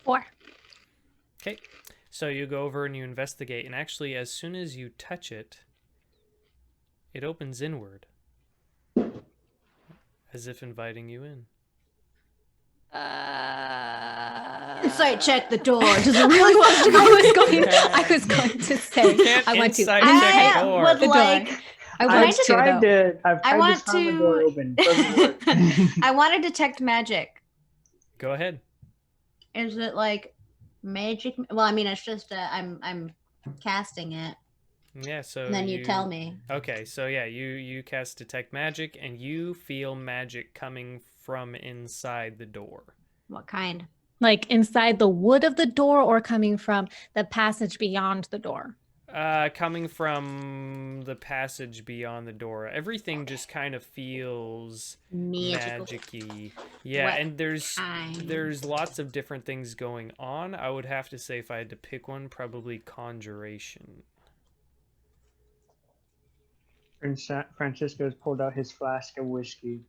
Speaker 2: 4.
Speaker 1: Okay, so you go over and you investigate, and actually as soon as you touch it, it opens inward, as if inviting you in.
Speaker 3: Insight check the door. Does it
Speaker 2: really
Speaker 3: really
Speaker 2: want to go? I was going to say.
Speaker 1: You can't
Speaker 2: I want to.
Speaker 1: insight
Speaker 2: Insight
Speaker 1: check a
Speaker 3: I
Speaker 1: door.
Speaker 3: would
Speaker 2: The door.
Speaker 3: like.
Speaker 2: I
Speaker 3: Can I
Speaker 2: want
Speaker 3: just
Speaker 2: to.
Speaker 4: tried
Speaker 2: though.
Speaker 4: to. I've
Speaker 3: I
Speaker 4: tried
Speaker 3: want
Speaker 4: to sound the
Speaker 3: to-
Speaker 4: door open. Doesn't work.
Speaker 3: I want to detect magic.
Speaker 1: Go ahead.
Speaker 3: Is it like magic? Well, I mean, it's just I'm casting it,
Speaker 1: Yeah, so
Speaker 3: and then you tell me.
Speaker 1: Okay, so yeah, you cast detect magic, and you feel magic coming from inside the door.
Speaker 3: What kind?
Speaker 2: Like inside the wood of the door or coming from the passage beyond the door?
Speaker 1: Coming from the passage beyond the door. Everything just kind of feels
Speaker 3: Magical.
Speaker 1: magic-y. Yeah,
Speaker 3: What
Speaker 1: and
Speaker 3: kind?
Speaker 1: there's lots of different things going on. I would have to say, if I had to pick one, probably conjuration.
Speaker 4: Francisco's pulled out his flask of whiskey.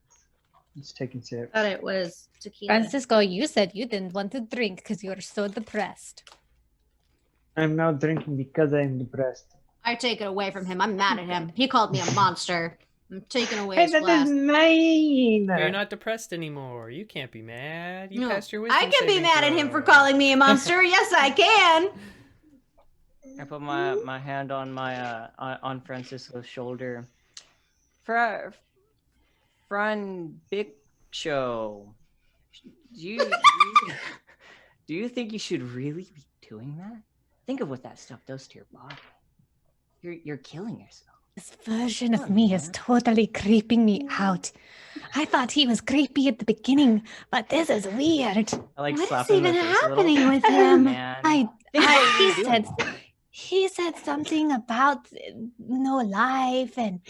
Speaker 4: He's taking sips.
Speaker 7: thought it was tequila.
Speaker 2: Francisco, you said you didn't want to drink because you were so depressed.
Speaker 4: I'm now drinking because I'm depressed.
Speaker 3: I take it away from him. I'm mad at him. He called me a monster. I'm taking away
Speaker 4: Hey,
Speaker 3: his
Speaker 4: that
Speaker 3: glass.
Speaker 4: is mean.
Speaker 1: You're not depressed anymore. You can't be mad. You
Speaker 3: No,
Speaker 1: passed your wisdom
Speaker 3: I can be
Speaker 1: saving
Speaker 3: mad at him for
Speaker 1: throw.
Speaker 3: calling me a monster. Yes, I can.
Speaker 5: I put my hand on my on Francisco's shoulder. Fran Big Show. Do you think you should really be doing that? Think of what that stuff does to your body. You're killing yourself.
Speaker 2: This version of me is totally creeping me out. I thought he was creepy at the beginning, but this is weird.
Speaker 5: I like
Speaker 3: What
Speaker 5: slap
Speaker 3: is
Speaker 5: him in
Speaker 3: even
Speaker 5: the face a little.
Speaker 3: happening with
Speaker 5: Oh,
Speaker 3: him?
Speaker 5: man.
Speaker 2: He said something about no life and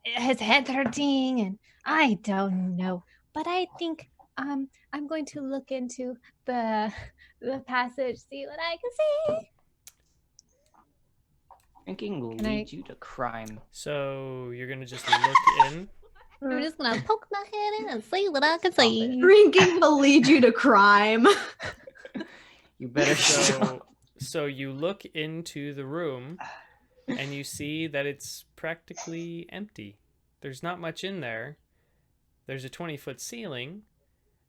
Speaker 2: his head hurting, and I don't know. But I think I'm going to look into the passage, see what I can see.
Speaker 5: Drinking will
Speaker 2: Can I-
Speaker 5: lead you to crime.
Speaker 1: So you're gonna just look in.
Speaker 2: I'm just gonna poke my head in and see what I can
Speaker 5: Stop
Speaker 2: see.
Speaker 5: it.
Speaker 7: Drinking will lead you to crime.
Speaker 5: You better
Speaker 1: So, so you look into the room, and you see that it's practically empty. There's not much in there. There's a 20-foot ceiling.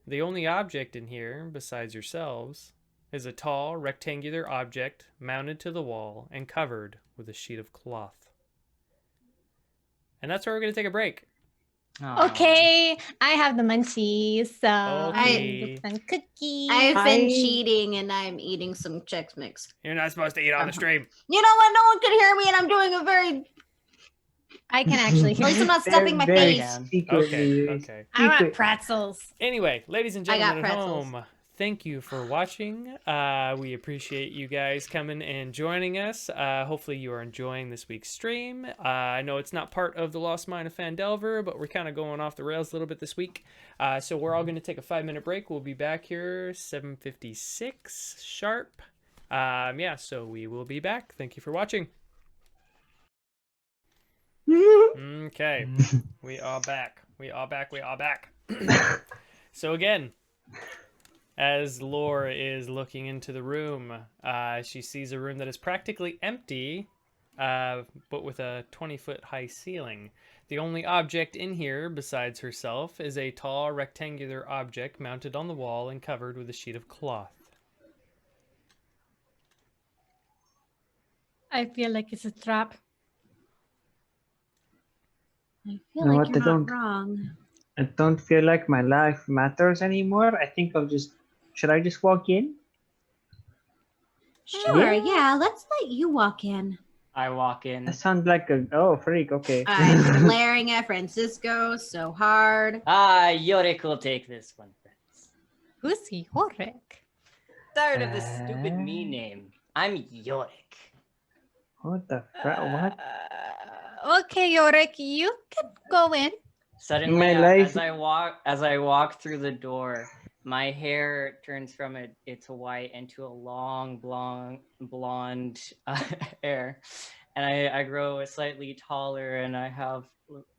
Speaker 1: The only object in here, besides yourselves, is a tall, rectangular object mounted to the wall and covered with a sheet of cloth. And that's where we're going to take a break.
Speaker 5: Aw.
Speaker 2: Okay, I have the munchies, so
Speaker 1: Okay.
Speaker 2: get some cookies.
Speaker 7: I've been
Speaker 4: I-
Speaker 7: cheating and I'm eating some Chex Mix.
Speaker 1: You're not supposed to eat on the stream.
Speaker 7: You know what? No one could hear me and I'm doing a very.
Speaker 2: I can actually
Speaker 3: At
Speaker 2: hear
Speaker 3: least
Speaker 2: you.
Speaker 3: I'm not stuffing my
Speaker 4: Very
Speaker 3: face.
Speaker 4: secretly.
Speaker 1: Okay.
Speaker 2: I want
Speaker 4: secret.
Speaker 2: pretzels.
Speaker 1: Anyway, ladies and
Speaker 7: I got
Speaker 1: gentlemen at
Speaker 7: pretzels.
Speaker 1: home, thank you for watching. We appreciate you guys coming and joining us. Hopefully you are enjoying this week's stream. I know it's not part of the Lost Mine of Phandelver, but we're kind of going off the rails a little bit this week. So we're all going to take a 5-minute break. We'll be back here 7:56 sharp. Yeah, so we will be back. Thank you for watching. Okay, we are back. We are back. So again, as Lore is looking into the room, she sees a room that is practically empty, but with a 20-foot high ceiling. The only object in here, besides herself, is a tall rectangular object mounted on the wall and covered with a sheet of cloth.
Speaker 2: I feel like it's a trap.
Speaker 7: I feel
Speaker 4: You know
Speaker 7: like
Speaker 4: what,
Speaker 7: you're
Speaker 4: I
Speaker 7: not
Speaker 4: don't-
Speaker 7: wrong.
Speaker 4: I don't feel like my life matters anymore. I think I'll just. Should I just walk in?
Speaker 3: Sure, yeah, let's let you walk in.
Speaker 5: I walk in.
Speaker 4: That sounds like a. Oh, freak. Okay.
Speaker 7: I'm glaring at Francisco so hard.
Speaker 5: Yorick will take this one, friends.
Speaker 2: Who's Yorick?
Speaker 5: Tired of this stupid me name. I'm Yorick.
Speaker 4: What the what?
Speaker 2: Okay, Yorick, you can go in.
Speaker 5: Suddenly,
Speaker 4: My life-
Speaker 5: as I walk through the door, my hair turns from it's white into a long blonde hair, and I grow slightly taller, and I have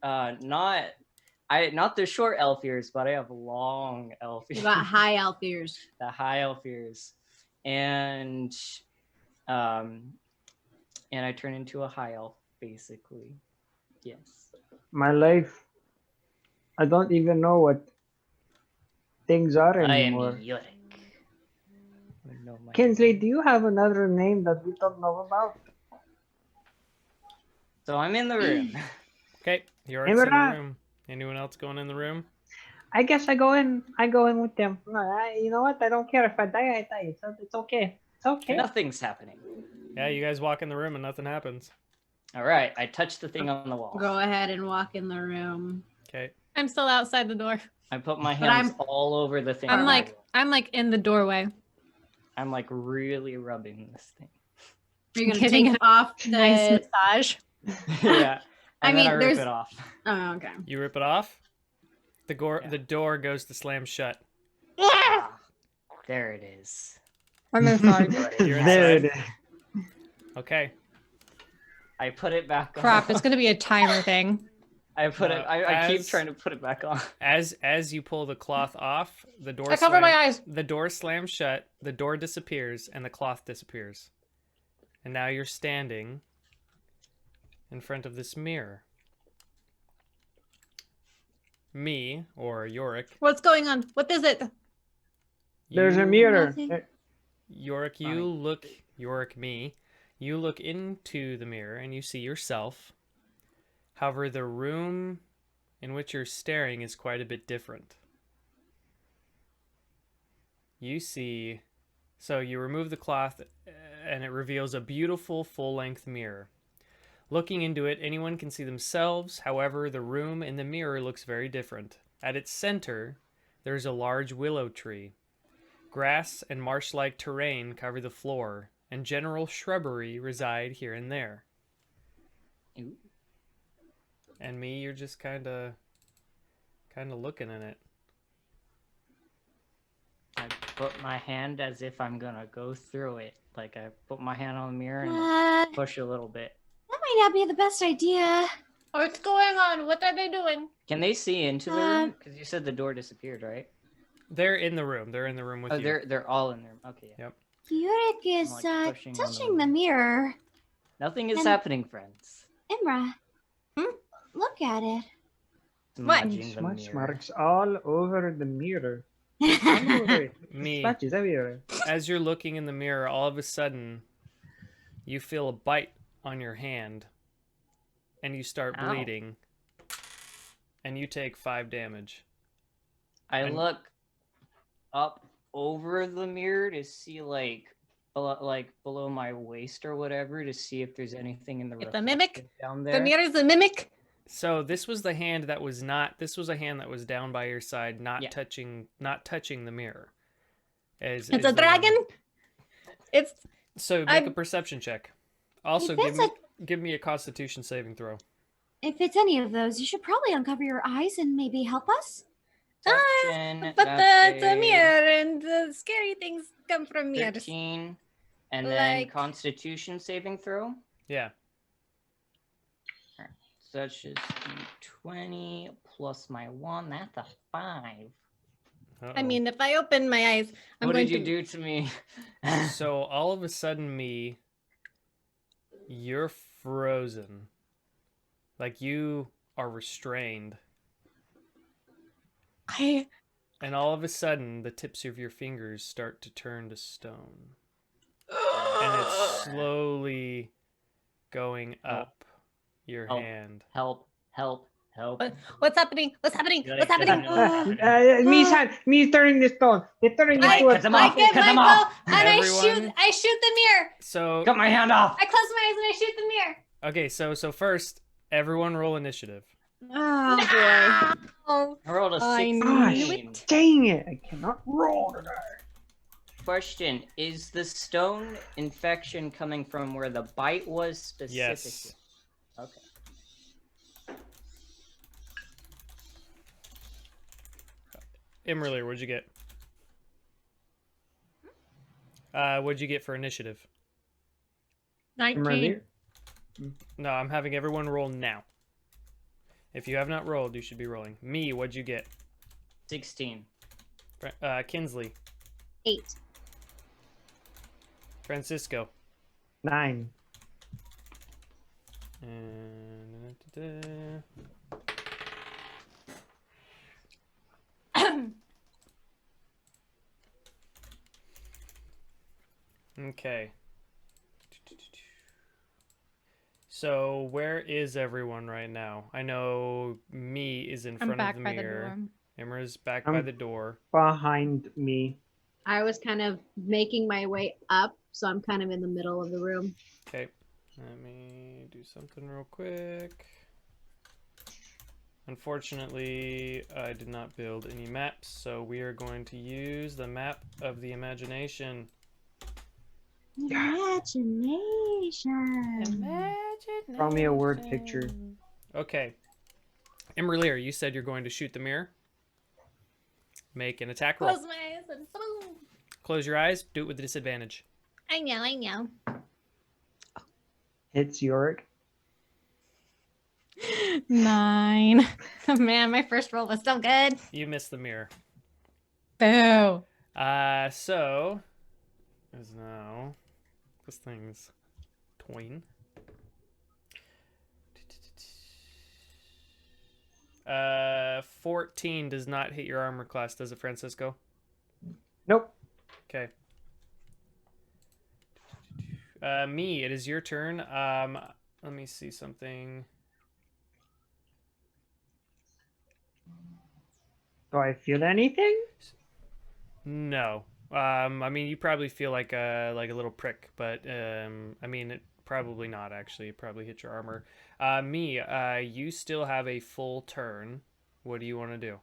Speaker 5: not the short elf ears, but I have long elf ears.
Speaker 7: You got high elf ears.
Speaker 5: The high elf ears, and I turn into a high elf, basically. Yes.
Speaker 4: My life. I don't even know what things are
Speaker 5: I am
Speaker 4: anymore.
Speaker 5: Yorick. I know my-
Speaker 4: Kinsley, do you have another name that we don't know about?
Speaker 5: So I'm in the room.
Speaker 1: Okay, you're in the
Speaker 4: Imra'lyr.
Speaker 1: room. Anyone else going in the room?
Speaker 4: I guess I go in. I go in with them. No, you know what? I don't care if I die. I die. It's okay. It's okay.
Speaker 5: Nothing's happening.
Speaker 1: Yeah, you guys walk in the room and nothing happens.
Speaker 5: All right, I touch the thing on the wall.
Speaker 7: Go ahead and walk in the room.
Speaker 1: Okay.
Speaker 2: I'm still outside the door.
Speaker 5: I put my
Speaker 7: But
Speaker 5: hands all over the thing.
Speaker 2: I'm
Speaker 5: on the
Speaker 2: like
Speaker 5: wall.
Speaker 2: in the doorway.
Speaker 5: I'm like really rubbing this thing.
Speaker 7: Are you gonna
Speaker 2: Giving
Speaker 7: take
Speaker 2: it
Speaker 7: off the?
Speaker 2: Nice massage.
Speaker 5: Yeah.
Speaker 7: I
Speaker 5: And then
Speaker 7: mean,
Speaker 5: I rip
Speaker 7: there's-
Speaker 5: it off.
Speaker 7: Oh, okay.
Speaker 1: You rip it off. The
Speaker 5: Yeah.
Speaker 1: the door goes to slam shut.
Speaker 5: Ah, there it is.
Speaker 2: I'm inside.
Speaker 1: You're
Speaker 4: There
Speaker 1: inside?
Speaker 4: it is.
Speaker 1: Okay.
Speaker 5: I put it back on.
Speaker 2: Crap, it's gonna be a timer thing.
Speaker 5: I put it. I keep
Speaker 1: as-
Speaker 5: trying to put it back on.
Speaker 1: As you pull the cloth off, the door
Speaker 2: I cover my
Speaker 1: slam-
Speaker 2: eyes.
Speaker 1: The door slams shut, the door disappears, and the cloth disappears. And now you're standing in front of this mirror. Me, or Yorick.
Speaker 2: What's going on? What is it?
Speaker 4: There's a
Speaker 1: you-
Speaker 4: mirror.
Speaker 3: Nothing.
Speaker 1: Yorick, you look into the mirror and you see yourself. However, the room in which you're staring is quite a bit different. You see, so you remove the cloth and it reveals a beautiful full-length mirror. Looking into it, anyone can see themselves. However, the room in the mirror looks very different. At its center, there is a large willow tree. Grass and marsh-like terrain cover the floor, and general shrubbery reside here and there.
Speaker 5: Ooh.
Speaker 1: And me, you're just kind of looking in it.
Speaker 5: I put my hand as if I'm gonna go through it. Like I put my hand on the mirror and
Speaker 3: That
Speaker 5: push a little bit.
Speaker 3: might not be the best idea.
Speaker 2: What's going on? What are they doing?
Speaker 5: Can they see into the room? Because you said the door disappeared, right?
Speaker 1: They're in the room. They're in the room with
Speaker 5: Oh,
Speaker 1: you.
Speaker 5: they're all in there. Okay. Yeah.
Speaker 1: Yep.
Speaker 3: Cleric is
Speaker 5: Like pushing on the
Speaker 3: touching the mirror.
Speaker 5: Nothing is
Speaker 3: And-
Speaker 5: happening, friends.
Speaker 3: Imra, look at it.
Speaker 5: Smudging the
Speaker 4: Smudge
Speaker 5: mirror.
Speaker 4: marks all over the mirror. All over it.
Speaker 1: Me.
Speaker 4: Smudges everywhere.
Speaker 1: As you're looking in the mirror, all of a sudden, you feel a bite on your hand, and you start
Speaker 5: Ow.
Speaker 1: bleeding, and you take 5 damage.
Speaker 5: I
Speaker 1: And-
Speaker 5: look up over the mirror to see like below my waist or whatever to see if there's anything in the
Speaker 2: It's a mimic?
Speaker 5: reflective down there.
Speaker 2: The mirror's a mimic.
Speaker 1: So this was the hand that was not. This was a hand that was down by your side, not
Speaker 5: Yeah.
Speaker 1: touching the mirror.
Speaker 2: It's a dragon. It's
Speaker 1: So make
Speaker 2: I'm-
Speaker 1: a perception check. Also,
Speaker 3: If
Speaker 1: give
Speaker 3: it's
Speaker 1: me give me a Constitution saving throw.
Speaker 3: If it's any of those, you should probably uncover your eyes and maybe help us.
Speaker 5: Perception,
Speaker 2: but
Speaker 5: that's
Speaker 2: it's a mirror, and the scary things come from mirrors.
Speaker 5: 13, and then
Speaker 2: Like-
Speaker 5: Constitution saving throw.
Speaker 1: Yeah.
Speaker 5: Such as 20 plus my 1. That's a 5.
Speaker 2: I mean, if I open my eyes, I'm
Speaker 5: What
Speaker 2: going
Speaker 5: did you
Speaker 2: to
Speaker 5: do to me?
Speaker 1: So all of a sudden, you're frozen. Like you are restrained. And all of a sudden, the tips of your fingers start to turn to stone. And it's slowly going up your
Speaker 5: Help.
Speaker 1: hand.
Speaker 5: Help.
Speaker 2: What's happening? What's happening?
Speaker 5: Good,
Speaker 2: What's
Speaker 5: I couldn't
Speaker 2: happening?
Speaker 5: know.
Speaker 4: Me's hand. Me's turning the stone. It's turning
Speaker 5: Right,
Speaker 4: into a
Speaker 5: cut them
Speaker 2: I
Speaker 5: off.
Speaker 2: get
Speaker 5: Cut
Speaker 2: my
Speaker 5: them
Speaker 2: bow
Speaker 5: off.
Speaker 2: and
Speaker 1: Everyone-
Speaker 2: I shoot the mirror.
Speaker 1: So
Speaker 5: Cut my hand off.
Speaker 2: I close my eyes and I shoot the mirror.
Speaker 1: okay, so first, everyone roll initiative.
Speaker 3: Oh boy.
Speaker 2: Oh,
Speaker 5: I rolled a
Speaker 2: I
Speaker 5: 16.
Speaker 2: knew it.
Speaker 4: Dang it! I cannot roll today.
Speaker 5: Question: is the stone infection coming from where the bite was specifically?
Speaker 1: Yes.
Speaker 5: Okay.
Speaker 1: imra'lyr, what'd you get? What'd you get for initiative?
Speaker 2: 19.
Speaker 1: No, I'm having everyone roll now. If you have not rolled, you should be rolling. Me, what'd you get?
Speaker 5: 16.
Speaker 1: Kinsley.
Speaker 3: 8.
Speaker 1: Francisco.
Speaker 4: 9.
Speaker 1: And... Okay. So where is everyone right now? I know me is in
Speaker 2: I'm
Speaker 1: front of
Speaker 2: back
Speaker 1: the
Speaker 2: by the
Speaker 1: mirror.
Speaker 2: door.
Speaker 1: Imra's back by
Speaker 4: I'm-
Speaker 1: the door.
Speaker 4: Behind me.
Speaker 7: I was kind of making my way up, so I'm kind of in the middle of the room.
Speaker 1: Okay. Let me do something real quick. Unfortunately, I did not build any maps, so we are going to use the map of the imagination.
Speaker 3: Imagination.
Speaker 4: Draw me a word picture.
Speaker 1: Okay. imra'lyr, you said you're going to shoot the mirror. Make an attack roll.
Speaker 2: Close my eyes and boom.
Speaker 1: Close your eyes. Do it with a disadvantage.
Speaker 2: I know.
Speaker 4: Hits Yorick.
Speaker 2: 9. Man, my first roll was so good.
Speaker 1: You missed the mirror.
Speaker 2: Boo.
Speaker 1: So is now this thing's tween. 14 does not hit your armor class, does it, Francisco?
Speaker 4: Nope.
Speaker 1: Okay. Me, it is your turn. Let me see something.
Speaker 4: Do I feel anything?
Speaker 1: No. I mean, you probably feel like a little prick, but I mean, it Probably not, actually. It probably hit your armor. You still have a full turn. What do you want to do?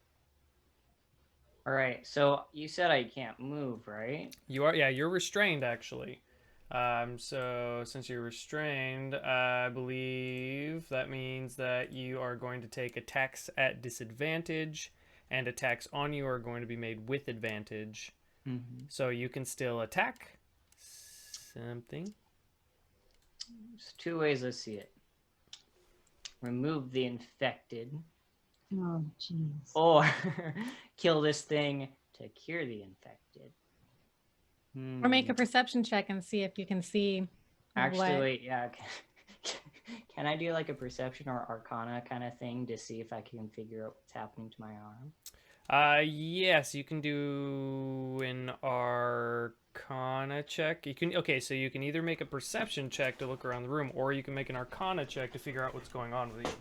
Speaker 5: All right. So you said I can't move, right?
Speaker 1: You are, yeah, you're restrained, actually. So since you're restrained, I believe that means that you are going to take attacks at disadvantage, and attacks on you are going to be made with advantage.
Speaker 5: Mm-hmm.
Speaker 1: So you can still attack something.
Speaker 5: There's two ways I see it. Remove the infected,
Speaker 3: Oh, jeez.
Speaker 5: or kill this thing to cure the infected.
Speaker 2: Or make a perception check and see if you can see.
Speaker 5: Actually,
Speaker 2: what...
Speaker 5: wait, yeah. Can I do like a perception or arcana kind of thing to see if I can figure out what's happening to my arm?
Speaker 1: Yes, you can do an arcana check. You can, okay, so you can either make a perception check to look around the room, or you can make an arcana check to figure out what's going on with you.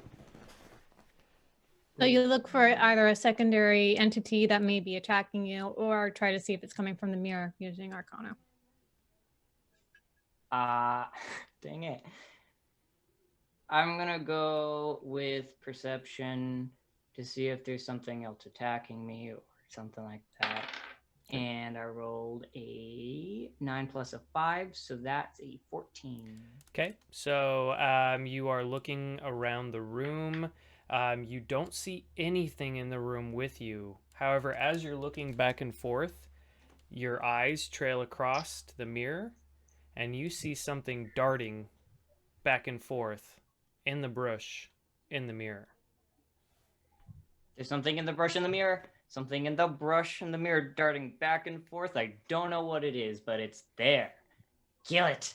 Speaker 2: So you look for either a secondary entity that may be attacking you, or try to see if it's coming from the mirror using Arcana.
Speaker 5: Dang it. I'm gonna go with perception to see if there's something else attacking me or something like that. And I rolled a 9 plus a 5, so that's a 14.
Speaker 1: Okay, so you are looking around the room. You don't see anything in the room with you. However, as you're looking back and forth, your eyes trail across to the mirror, and you see something darting back and forth in the brush in the mirror.
Speaker 5: There's something in the brush in the mirror. Something in the brush in the mirror darting back and forth. I don't know what it is, but it's there. Kill it.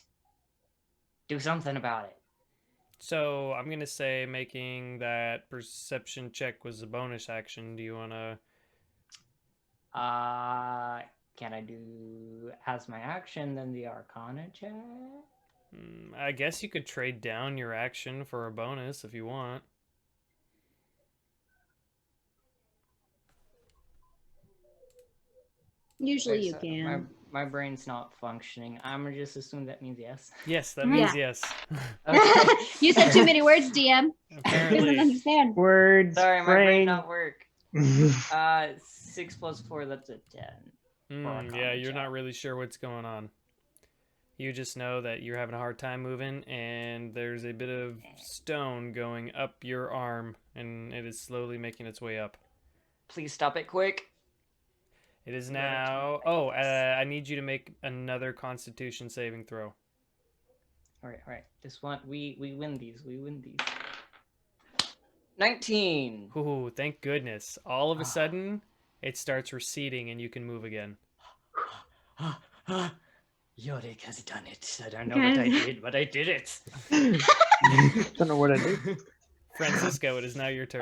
Speaker 5: Do something about it.
Speaker 1: So I'm going to say making that perception check was a bonus action. Do you want to...
Speaker 5: Can I do as my action then the Arcana check?
Speaker 1: I guess you could trade down your action for a bonus if you want.
Speaker 3: Usually you can.
Speaker 5: My brain's not functioning. I'm gonna just assume that means yes.
Speaker 1: Yes, that means
Speaker 3: Yeah.
Speaker 1: yes.
Speaker 5: Okay.
Speaker 3: You said too many words, DM. He doesn't
Speaker 1: Apparently.
Speaker 3: understand.
Speaker 4: Words.
Speaker 5: Sorry, my
Speaker 4: brain.
Speaker 5: brain not work. 6 plus 4, that's a 10.
Speaker 1: Yeah, you're not really sure what's going on. You just know that you're having a hard time moving, and there's a bit of stone going up your arm, and it is slowly making its way up.
Speaker 5: Please stop it quick.
Speaker 1: It is now... Oh, I need you to make another Constitution saving throw.
Speaker 5: All right. This one, we win these. 19.
Speaker 1: Ooh, thank goodness. All of a sudden, it starts receding, and you can move again.
Speaker 5: Yorick has done it. I don't know what I did, but I did it.
Speaker 4: Don't know what I did.
Speaker 1: Francisco, it is now your turn.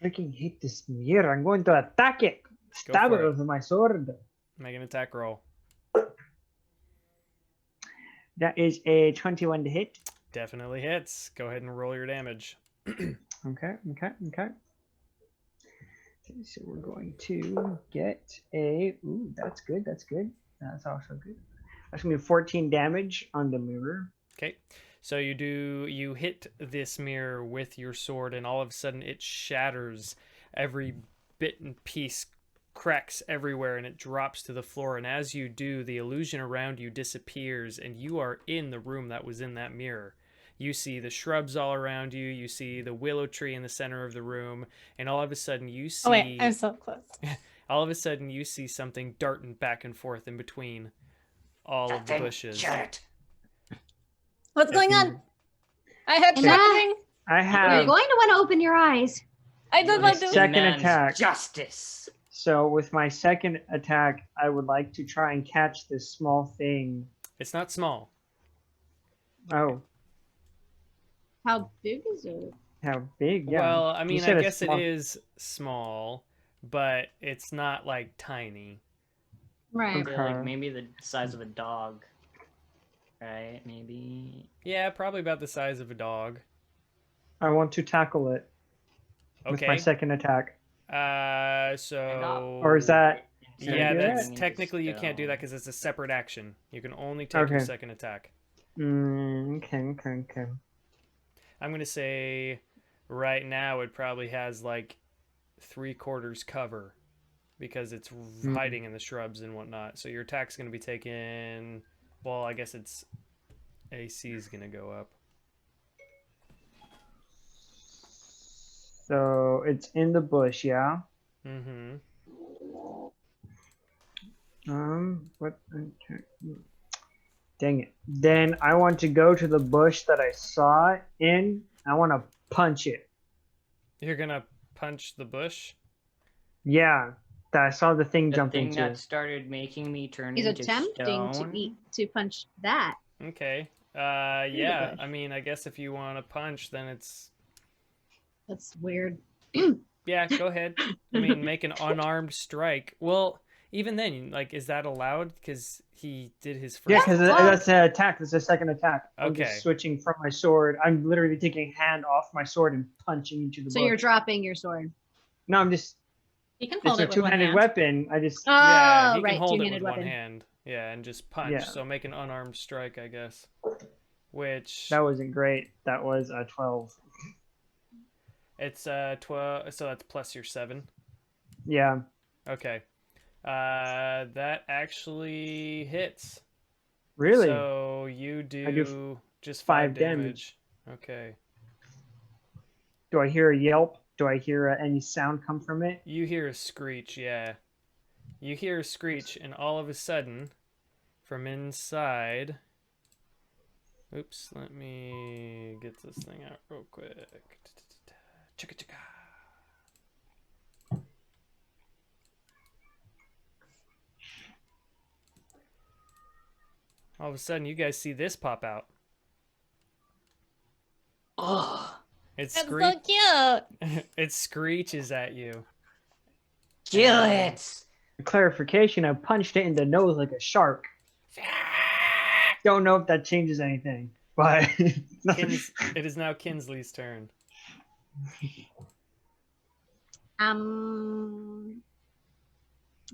Speaker 4: Freaking hate this mirror. I'm going to attack it.
Speaker 1: Go
Speaker 4: Stab
Speaker 1: for
Speaker 4: it
Speaker 1: it.
Speaker 4: with my sword.
Speaker 1: Make an attack roll.
Speaker 4: That is a 21 to hit.
Speaker 1: Definitely hits. Go ahead and roll your damage.
Speaker 4: Okay. So we're going to get a... Ooh, that's good. That's also good. That's going to be 14 damage on the mirror.
Speaker 1: Okay. So you hit this mirror with your sword, and all of a sudden it shatters. Every bit and piece cracks everywhere, and it drops to the floor. And as you do, the illusion around you disappears, and you are in the room that was in that mirror. You see the shrubs all around you. You see the willow tree in the center of the room, and all of a sudden you see...
Speaker 2: Oh wait, I'm so close.
Speaker 1: all of a sudden you see something darting back and forth in between all of the bushes.
Speaker 5: Shut.
Speaker 2: What's going on? I had
Speaker 3: And
Speaker 2: something.
Speaker 4: I
Speaker 3: You're
Speaker 4: have
Speaker 3: going to want to open your eyes.
Speaker 2: I did like doing.
Speaker 4: Second
Speaker 5: Demands
Speaker 4: attack.
Speaker 5: Justice.
Speaker 4: So with my second attack, I would like to try and catch this small thing.
Speaker 1: It's not small.
Speaker 4: Oh,
Speaker 7: How big is it?
Speaker 4: how big? Yeah.
Speaker 1: Well, I
Speaker 4: You
Speaker 1: mean,
Speaker 4: said
Speaker 1: I
Speaker 4: it's
Speaker 1: guess
Speaker 4: small.
Speaker 1: it is small, but it's not like tiny.
Speaker 7: Right.
Speaker 5: Yeah, like maybe the size of a dog. Right? Maybe.
Speaker 1: Yeah, probably about the size of a dog.
Speaker 4: I want to tackle it with my
Speaker 1: Okay.
Speaker 4: second attack.
Speaker 1: So
Speaker 4: Or is that
Speaker 5: Instead of
Speaker 1: Yeah,
Speaker 4: do
Speaker 5: turning
Speaker 1: that's
Speaker 5: into
Speaker 1: technically you can't do that
Speaker 5: stone.
Speaker 1: because it's a separate action. You can only take your
Speaker 4: Okay.
Speaker 1: second attack.
Speaker 4: Okay.
Speaker 1: I'm gonna say right now it probably has like 3/4 cover because it's hiding in the shrubs and whatnot. So your attack's gonna be taken. Well, I guess its AC is gonna go up.
Speaker 4: So it's in the bush, yeah.
Speaker 1: Mm-hmm.
Speaker 4: What? Dang it. Then I want to go to the bush that I saw it in. I want to punch it.
Speaker 1: You're gonna punch the bush.
Speaker 4: Yeah, that I saw the thing
Speaker 5: The
Speaker 4: jump
Speaker 5: thing
Speaker 4: into.
Speaker 5: that started making me turn
Speaker 7: He's
Speaker 5: into
Speaker 7: attempting
Speaker 5: stone.
Speaker 7: to punch that.
Speaker 1: Okay. Yeah.
Speaker 7: bush.
Speaker 1: I mean, I guess if you want to punch, then it's
Speaker 7: That's weird.
Speaker 1: yeah. Go ahead. I mean, make an unarmed strike. Well, even then, like, is that allowed? Because he did his first.
Speaker 4: Yeah, because that's an attack. That's a second attack. I'm
Speaker 1: Okay.
Speaker 4: just switching from my sword. I'm literally taking hand off my sword and punching into the
Speaker 7: So
Speaker 4: bush.
Speaker 7: you're dropping your sword.
Speaker 4: No, I'm just.
Speaker 2: You can
Speaker 4: It's
Speaker 2: hold
Speaker 4: a
Speaker 2: it with one
Speaker 4: two-handed
Speaker 2: hand.
Speaker 4: weapon. I just.
Speaker 7: Oh,
Speaker 1: Yeah, he
Speaker 7: right.
Speaker 1: can hold it with
Speaker 7: Two-handed
Speaker 1: one
Speaker 7: weapon.
Speaker 1: hand. Yeah, and just punch.
Speaker 4: Yeah.
Speaker 1: So make an unarmed strike, I guess. Which
Speaker 4: That wasn't great. That was a 12.
Speaker 1: it's 12. So that's plus your 7.
Speaker 4: Yeah.
Speaker 1: Okay. That actually hits.
Speaker 4: Really?
Speaker 1: So you do,
Speaker 4: I do
Speaker 1: just
Speaker 4: 5
Speaker 1: 5
Speaker 4: damage.
Speaker 1: Okay.
Speaker 4: Do I hear a yelp? Do I hear any sound come from it?
Speaker 1: You hear a screech, yeah. You hear a screech, and all of a sudden, from inside... Oops, let me get this thing out real quick. Chicka chicka. All of a sudden, you guys see this pop out.
Speaker 5: Oh,
Speaker 1: It's
Speaker 2: That's
Speaker 1: screech.
Speaker 2: so cute.
Speaker 1: It screeches at you.
Speaker 5: kill it!
Speaker 4: Clarification, I punched it in the nose like a shark. Don't know if that changes anything, but
Speaker 1: It is now Kinsley's turn.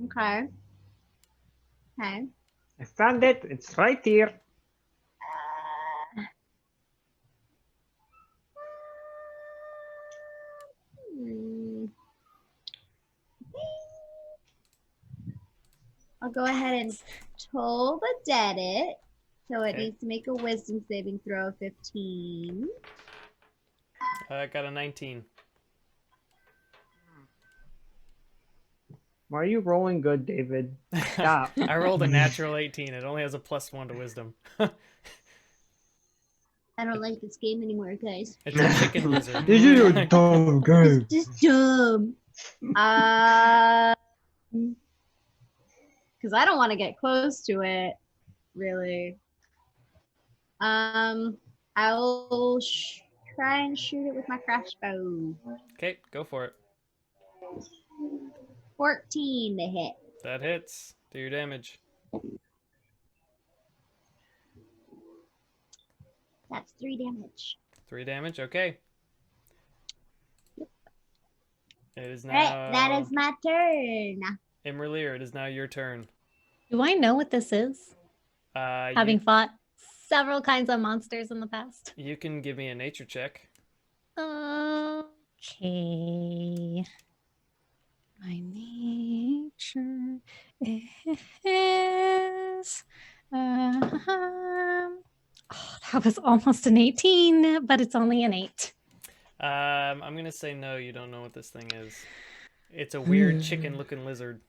Speaker 7: Okay. Okay.
Speaker 4: I found it. It's right here.
Speaker 3: I'll go ahead and toll the dead it. So it
Speaker 1: Okay.
Speaker 3: needs to make a wisdom saving throw of 15.
Speaker 1: I got a 19.
Speaker 4: Why are you rolling good, David? Stop.
Speaker 1: I rolled a natural 18. It only has a +1 to wisdom.
Speaker 3: I don't like this game anymore, guys.
Speaker 1: It's a chicken lizard.
Speaker 4: This is a dumb game.
Speaker 3: This is dumb.
Speaker 7: Because I don't want to get close to it, really. I'll
Speaker 3: Try and shoot it with my crossbow.
Speaker 1: Okay, go for it.
Speaker 3: 14 to hit.
Speaker 1: That hits. Do your damage.
Speaker 3: That's 3 damage.
Speaker 1: 3 damage. Okay. It is now.
Speaker 3: Alright, that is my turn.
Speaker 1: imra'lyr, it is now your turn.
Speaker 2: Do I know what this is? Having
Speaker 1: You,
Speaker 2: fought several kinds of monsters in the past.
Speaker 1: you can give me a nature check.
Speaker 2: Okay. My nature is. Oh, that was almost an 18, but it's only an 8.
Speaker 1: I'm gonna say no. You don't know what this thing is. It's a weird chicken-looking lizard.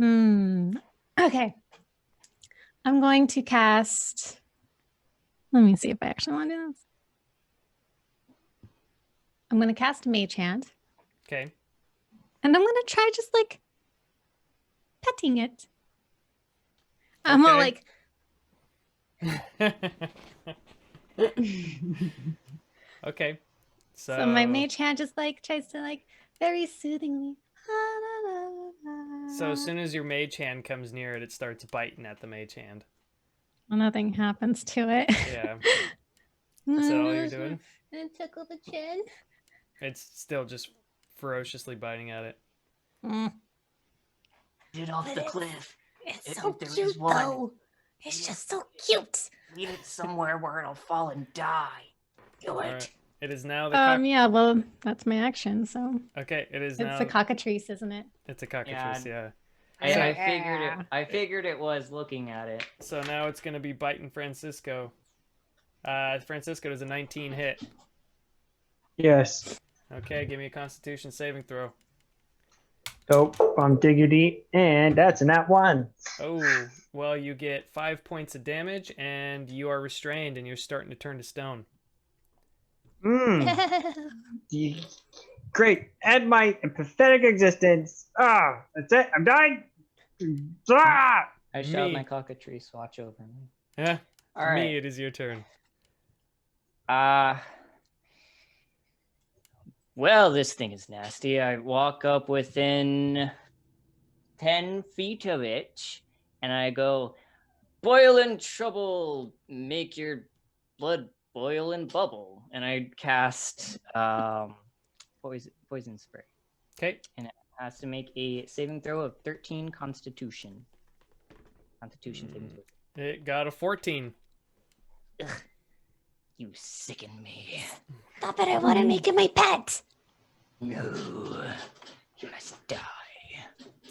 Speaker 2: Okay. I'm going to cast. Let me see if I actually want to do this. I'm going to cast Mage Hand,
Speaker 1: Okay.
Speaker 2: and I'm going to try just like petting it. I'm all
Speaker 1: Okay.
Speaker 2: like,
Speaker 1: Okay.
Speaker 2: so my Mage Hand just like tries to like very soothingly.
Speaker 1: So as soon as your mage hand comes near it, it starts biting at the mage hand.
Speaker 2: Nothing happens to it.
Speaker 1: Yeah. Is that all you're doing?
Speaker 2: And tickle the chin.
Speaker 1: It's still just ferociously biting at it.
Speaker 5: Get off
Speaker 6: But
Speaker 5: the
Speaker 6: it's-
Speaker 5: cliff.
Speaker 6: It's
Speaker 5: If
Speaker 6: so
Speaker 5: there is
Speaker 6: cute,
Speaker 5: one.
Speaker 6: though. It's just so cute.
Speaker 5: Leave it somewhere where it'll fall and die. Do it.
Speaker 1: Alright. It is now the cock.
Speaker 2: Yeah, well, that's my action, so
Speaker 1: Okay, it is
Speaker 2: it's
Speaker 1: now.
Speaker 2: a cockatrice, isn't it?
Speaker 1: It's a cockatrice, yeah.
Speaker 5: I figured it was looking at it.
Speaker 1: So now it's gonna be biting Francisco. Francisco does a 19 hit.
Speaker 4: Yes.
Speaker 1: Okay, give me a Constitution saving throw.
Speaker 4: Dope. I'm diggity, and that's a nat 1.
Speaker 1: Oh, well, you get 5 points of damage, and you are restrained, and you're starting to turn to stone.
Speaker 4: Great. Add my pathetic existence. That's it. I'm dying. Ah!
Speaker 5: I shot
Speaker 1: Me.
Speaker 5: my cockatrice watch over me.
Speaker 1: Yeah.
Speaker 5: All right.
Speaker 1: Me, it is your turn.
Speaker 5: Well, this thing is nasty. I walk up within 10 feet of it, and I go, boiling trouble, make your blood boil and bubble. And I cast poison spray.
Speaker 1: Okay.
Speaker 5: And it has to make a saving throw of 13 Constitution. Constitution saving throw.
Speaker 1: It got a 14.
Speaker 5: Ugh, you sicken me.
Speaker 6: Stop it, I want to make it my pet.
Speaker 5: No, you must die.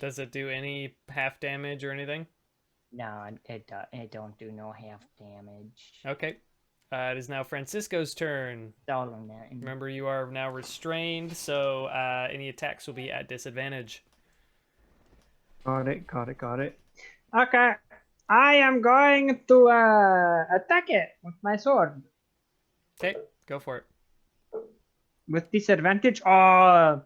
Speaker 1: Does it do any half damage or anything?
Speaker 5: No, it don't do no half damage.
Speaker 1: Okay. It is now Francisco's turn.
Speaker 5: Darling that.
Speaker 1: Remember, you are now restrained, so any attacks will be at disadvantage.
Speaker 4: Got it. Okay. I am going to attack it with my sword.
Speaker 1: Okay, go for it.
Speaker 4: With disadvantage? Oh,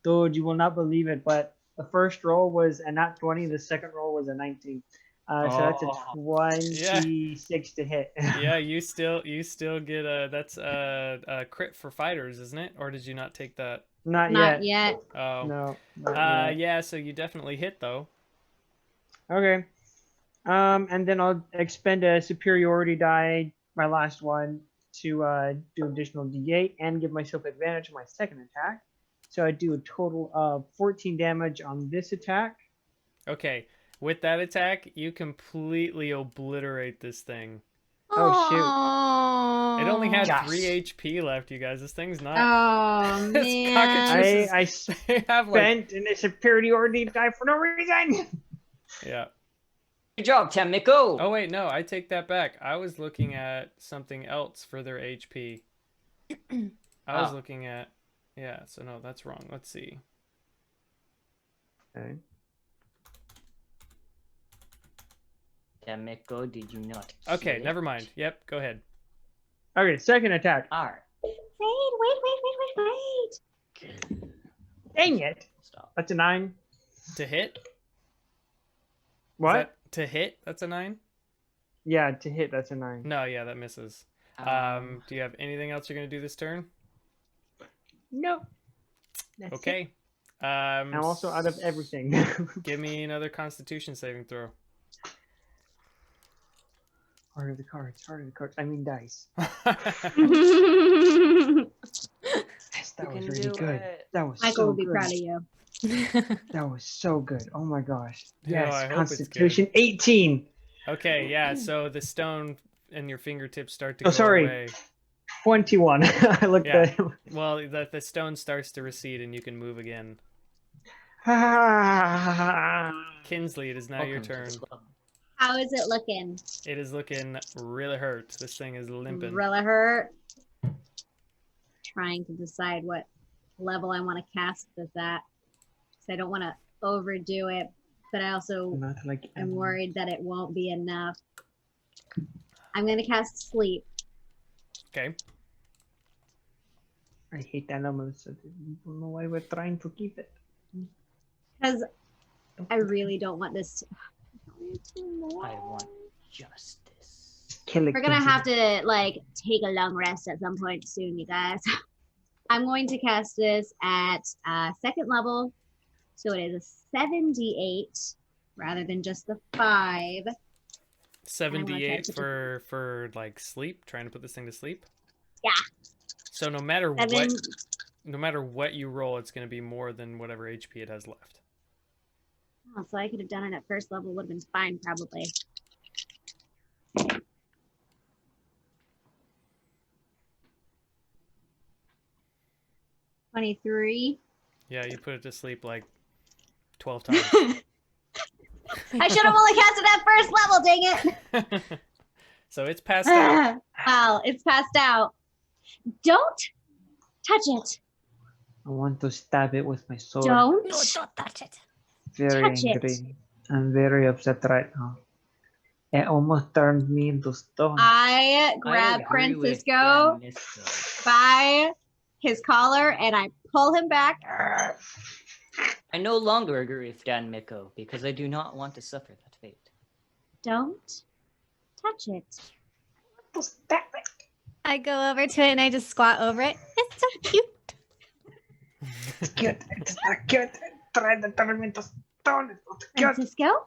Speaker 4: dude, you will not believe it, but the first roll was a nat 20, the second roll was a 19. So that's a 26 to hit.
Speaker 1: Yeah, you still get that's a crit for fighters, isn't it? Or did you not take that?
Speaker 4: Not
Speaker 3: yet.
Speaker 1: Oh.
Speaker 4: No. Not yet.
Speaker 1: Yeah, so you definitely hit though.
Speaker 4: Okay. And then I'll expend a superiority die, my last one, to do additional d8 and give myself advantage on my second attack. So I do a total of 14 damage on this attack.
Speaker 1: Okay. With that attack, you completely obliterate this thing.
Speaker 4: Oh, shoot.
Speaker 1: It only had
Speaker 5: Yes.
Speaker 1: 3 HP left, you guys. This thing's not.
Speaker 3: Oh
Speaker 1: This
Speaker 3: man.
Speaker 1: cockatrice
Speaker 4: I
Speaker 1: They have like.
Speaker 4: spent a superiority die for no reason.
Speaker 1: Yeah.
Speaker 5: Good job, Temiko.
Speaker 1: Oh, wait, no, I take that back. I was looking at something else for their HP. I was
Speaker 5: Oh.
Speaker 1: looking at. Yeah, so no, that's wrong. Let's see.
Speaker 4: Okay.
Speaker 5: Temiko, did you not?
Speaker 1: Okay,
Speaker 5: kill
Speaker 1: never
Speaker 5: it?
Speaker 1: mind. Yep, go ahead.
Speaker 4: Okay, second attack.
Speaker 5: All right.
Speaker 3: Wait.
Speaker 4: Dang it.
Speaker 5: Stop.
Speaker 4: That's a 9.
Speaker 1: To hit? Is
Speaker 4: What?
Speaker 1: that- to hit? That's a 9?
Speaker 4: Yeah, to hit, that's a 9.
Speaker 1: No, yeah, that misses. Do you have anything else you're going to do this turn?
Speaker 4: No. That's
Speaker 1: Okay.
Speaker 4: it. I'm also out of everything.
Speaker 1: Give me another Constitution saving throw.
Speaker 4: Heart of the cards. I mean dice. Yes, that was really good. That was
Speaker 3: Michael
Speaker 4: so
Speaker 3: will be
Speaker 4: good.
Speaker 3: proud of you.
Speaker 4: That was so good. Oh my gosh.
Speaker 1: Yeah,
Speaker 4: Yes,
Speaker 1: I hope it's
Speaker 4: Constitution 18.
Speaker 1: Okay, yeah, so the stone and your fingertips start to
Speaker 4: Oh,
Speaker 1: go
Speaker 4: sorry.
Speaker 1: away.
Speaker 4: 21. I looked
Speaker 1: Yeah.
Speaker 4: at
Speaker 1: Well, the stone starts to recede and you can move again. Kinsley, it is now your
Speaker 5: Welcome to
Speaker 1: turn.
Speaker 5: the club.
Speaker 3: How is it looking?
Speaker 1: It is looking really hurt. This thing is limping.
Speaker 3: Really hurt. Trying to decide what level I want to cast this at. Because I don't want to overdo it, but I also
Speaker 4: Not like
Speaker 3: am worried that it won't be enough. I'm going to cast Sleep.
Speaker 1: Okay.
Speaker 4: I hate animals. I don't know why we're trying to keep it.
Speaker 3: Because I really don't want this to...
Speaker 5: I want justice.
Speaker 4: Kill it.
Speaker 3: We're gonna have to like take a long rest at some point soon, you guys. I'm going to cast this at second level, so it is a 7d8 rather than just the 5.
Speaker 1: 78 for like sleep, trying to put this thing to sleep.
Speaker 3: Yeah.
Speaker 1: So no matter
Speaker 3: Seven.
Speaker 1: what you roll, it's going to be more than whatever HP it has left.
Speaker 3: Oh, so I could have done it at first level. Would have been fine, probably. 23.
Speaker 1: Yeah, you put it to sleep like 12 times.
Speaker 3: I should have only cast it at first level, dang it.
Speaker 1: So it's passed out.
Speaker 3: Wow, it's passed out. Don't touch it.
Speaker 4: I want to stab it with my sword.
Speaker 3: Don't.
Speaker 2: No, don't touch it.
Speaker 4: Very
Speaker 3: touch it.
Speaker 4: angry. I'm very upset right now. It almost turned me into stone.
Speaker 3: I grab
Speaker 5: agree with
Speaker 3: Francisco
Speaker 5: Francisco.
Speaker 3: by his collar and I pull him back.
Speaker 5: I no longer agree with Dan Miko because I do not want to suffer that fate.
Speaker 3: Don't touch it.
Speaker 4: To stab it.
Speaker 2: I go over to it and I just squat over it. It's so cute.
Speaker 4: It's cute. It's not cute. Try to turn me into stone. It's not cute.
Speaker 3: Francisco,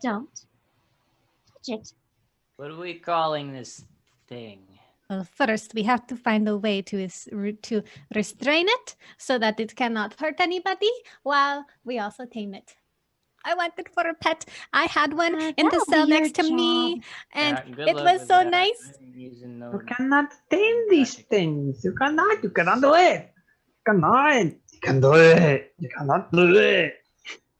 Speaker 3: don't touch it.
Speaker 5: What are we calling this thing?
Speaker 2: Well, first we have to find a way to restrain it so that it cannot hurt anybody, while we also tame it. I wanted for a pet. I had one in the
Speaker 3: that'll
Speaker 2: cell
Speaker 3: be your
Speaker 2: next to me,
Speaker 3: job.
Speaker 2: and
Speaker 5: Yeah, good
Speaker 2: it
Speaker 5: luck
Speaker 2: was
Speaker 5: with
Speaker 2: so
Speaker 5: that.
Speaker 2: nice.
Speaker 5: I'm using
Speaker 4: You
Speaker 5: those.
Speaker 4: cannot tame these things. You cannot do it. You cannot. You can do it. You cannot do it.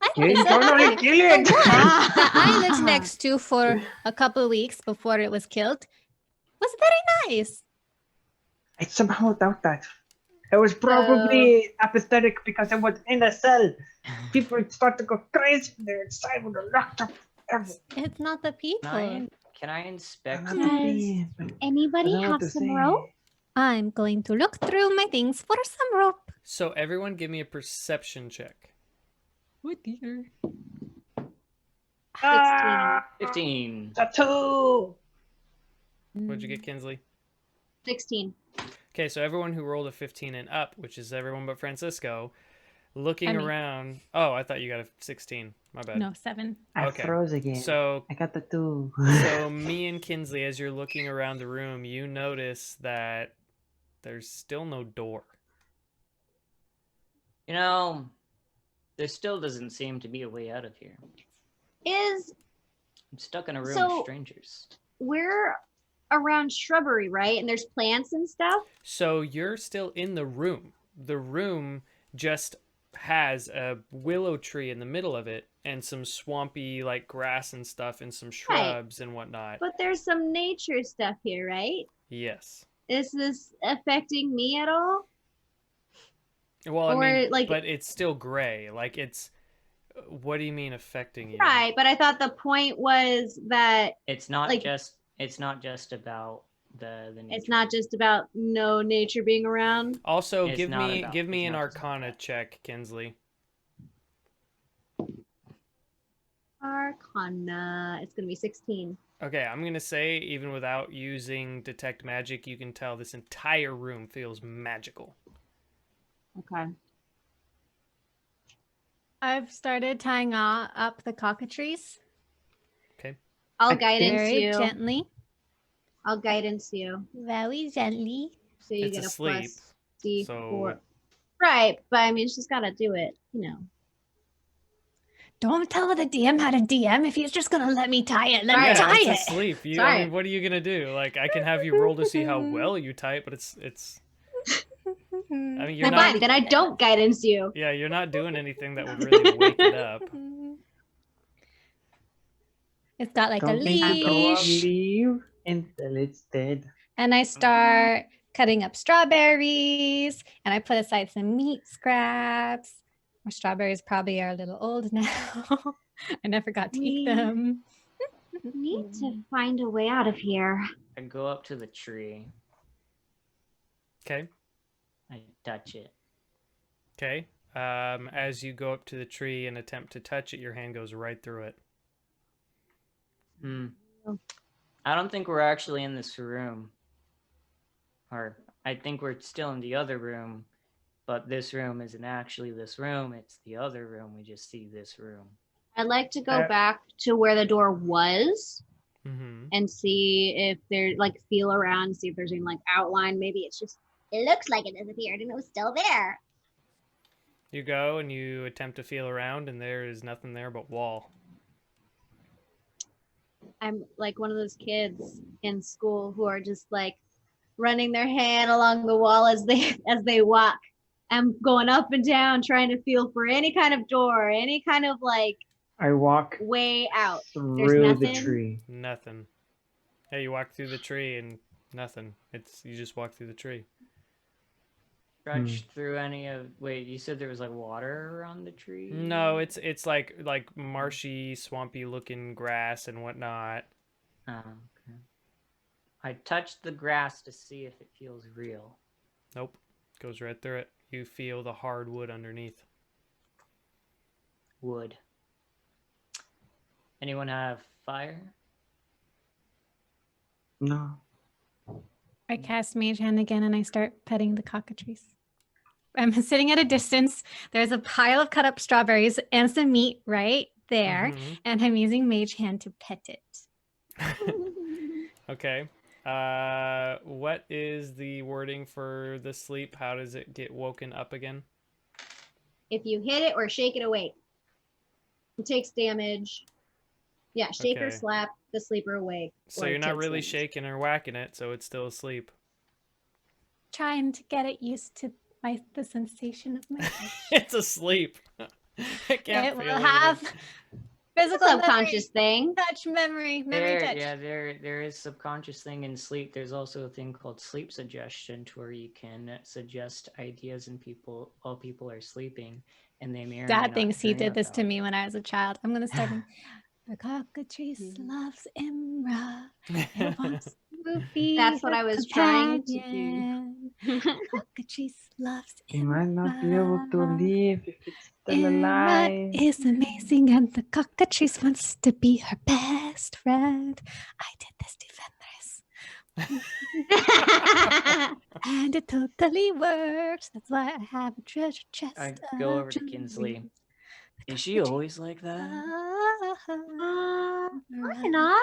Speaker 2: I
Speaker 4: You
Speaker 2: was
Speaker 4: can totally kill it.
Speaker 2: that I lived next to for a couple weeks before it was killed was very nice.
Speaker 4: I somehow doubt that. It was probably apathetic because it was in a cell. People would start to go crazy when they're inside when they're locked up.
Speaker 2: It's not the people.
Speaker 5: Can I inspect
Speaker 4: Not
Speaker 5: it?
Speaker 4: happy, but
Speaker 3: Anybody
Speaker 4: I don't know what
Speaker 3: have
Speaker 4: to
Speaker 3: some
Speaker 4: say.
Speaker 3: rope?
Speaker 2: I'm going to look through my things for some rope.
Speaker 1: So everyone give me a perception check.
Speaker 2: Oh dear.
Speaker 5: 15.
Speaker 4: Tattoo.
Speaker 1: What'd you get, Kinsley?
Speaker 3: 16.
Speaker 1: Okay, so everyone who rolled a 15 and up, which is everyone but Francisco, looking
Speaker 2: I mean-
Speaker 1: around. Oh, I thought you got a 16. My bad.
Speaker 2: No, 7.
Speaker 4: I
Speaker 1: Okay.
Speaker 4: froze again.
Speaker 1: So
Speaker 4: I got the 2.
Speaker 1: So me and Kinsley, as you're looking around the room, you notice that there's still no door.
Speaker 5: You know, there still doesn't seem to be a way out of here. I'm stuck in a room
Speaker 3: So-
Speaker 5: of strangers.
Speaker 3: We're around shrubbery, right? And there's plants and stuff.
Speaker 1: So you're still in the room. The room just has a willow tree in the middle of it and some swampy like grass and stuff and some shrubs and whatnot.
Speaker 3: But there's some nature stuff here, right?
Speaker 1: Yes.
Speaker 3: Is this affecting me at all?
Speaker 1: Well, I
Speaker 3: Or,
Speaker 1: mean,
Speaker 3: like-
Speaker 1: but it's still gray. Like it's. What do you mean affecting you?
Speaker 3: Right, but I thought the point was that
Speaker 5: It's not
Speaker 3: like-
Speaker 5: just about the nature.
Speaker 3: it's not just about no nature being around.
Speaker 1: Also,
Speaker 5: It's
Speaker 1: give
Speaker 5: not
Speaker 1: me
Speaker 5: about-
Speaker 1: give me
Speaker 5: it's
Speaker 1: an
Speaker 5: not just about
Speaker 1: Arcana
Speaker 5: that.
Speaker 1: check, Kinsley.
Speaker 3: Arcana. It's gonna be 16.
Speaker 1: Okay, I'm gonna say even without using detect magic, you can tell this entire room feels magical.
Speaker 3: Okay.
Speaker 2: I've started tying up the cockatrices
Speaker 3: I'll
Speaker 4: I
Speaker 3: guidance
Speaker 2: very
Speaker 3: you.
Speaker 2: gently.
Speaker 3: I'll guidance you.
Speaker 2: Very gently.
Speaker 3: So you
Speaker 1: It's
Speaker 3: get a
Speaker 1: asleep,
Speaker 3: plus D4.
Speaker 1: so-
Speaker 3: Right, but I mean she's gotta do it, you know.
Speaker 2: Don't tell the DM how to DM if he's just gonna let me tie it. Let
Speaker 3: Sorry.
Speaker 2: me
Speaker 1: Yeah,
Speaker 2: tie
Speaker 1: it's
Speaker 2: it.
Speaker 1: asleep. I
Speaker 3: Sorry.
Speaker 1: mean, what are you gonna do? Like, I can have you roll to see how well you type, but it's. I mean, you're
Speaker 3: Then
Speaker 1: not.
Speaker 3: fine, then I don't guidance you.
Speaker 1: Yeah, you're not doing anything that would really wake it up.
Speaker 2: It's got like
Speaker 4: Don't
Speaker 2: a
Speaker 4: make it go up,
Speaker 2: leash.
Speaker 4: leave until it's dead.
Speaker 2: And I start cutting up strawberries and I put aside some meat scraps. Our strawberries probably are a little old now. I never got to eat
Speaker 3: We-
Speaker 2: them.
Speaker 3: Need to find a way out of here.
Speaker 5: I go up to the tree.
Speaker 1: Okay.
Speaker 5: I touch it.
Speaker 1: Okay. As you go up to the tree and attempt to touch it, your hand goes right through it.
Speaker 5: I don't think we're actually in this room. Or I think we're still in the other room, but this room isn't actually this room. It's the other room. We just see this room.
Speaker 3: I'd like to go back to where the door was
Speaker 1: Mm-hmm.
Speaker 3: and see if there like feel around, see if there's any like outline. Maybe it's just it looks like it disappeared and it was still there.
Speaker 1: You go and you attempt to feel around, and there is nothing there but wall.
Speaker 7: I'm like one of those kids in school who are just like running their hand along the wall as they walk. I'm going up and down trying to feel for any kind of door, any kind of like
Speaker 4: I walk
Speaker 7: way out.
Speaker 4: through the
Speaker 7: nothing?
Speaker 4: tree.
Speaker 1: Nothing. Hey, you walk through the tree and nothing. You just walk through the tree.
Speaker 5: Trudge through any of. Wait, you said there was like water around the tree?
Speaker 1: No, it's like marshy, swampy looking grass and whatnot.
Speaker 5: Oh, okay. I touched the grass to see if it feels real.
Speaker 1: Nope. Goes right through it. You feel the hard wood underneath.
Speaker 5: Wood. Anyone have fire?
Speaker 4: No.
Speaker 2: I cast Mage Hand again and I start petting the cockatrice. I'm sitting at a distance. There's a pile of cut up strawberries and some meat right there.
Speaker 1: Mhm.
Speaker 2: And I'm using Mage Hand to pet it.
Speaker 1: Okay. What is the wording for the sleep? How does it get woken up again?
Speaker 7: If you hit it or shake it awake, it takes damage. Yeah, shake or
Speaker 1: Okay.
Speaker 7: slap the sleeper awake.
Speaker 1: So
Speaker 7: or
Speaker 1: you're
Speaker 7: it
Speaker 1: not
Speaker 7: takes
Speaker 1: really
Speaker 7: damage.
Speaker 1: shaking or whacking it, so it's still asleep.
Speaker 2: Trying to get it used to the sensation of my touch.
Speaker 1: It's asleep. I can't
Speaker 2: It
Speaker 1: feel
Speaker 2: will
Speaker 1: anything.
Speaker 2: have physical
Speaker 7: Subconscious thing.
Speaker 2: touch memory touch.
Speaker 5: There is subconscious thing in sleep. There's also a thing called sleep suggestion, to where you can suggest ideas in people while people are sleeping, and they may or may
Speaker 2: Dad
Speaker 5: not
Speaker 2: thinks he
Speaker 5: turn
Speaker 2: did
Speaker 5: out
Speaker 2: this
Speaker 5: that
Speaker 2: to
Speaker 5: way.
Speaker 2: me when I was a child. I'm gonna start. The cockatrice loves Imra. It wants to be
Speaker 7: That's what
Speaker 2: her
Speaker 7: I was trying to do.
Speaker 2: companion. Cockatrice loves
Speaker 4: He might not be able to
Speaker 2: Imra.
Speaker 4: leave if it's still
Speaker 2: Imra
Speaker 4: alive.
Speaker 2: is amazing, and the cockatrice wants to be her best friend. I did this to Fenris, and it totally works. That's why I have a treasure chest.
Speaker 5: I
Speaker 2: of
Speaker 5: go over to
Speaker 2: jewelry.
Speaker 5: Kinsley.
Speaker 2: The
Speaker 5: Is she
Speaker 2: cockatrice
Speaker 5: always like that?
Speaker 7: Kind of.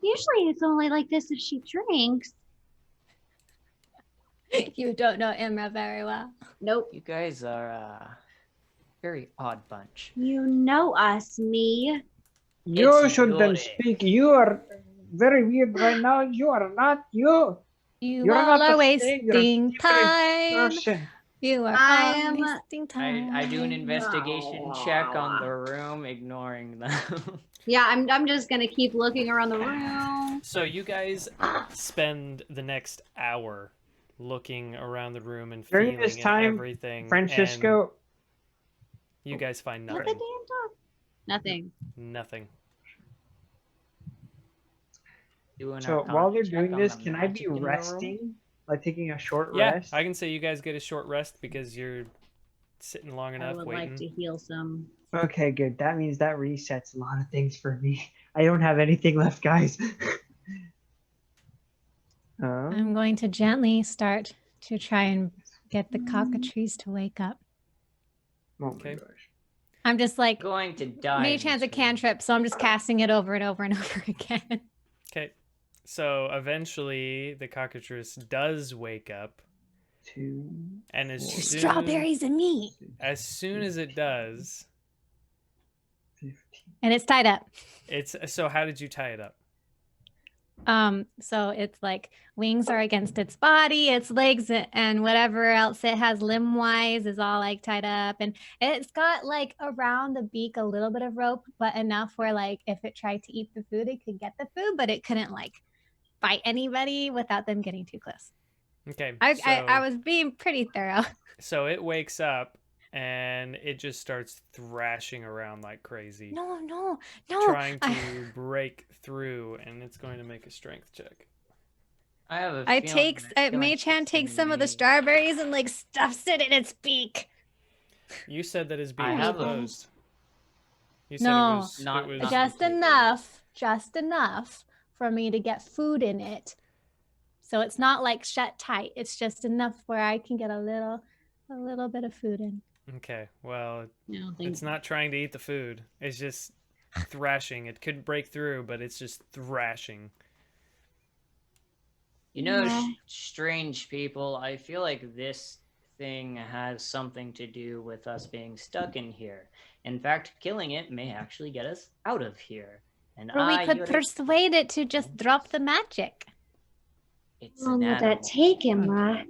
Speaker 7: Usually it's only like this if she drinks.
Speaker 2: You don't know Imra very well.
Speaker 7: Nope.
Speaker 5: You guys are a very odd bunch.
Speaker 7: You know us, me.
Speaker 4: You
Speaker 5: It's
Speaker 4: shouldn't
Speaker 5: Yore.
Speaker 4: speak. You are very weird right now. You are not you.
Speaker 2: You
Speaker 4: You're
Speaker 2: all
Speaker 4: not
Speaker 2: are
Speaker 4: the same. You're a
Speaker 2: wasting
Speaker 4: different
Speaker 2: time.
Speaker 4: person.
Speaker 2: You are
Speaker 7: I
Speaker 2: all
Speaker 7: am-
Speaker 2: wasting time.
Speaker 5: I do an investigation check on the room, ignoring them.
Speaker 7: Yeah, I'm just gonna keep looking around the room.
Speaker 1: So you guys spend the next hour looking around the room and
Speaker 4: During
Speaker 1: feeling
Speaker 4: this
Speaker 1: and
Speaker 4: time,
Speaker 1: everything.
Speaker 4: Francisco,
Speaker 1: and you guys find
Speaker 7: Not the
Speaker 1: nothing.
Speaker 7: damn dog. Nothing.
Speaker 1: Nothing.
Speaker 5: Doing
Speaker 4: so
Speaker 5: our
Speaker 4: while they're
Speaker 5: check
Speaker 4: doing
Speaker 5: on
Speaker 4: this,
Speaker 5: the
Speaker 4: can I
Speaker 5: magic
Speaker 4: be
Speaker 5: in the room.
Speaker 4: resting? Like taking a short
Speaker 1: Yeah,
Speaker 4: rest?
Speaker 1: I can say you guys get a short rest because you're sitting long
Speaker 7: I
Speaker 1: enough
Speaker 7: would
Speaker 1: waiting.
Speaker 7: like to heal some.
Speaker 4: Okay, good. That means that resets a lot of things for me. I don't have anything left, guys.
Speaker 2: I'm going to gently start to try and get the cockatrice to wake up.
Speaker 4: Oh
Speaker 1: Okay.
Speaker 4: my gosh.
Speaker 2: I'm just like,
Speaker 5: Going to die.
Speaker 2: Mage Hand's a cantrip, so I'm just casting it over and over and over again.
Speaker 1: Okay. So eventually the cockatrice does wake up,
Speaker 4: 2,
Speaker 1: and
Speaker 2: Two strawberries and meat.
Speaker 1: as soon as it does,
Speaker 4: 15.
Speaker 2: And it's tied up.
Speaker 1: so how did you tie it up?
Speaker 2: So it's like wings are against its body, its legs, and whatever else it has limb wise is all like tied up, and it's got like around the beak a little bit of rope, but enough where like if it tried to eat the food, it could get the food, but it couldn't like bite anybody without them getting too close.
Speaker 1: Okay.
Speaker 2: I was being pretty thorough.
Speaker 1: So it wakes up and it just starts thrashing around like crazy,
Speaker 2: No.
Speaker 1: trying to break through, and it's going to make a strength check.
Speaker 5: I have a
Speaker 2: I
Speaker 5: feeling
Speaker 2: takes
Speaker 5: that
Speaker 2: Mage Hand
Speaker 5: it's
Speaker 2: takes some of the
Speaker 5: me.
Speaker 2: strawberries and like stuffs it in its beak.
Speaker 1: You said that his beak
Speaker 5: I
Speaker 1: was
Speaker 5: have a-
Speaker 1: closed. You said
Speaker 2: No.
Speaker 1: it was,
Speaker 5: Not-
Speaker 1: it was
Speaker 5: not-
Speaker 2: Just
Speaker 5: completely.
Speaker 2: enough for me to get food in it. So it's not like shut tight. It's just enough where I can get a little bit of food in.
Speaker 1: Okay. Well,
Speaker 7: No,
Speaker 1: it's not trying to eat the food. It's just thrashing. It couldn't break through, but it's just thrashing.
Speaker 5: You know,
Speaker 7: Yeah.
Speaker 5: strange people, I feel like this thing has something to do with us being stuck in here. In fact, killing it may actually get us out of here. And
Speaker 2: Or we could
Speaker 5: Yuri-
Speaker 2: persuade it to just drop the magic.
Speaker 5: It's
Speaker 7: How long
Speaker 5: an
Speaker 7: would that
Speaker 5: animal.
Speaker 7: take, Imra?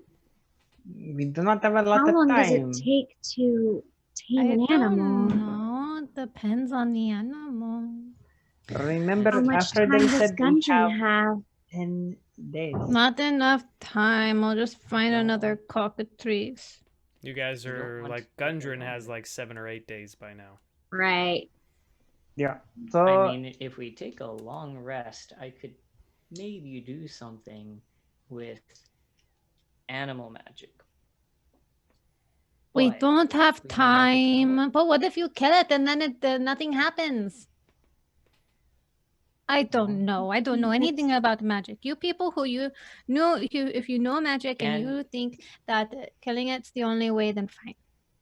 Speaker 4: We do not have a lot
Speaker 7: How
Speaker 4: of
Speaker 7: long
Speaker 4: time.
Speaker 7: does it take to tame an animal?
Speaker 2: No, depends on the animal.
Speaker 4: Remember,
Speaker 7: How much
Speaker 4: after
Speaker 7: time
Speaker 4: they
Speaker 7: does
Speaker 4: said we
Speaker 7: Gundren
Speaker 4: have
Speaker 7: have?
Speaker 4: 10 days.
Speaker 2: Not enough time. I'll just find another cockatrice.
Speaker 1: You guys
Speaker 5: You don't
Speaker 1: are
Speaker 5: want
Speaker 1: like
Speaker 5: to take
Speaker 1: Gundren
Speaker 5: it
Speaker 1: has
Speaker 5: longer.
Speaker 1: like 7 or 8 days by now.
Speaker 7: Right.
Speaker 4: Yeah. So
Speaker 5: I mean, if we take a long rest, I could maybe do something with animal magic.
Speaker 2: We
Speaker 5: But
Speaker 2: don't have
Speaker 5: we might not get to know
Speaker 2: time. But what if you kill it and then nothing happens? I don't know. I don't know anything about magic. You people who you know, if you know magic and
Speaker 5: Can-
Speaker 2: you think that killing it's the only way, then fine.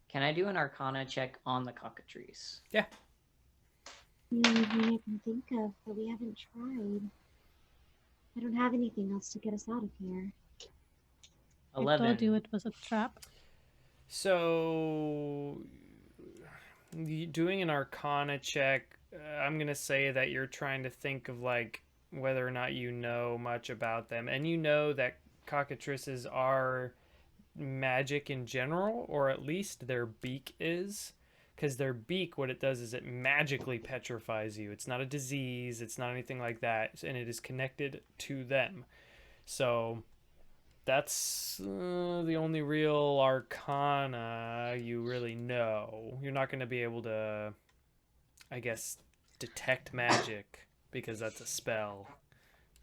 Speaker 5: Can I do an Arcana check on the cockatrice?
Speaker 7: The only thing I can think of, but we haven't tried. I don't have anything else to get us out of here.
Speaker 5: 11.
Speaker 2: I told you it was a trap.
Speaker 1: So, doing an Arcana check, I'm going to say that you're trying to think of like whether or not you know much about them. And you know that cockatrices are magic in general, or at least their beak is. Because their beak, what it does is it magically petrifies you. It's not a disease, it's not anything like that, and it is connected to them. So that's the only real Arcana you really know. You're not going to be able to, I guess, detect magic because that's a spell.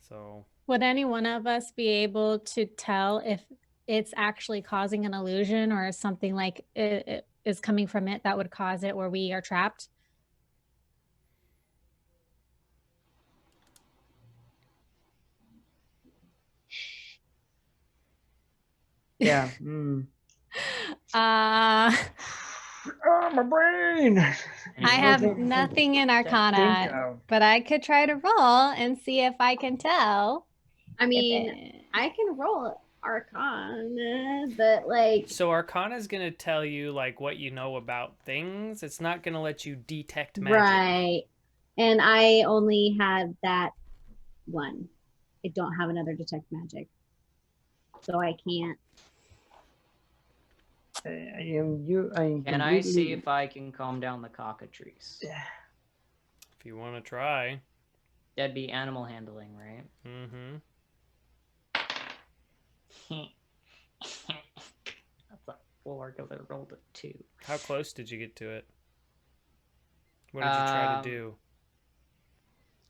Speaker 1: So
Speaker 2: Would any one of us be able to tell if it's actually causing an illusion or something like it is coming from it that would cause it where we are trapped?
Speaker 4: yeah. Oh, my brain.
Speaker 5: And
Speaker 2: I
Speaker 5: you
Speaker 2: have
Speaker 5: would-
Speaker 2: nothing in
Speaker 4: Think
Speaker 2: Arcana,
Speaker 4: of-
Speaker 2: but I could try to roll and see if I can tell.
Speaker 7: I
Speaker 2: if
Speaker 7: mean,
Speaker 2: it-
Speaker 7: I can roll Arcana, but like,
Speaker 1: So Arcana is going to tell you like what you know about things. It's not going to let you detect magic.
Speaker 7: right. And I only had that one. I don't have another detect magic. So I can't.
Speaker 5: Can I see if I can calm down the cockatrice?
Speaker 1: If you want to try.
Speaker 5: That'd be animal handling, right?
Speaker 1: Mm-hmm.
Speaker 5: That's a 4 because I rolled a 2.
Speaker 1: How close did you get to it? What did you try to do?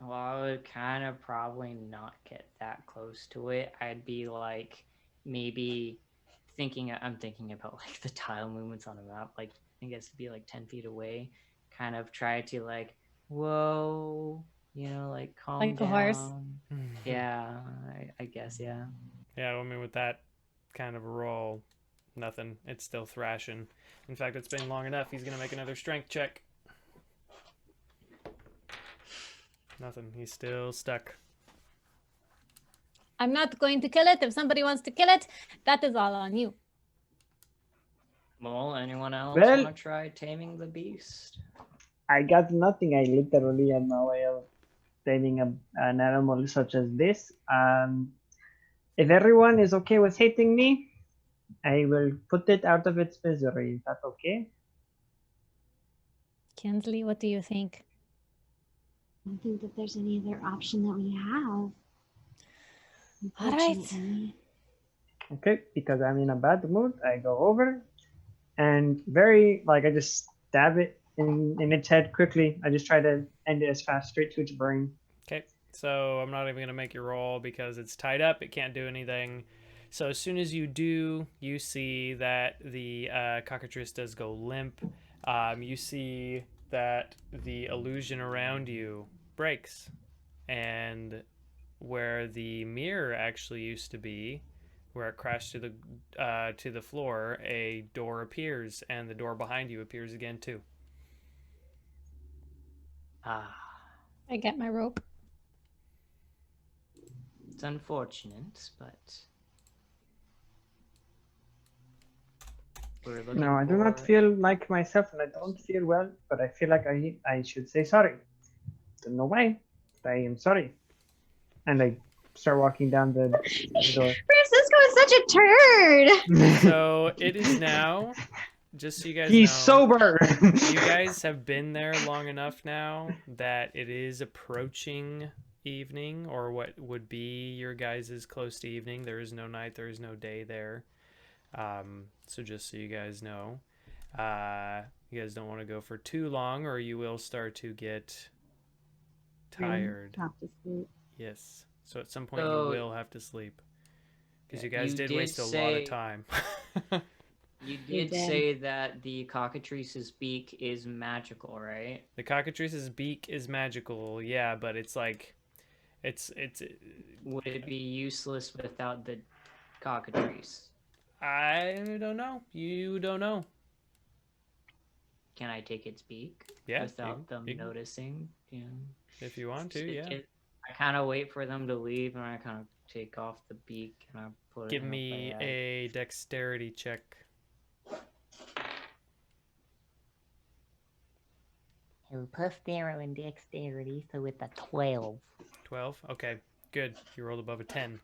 Speaker 5: Well, I would kind of probably not get that close to it. I'd be like, maybe I'm thinking about like the tile movements on a map. Like, I guess it'd be like 10 feet away. Kind of try to like, whoa, like calm
Speaker 2: Like
Speaker 5: down.
Speaker 2: a horse?
Speaker 5: Yeah, I guess, yeah.
Speaker 1: Yeah, I mean, with that kind of a roll, nothing. It's still thrashing. In fact, it's been long enough. He's going to make another strength check. Nothing. He's still stuck.
Speaker 2: I'm not going to kill it. If somebody wants to kill it, that is all on you.
Speaker 5: Well, anyone else
Speaker 4: Well-
Speaker 5: want to try taming the beast?
Speaker 4: I got nothing. I literally had no way of taming an animal such as this. If everyone is okay with hating me, I will put it out of its misery. Is that okay?
Speaker 2: Kinsley, what do you think?
Speaker 7: I don't think that there's any other option that we have.
Speaker 2: All right.
Speaker 7: Unfortunately.
Speaker 4: Okay, because I'm in a bad mood, I go over and I just stab it in its head quickly. I just try to end it as fast, straight to its brain.
Speaker 1: Okay, so I'm not even going to make you roll because it's tied up. It can't do anything. So as soon as you do, you see that the cockatrice does go limp. You see that the illusion around you breaks. And where the mirror actually used to be, where it crashed to the floor, a door appears, and the door behind you appears again too.
Speaker 2: I get my rope.
Speaker 5: It's unfortunate, but We're looking
Speaker 4: No, I do not
Speaker 5: for-
Speaker 4: feel like myself, and I don't feel well. But I feel like I should say sorry. Don't know why, but I am sorry. And I start walking down the door.
Speaker 7: Francisco is such a turd.
Speaker 1: So it is now, just so you guys
Speaker 4: He's
Speaker 1: know,
Speaker 4: sober.
Speaker 1: you guys have been there long enough now that it is approaching evening, or what would be your guys' close to evening. There is no night, there is no day there. So just so you guys know, you guys don't want to go for too long, or you will start to get tired.
Speaker 7: Have to sleep.
Speaker 1: Yes. So at some point
Speaker 5: So-
Speaker 1: you will have to sleep. Because you
Speaker 5: Yeah,
Speaker 1: guys
Speaker 5: you
Speaker 1: did
Speaker 5: did
Speaker 1: waste a lot
Speaker 5: say-
Speaker 1: of time.
Speaker 5: You
Speaker 7: You
Speaker 5: did
Speaker 7: did.
Speaker 5: say that the cockatrice's beak is magical, right?
Speaker 1: The cockatrice's beak is magical, yeah, but it's like, it's
Speaker 5: Would it be useless without the cockatrice?
Speaker 1: I don't know. You don't know.
Speaker 5: Can I take its beak
Speaker 1: Yeah,
Speaker 5: without them
Speaker 1: you can-
Speaker 5: noticing? Yeah.
Speaker 1: If you want to, yeah.
Speaker 5: I kind of wait for them to leave, and I kind of take off the beak and I put
Speaker 1: Give
Speaker 5: it in
Speaker 1: me
Speaker 5: bag.
Speaker 1: a dexterity check.
Speaker 6: So plus 0 in dexterity, so with a 12.
Speaker 1: 12. Okay, good. You rolled above a 10.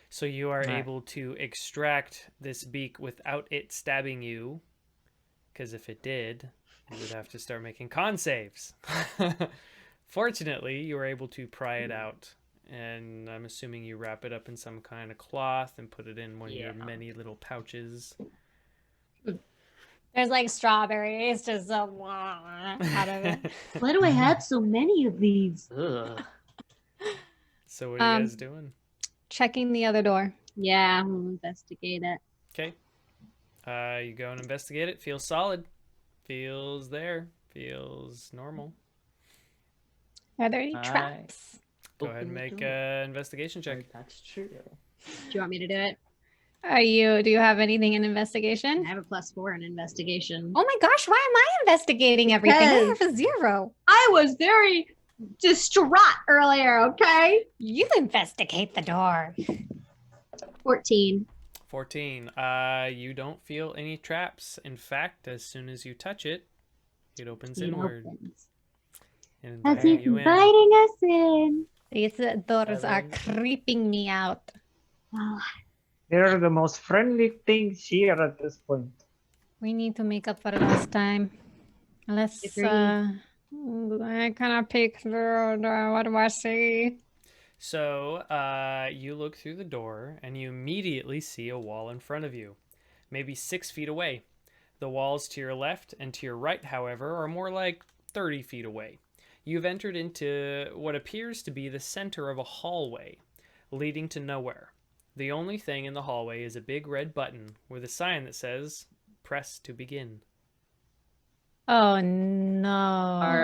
Speaker 1: So you are
Speaker 5: Right.
Speaker 1: able to extract this beak without it stabbing you. Because if it did, you would have to start making con saves. Fortunately, you were able to pry it out. And I'm assuming you wrap it up in some kind of cloth and put it in one of your
Speaker 5: Yeah.
Speaker 1: many little pouches.
Speaker 2: There's like strawberries just out of it.
Speaker 7: Why do I have so many of these?
Speaker 5: Ugh.
Speaker 1: So what are you guys
Speaker 2: Um,
Speaker 1: doing?
Speaker 2: Checking the other door.
Speaker 7: Yeah, I'm gonna investigate it.
Speaker 1: Okay. You go and investigate it. Feels solid. Feels there. Feels normal.
Speaker 2: Are there any
Speaker 5: Alright.
Speaker 2: traps?
Speaker 1: Go ahead and
Speaker 5: Open the
Speaker 1: make
Speaker 5: door.
Speaker 1: an investigation check.
Speaker 5: That's true.
Speaker 7: Do you want me to do it?
Speaker 2: Do you have anything in
Speaker 7: I
Speaker 2: investigation?
Speaker 7: have a +4 in investigation.
Speaker 2: Oh my gosh, why am I investigating everything? I have a 0.
Speaker 7: I was very distraught earlier, okay?
Speaker 2: You investigate the door.
Speaker 7: 14.
Speaker 1: 14. You don't feel any traps. In fact, as soon as you touch it, it opens
Speaker 7: It
Speaker 1: inward
Speaker 7: opens.
Speaker 1: and
Speaker 7: As
Speaker 1: inviting
Speaker 7: if
Speaker 1: you in.
Speaker 7: inviting us in.
Speaker 2: These doors are
Speaker 5: Seven.
Speaker 2: creeping me out.
Speaker 7: Oh,
Speaker 4: They're the most friendly things here at this point.
Speaker 2: We need to make up for last time. Let's,
Speaker 7: Agreed.
Speaker 2: I cannot pick through. What do I see?
Speaker 1: So, you look through the door and you immediately see a wall in front of you, maybe 6 feet away. The walls to your left and to your right, however, are more like 30 feet away. You've entered into what appears to be the center of a hallway, leading to nowhere. The only thing in the hallway is a big red button with a sign that says, "Press to begin."
Speaker 2: Oh no.
Speaker 5: All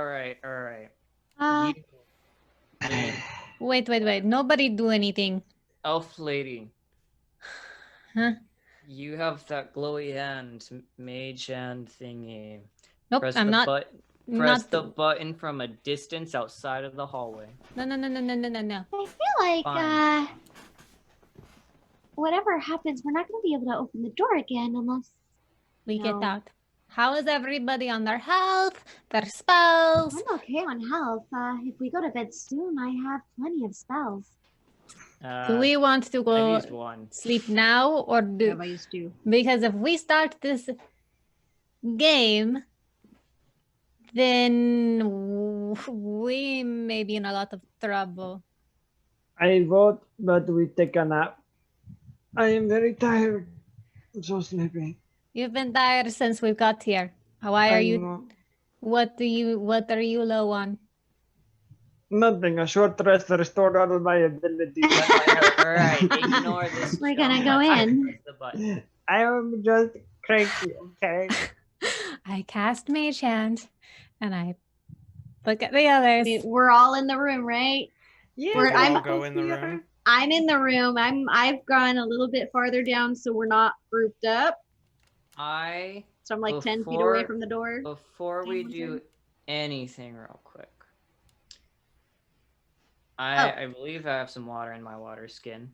Speaker 5: right.
Speaker 7: uh,
Speaker 5: You,
Speaker 2: Wait. Nobody do anything.
Speaker 5: elf lady.
Speaker 2: Huh?
Speaker 5: You have that glowy hand, mage hand thingy.
Speaker 2: Nope,
Speaker 5: Press
Speaker 2: I'm
Speaker 5: the
Speaker 2: not.
Speaker 5: Press
Speaker 2: not
Speaker 5: the button from a distance outside of the hallway.
Speaker 2: No.
Speaker 7: I feel like
Speaker 5: Fine.
Speaker 7: whatever happens, we're not gonna be able to open the door again unless
Speaker 2: We get
Speaker 7: No.
Speaker 2: out. How is everybody on their health, their spells?
Speaker 7: I'm okay on health. If we go to bed soon, I have plenty of spells.
Speaker 2: Do we want to
Speaker 5: I
Speaker 2: go
Speaker 5: used one.
Speaker 2: sleep now or do?
Speaker 7: I used to.
Speaker 2: Because if we start this game, then we may be in a lot of trouble.
Speaker 4: I vote that we take a nap. I am very tired. I'm so sleepy.
Speaker 2: You've been tired since we got here. Why are
Speaker 4: I
Speaker 2: you?
Speaker 4: know.
Speaker 2: What are you low on?
Speaker 4: Nothing. A short rest restored all of my abilities.
Speaker 5: All right, ignore this.
Speaker 7: We're gonna
Speaker 5: jump.
Speaker 7: go
Speaker 5: I
Speaker 7: in.
Speaker 5: press the button.
Speaker 4: I am just cranky, okay?
Speaker 2: I cast Mage Hand, and I look at the others.
Speaker 7: We're all in the room, right?
Speaker 4: Yeah,
Speaker 7: We're-
Speaker 1: You all
Speaker 7: I'm-
Speaker 1: go in the room.
Speaker 7: I'm in the room. I've gone a little bit farther down, so we're not grouped up. So I'm like 10 feet away
Speaker 5: Before-
Speaker 7: from the door.
Speaker 5: Before we
Speaker 7: Someone
Speaker 5: do
Speaker 7: turn?
Speaker 5: anything, real quick,
Speaker 7: Oh.
Speaker 5: I believe I have some water in my water skin.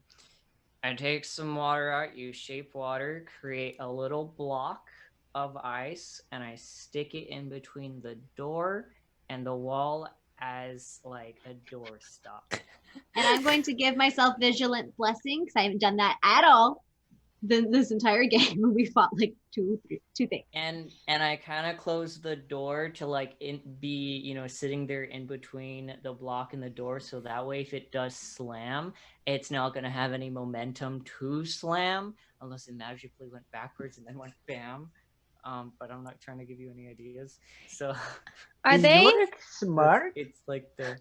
Speaker 5: I take some water out, use shape water, create a little block of ice, and I stick it in between the door and the wall as like a doorstop.
Speaker 7: And I'm going to give myself vigilant blessing because I haven't done that at all this entire game. We fought like two things.
Speaker 5: And I kind of close the door to like be sitting there in between the block and the door, so that way if it does slam, it's not gonna have any momentum to slam unless it magically went backwards and then went bam. But I'm not trying to give you any ideas. So
Speaker 2: Are they
Speaker 4: You're smart?
Speaker 5: it's like the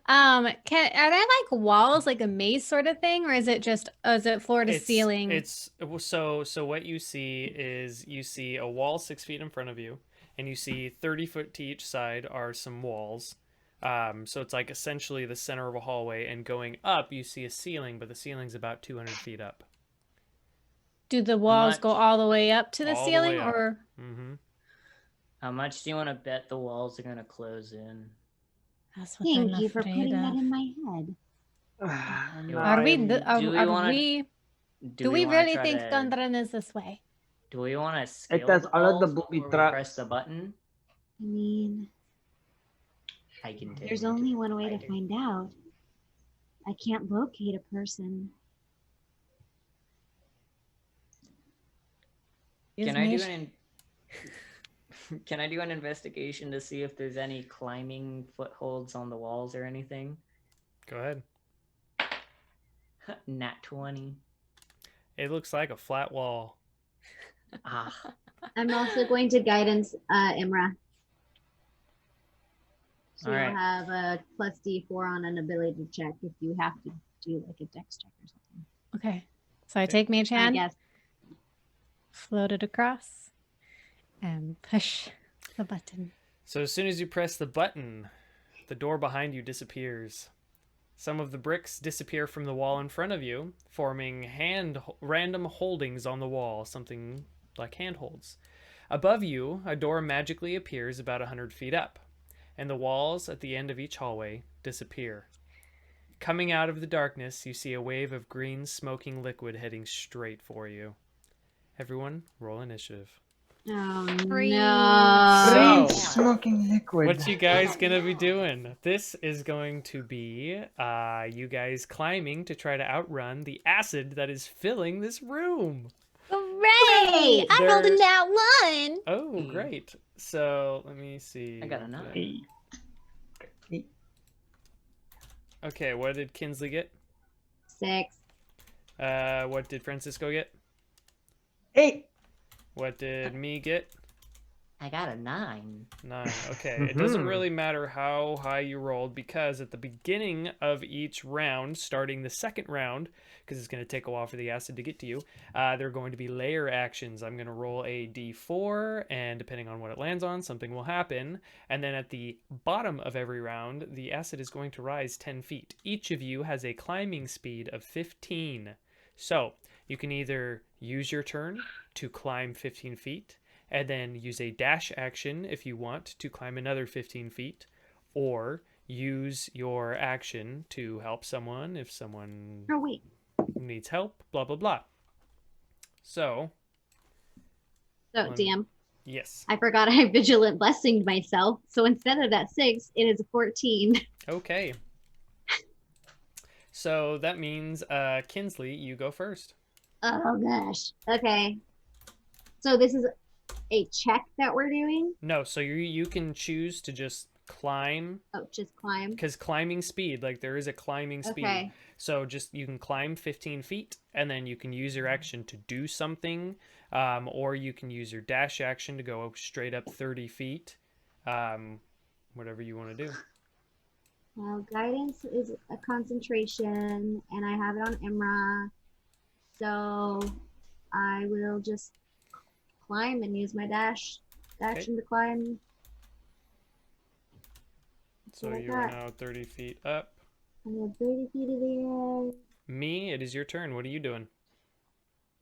Speaker 2: are they like walls, like a maze sort of thing, or is it floor to ceiling?
Speaker 1: It's so what you see is you see a wall 6 feet in front of you, and you see 30 foot to each side are some walls. So it's like essentially the center of a hallway, and going up you see a ceiling, but the ceiling's about 200 feet up.
Speaker 2: Do the walls go all the way up to the
Speaker 1: All the
Speaker 2: ceiling,
Speaker 1: way up.
Speaker 2: or
Speaker 1: Mm-hmm.
Speaker 5: how much do you want to bet the walls are gonna close in?
Speaker 2: that's what
Speaker 7: Thank
Speaker 2: I'm
Speaker 7: you for
Speaker 2: afraid
Speaker 7: putting that
Speaker 2: of.
Speaker 7: in my head.
Speaker 2: Are we?
Speaker 4: I'm-
Speaker 2: Do we
Speaker 5: wanna
Speaker 2: really
Speaker 5: try
Speaker 2: think
Speaker 5: to-
Speaker 2: Gundren is this way?
Speaker 5: Do we want to scale
Speaker 4: does
Speaker 5: the
Speaker 4: all of the
Speaker 5: walls
Speaker 4: booby
Speaker 5: before we press
Speaker 4: traps.
Speaker 5: the button?
Speaker 7: I mean,
Speaker 5: I can tell
Speaker 7: there's
Speaker 5: you
Speaker 7: only
Speaker 5: to
Speaker 7: one way to
Speaker 5: fight it.
Speaker 7: find out. I can't locate a person.
Speaker 5: Can I do Can I do an investigation to see if there's any climbing footholds on the walls or anything?
Speaker 1: Go ahead.
Speaker 5: Nat 20.
Speaker 1: It looks like a flat wall.
Speaker 5: Ah,
Speaker 7: I'm also going to guidance Imra. So
Speaker 5: All
Speaker 7: you'll
Speaker 5: right.
Speaker 7: have a plus D4 on an ability check if you have to do like a dex check or something.
Speaker 2: Okay, so I take Mage
Speaker 7: I
Speaker 2: Hand,
Speaker 7: guess.
Speaker 2: float it across, and push the button.
Speaker 1: So as soon as you press the button, the door behind you disappears. Some of the bricks disappear from the wall in front of you, forming random holdings on the wall, something like handholds. Above you, a door magically appears about 100 feet up, and the walls at the end of each hallway disappear. Coming out of the darkness, you see a wave of green smoking liquid heading straight for you. Everyone, roll initiative.
Speaker 7: Oh
Speaker 2: Freeze.
Speaker 7: no.
Speaker 4: Green
Speaker 1: So-
Speaker 4: smoking liquid.
Speaker 1: What you guys gonna be doing? This is going to be you guys climbing to try to outrun the acid that is filling this room.
Speaker 2: Hooray! I rolled a
Speaker 1: There-
Speaker 2: nat 1.
Speaker 1: Oh, great. So let me see.
Speaker 5: I got a 9.
Speaker 1: Okay, what did Kinsley get?
Speaker 7: 6.
Speaker 1: What did Francisco get?
Speaker 4: 8.
Speaker 1: What did me get?
Speaker 5: I got a 9.
Speaker 1: 9. Okay, it doesn't really matter how high you rolled, because at the beginning of each round, starting the second round, because it's going to take a while for the acid to get to you, there are going to be layer actions. I'm going to roll a d4, and depending on what it lands on, something will happen. And then at the bottom of every round, the acid is going to rise 10 feet. Each of you has a climbing speed of 15. So you can either use your turn to climb 15 feet, and then use a dash action if you want to climb another 15 feet, or use your action to help someone if someone
Speaker 7: Oh wait.
Speaker 1: needs help, blah, blah, blah. So,
Speaker 7: So DM.
Speaker 1: yes.
Speaker 7: I forgot I vigilant blessinged myself. So instead of that 6, it is a 14.
Speaker 1: Okay. So that means, Kinsley, you go first.
Speaker 7: Oh gosh. Okay. So this is a check that we're doing.
Speaker 1: No, so you can choose to just climb,
Speaker 7: Oh, just climb.
Speaker 1: because climbing speed, like there is a climbing speed.
Speaker 7: Okay.
Speaker 1: So just you can climb 15 feet, and then you can use your action to do something, or you can use your dash action to go straight up 30 feet, whatever you want to do.
Speaker 7: Well, guidance is a concentration, and I have it on Imra. So I will just climb and use my dash action to climb.
Speaker 1: So
Speaker 7: Like
Speaker 1: you are
Speaker 7: that.
Speaker 1: now 30 feet up.
Speaker 7: I have 30 feet of the air.
Speaker 1: Me, it is your turn. What are you doing?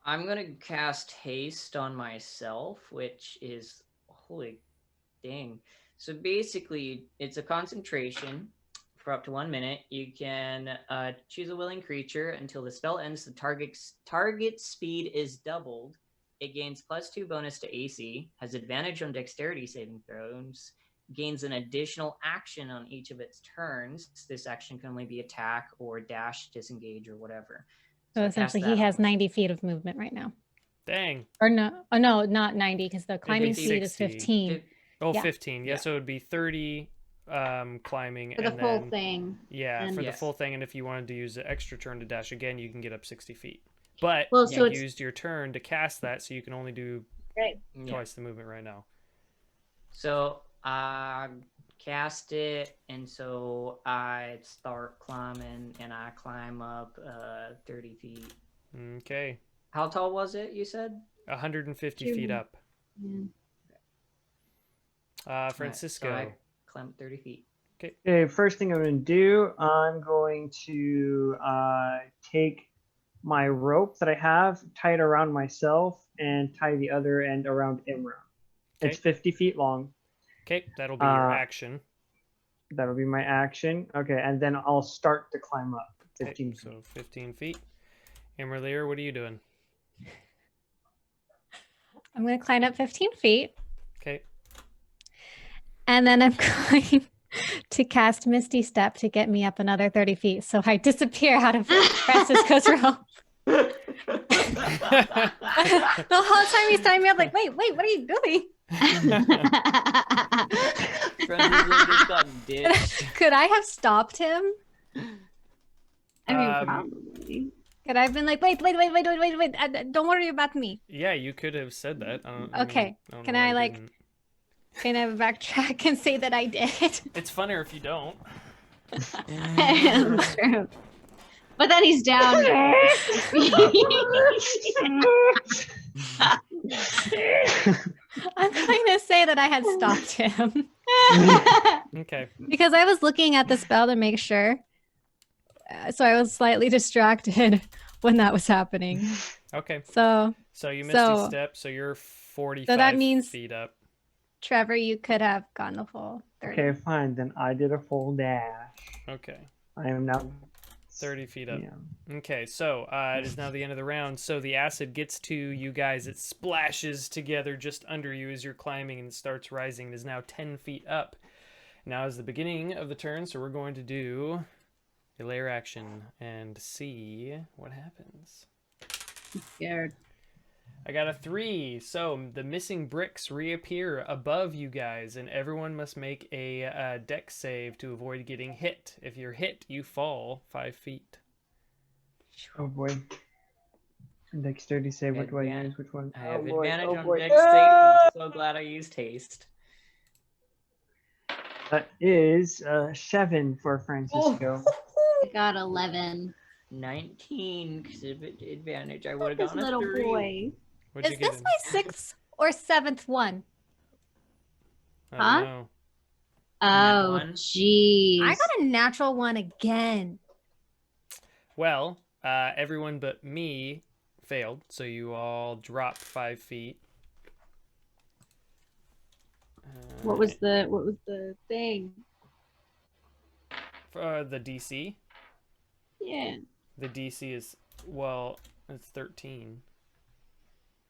Speaker 5: I'm gonna cast haste on myself, which is holy dang. So basically, it's a concentration for up to 1 minute. You can choose a willing creature until the spell ends. The target speed is doubled. It gains +2 bonus to AC, has advantage on dexterity saving throws, gains an additional action on each of its turns. This action can only be attack or dash, disengage, or whatever.
Speaker 2: So
Speaker 5: I cast
Speaker 2: essentially,
Speaker 5: that
Speaker 2: he has
Speaker 5: on-
Speaker 2: 90 feet of movement right now.
Speaker 1: Dang.
Speaker 2: Or no, oh no, not 90 because the climbing
Speaker 1: be
Speaker 2: speed is
Speaker 1: 60.
Speaker 2: 15.
Speaker 1: Oh,
Speaker 2: Yeah.
Speaker 1: 15. Yeah,
Speaker 5: Yeah.
Speaker 1: so it would be 30 climbing
Speaker 7: For the
Speaker 1: and
Speaker 7: full
Speaker 1: then
Speaker 7: thing.
Speaker 1: yeah,
Speaker 7: and-
Speaker 1: for the
Speaker 5: Yes.
Speaker 1: full thing. And if you wanted to use the extra turn to dash again, you can get up 60 feet. But
Speaker 7: Well,
Speaker 1: you
Speaker 7: so it's-
Speaker 1: used your turn to cast that, so you can only do
Speaker 7: Right.
Speaker 5: Yeah.
Speaker 1: twice the movement right now.
Speaker 5: So I cast it, and so I start climbing, and I climb up 30 feet.
Speaker 1: Okay.
Speaker 5: How tall was it, you said?
Speaker 1: 150 feet up.
Speaker 7: Yeah.
Speaker 1: Francisco.
Speaker 5: Alright, so I climb up 30 feet.
Speaker 4: Okay, first thing I'm going to do, I'm going to take my rope that I have, tie it around myself, and tie the other end around Imra. It's
Speaker 1: Okay.
Speaker 4: 50 feet long.
Speaker 1: Okay, that'll be your
Speaker 4: Uh,
Speaker 1: action.
Speaker 4: That'll be my action. Okay, and then I'll start to climb up.
Speaker 1: Okay,
Speaker 4: 15 feet.
Speaker 1: so 15 feet. imra'lyr, what are you doing?
Speaker 2: I'm going to climb up 15 feet.
Speaker 1: Okay.
Speaker 2: And then I'm going to cast Misty Step to get me up another 30 feet. So I disappear out of Francisco's rope. The whole time he's tying me up, like, wait, what are you doing?
Speaker 5: Francisco just got ditched.
Speaker 2: Could I have stopped him?
Speaker 7: I mean,
Speaker 1: Um,
Speaker 7: probably.
Speaker 2: Could I have been like, wait, don't worry about me.
Speaker 1: Yeah, you could have said that.
Speaker 2: Okay, can I, like-
Speaker 1: didn't.
Speaker 2: Can I backtrack and say that I did?
Speaker 1: It's funnier if you don't.
Speaker 7: True. But then he's down.
Speaker 2: I'm going to say that I had stopped him
Speaker 1: Okay.
Speaker 2: because I was looking at the spell to make sure. So I was slightly distracted when that was happening.
Speaker 1: Okay.
Speaker 2: So,
Speaker 1: So you missed
Speaker 2: So-
Speaker 1: a step, so you're 45
Speaker 2: So that means-
Speaker 1: feet up.
Speaker 2: Trevor, you could have gone the full 30.
Speaker 4: Okay, fine. Then I did a full dash.
Speaker 1: Okay.
Speaker 4: I am now
Speaker 1: 30 feet up.
Speaker 4: Yeah.
Speaker 1: Okay, so it is now the end of the round. So the acid gets to you guys. It splashes together just under you as you're climbing and starts rising. It is now 10 feet up. Now is the beginning of the turn, so we're going to do a layer action and see what happens.
Speaker 7: Scared.
Speaker 1: I got a 3. So the missing bricks reappear above you guys, and everyone must make a dex save to avoid getting hit. If you're hit, you fall 5 feet.
Speaker 4: Oh boy. Dexterity save. What do I
Speaker 5: Advan-
Speaker 4: use? Which one?
Speaker 5: I have
Speaker 4: Oh, boy.
Speaker 5: advantage
Speaker 4: Oh,
Speaker 5: on
Speaker 4: boy.
Speaker 5: dex save. I'm so glad I used haste.
Speaker 4: That is 7 for Francisco.
Speaker 7: I got 11.
Speaker 5: 19 because of advantage. I would have
Speaker 7: This
Speaker 5: gotten a
Speaker 7: little
Speaker 5: 3.
Speaker 7: boy.
Speaker 1: What'd
Speaker 2: Is
Speaker 1: you get
Speaker 2: this
Speaker 1: in?
Speaker 2: my 6th or 7th one?
Speaker 1: I
Speaker 7: Huh?
Speaker 1: don't know.
Speaker 7: Oh,
Speaker 5: one?
Speaker 7: jeez.
Speaker 2: I got a natural one again.
Speaker 1: Well, everyone but me failed, so you all dropped 5 feet.
Speaker 7: What was the thing?
Speaker 1: For the DC?
Speaker 7: Yeah.
Speaker 1: The DC is, well, it's 13.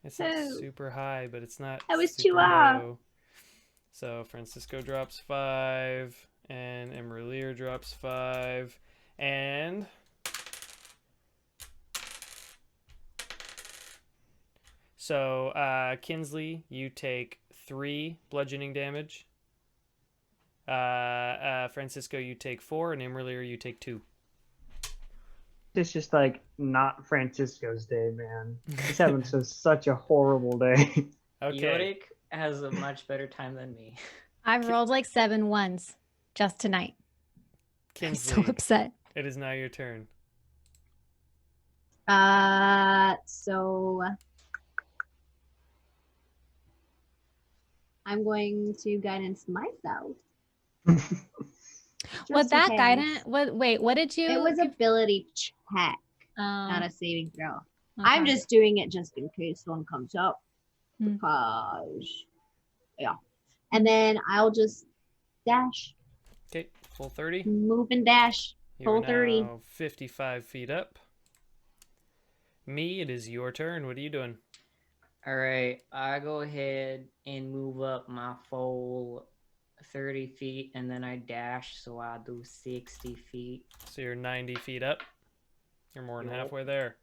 Speaker 1: It's not
Speaker 7: Oh.
Speaker 1: super high, but it's not
Speaker 7: I was
Speaker 1: super
Speaker 7: too off.
Speaker 1: low. So Francisco drops 5, and imra'lyr drops 5, and so Kinsley, you take 3 bludgeoning damage. Francisco, you take 4, and imra'lyr, you take 2.
Speaker 4: It's just like not Francisco's day, man. He's having such a horrible day.
Speaker 1: Okay.
Speaker 5: Yorick has a much better time than me.
Speaker 2: I've rolled like 7 ones just tonight. I'm so
Speaker 1: Kinsley,
Speaker 2: upset.
Speaker 1: it is now your turn.
Speaker 7: So I'm going to guidance myself.
Speaker 2: What
Speaker 7: Just
Speaker 2: that
Speaker 7: in case.
Speaker 2: guidance? What did you?
Speaker 7: It was ability check,
Speaker 2: Um,
Speaker 7: not a saving throw. I'm
Speaker 2: okay.
Speaker 7: just doing it just in case one comes up.
Speaker 2: Hmm.
Speaker 7: Because, yeah. And then I'll just dash.
Speaker 1: Okay. Full 30?
Speaker 7: Move and dash.
Speaker 1: You
Speaker 7: Full
Speaker 1: are
Speaker 7: 30.
Speaker 1: now 55 feet up. Me, it is your turn. What are you doing?
Speaker 5: All right, I go ahead and move up my full 30 feet, and then I dash, so I do 60 feet.
Speaker 1: So you're 90 feet up. You're more than
Speaker 5: Yup.
Speaker 1: halfway there.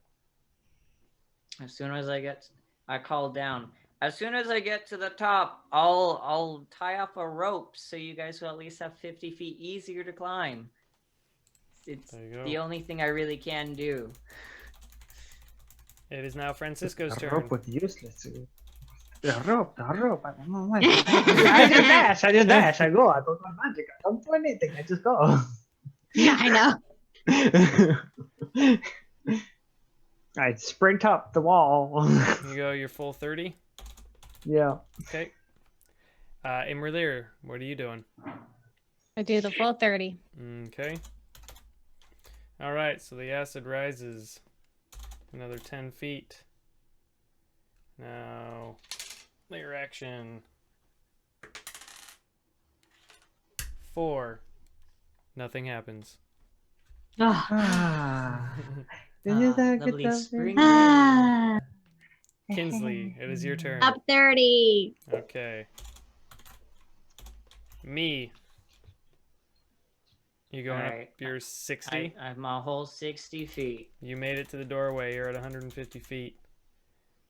Speaker 5: As soon as I call down. As soon as I get to the top, I'll tie up a rope so you guys will at least have 50 feet easier to climb. It's
Speaker 1: There you go.
Speaker 5: the only thing I really can do.
Speaker 1: It is now Francisco's
Speaker 4: The
Speaker 1: turn.
Speaker 4: rope was useless. The rope. I don't know why. I just dash. I go. I don't do magic. I don't do anything. I just go.
Speaker 7: Yeah, I know.
Speaker 4: I sprint up the wall.
Speaker 1: You go your full 30.
Speaker 4: Yeah.
Speaker 1: Okay. imra'lyr, what are you doing?
Speaker 2: I do the full 30.
Speaker 1: Okay. All right, so the acid rises another 10 feet. Now, layer action. 4. Nothing happens.
Speaker 7: Oh.
Speaker 4: Ah. This is a good
Speaker 5: Lovely
Speaker 4: time.
Speaker 5: spring.
Speaker 7: Ah,
Speaker 1: Kinsley, it is your turn.
Speaker 7: up 30.
Speaker 1: Okay. Me. You going
Speaker 5: Alright,
Speaker 1: up your 60?
Speaker 5: I'm a whole 60 feet.
Speaker 1: You made it to the doorway. You're at 150 feet.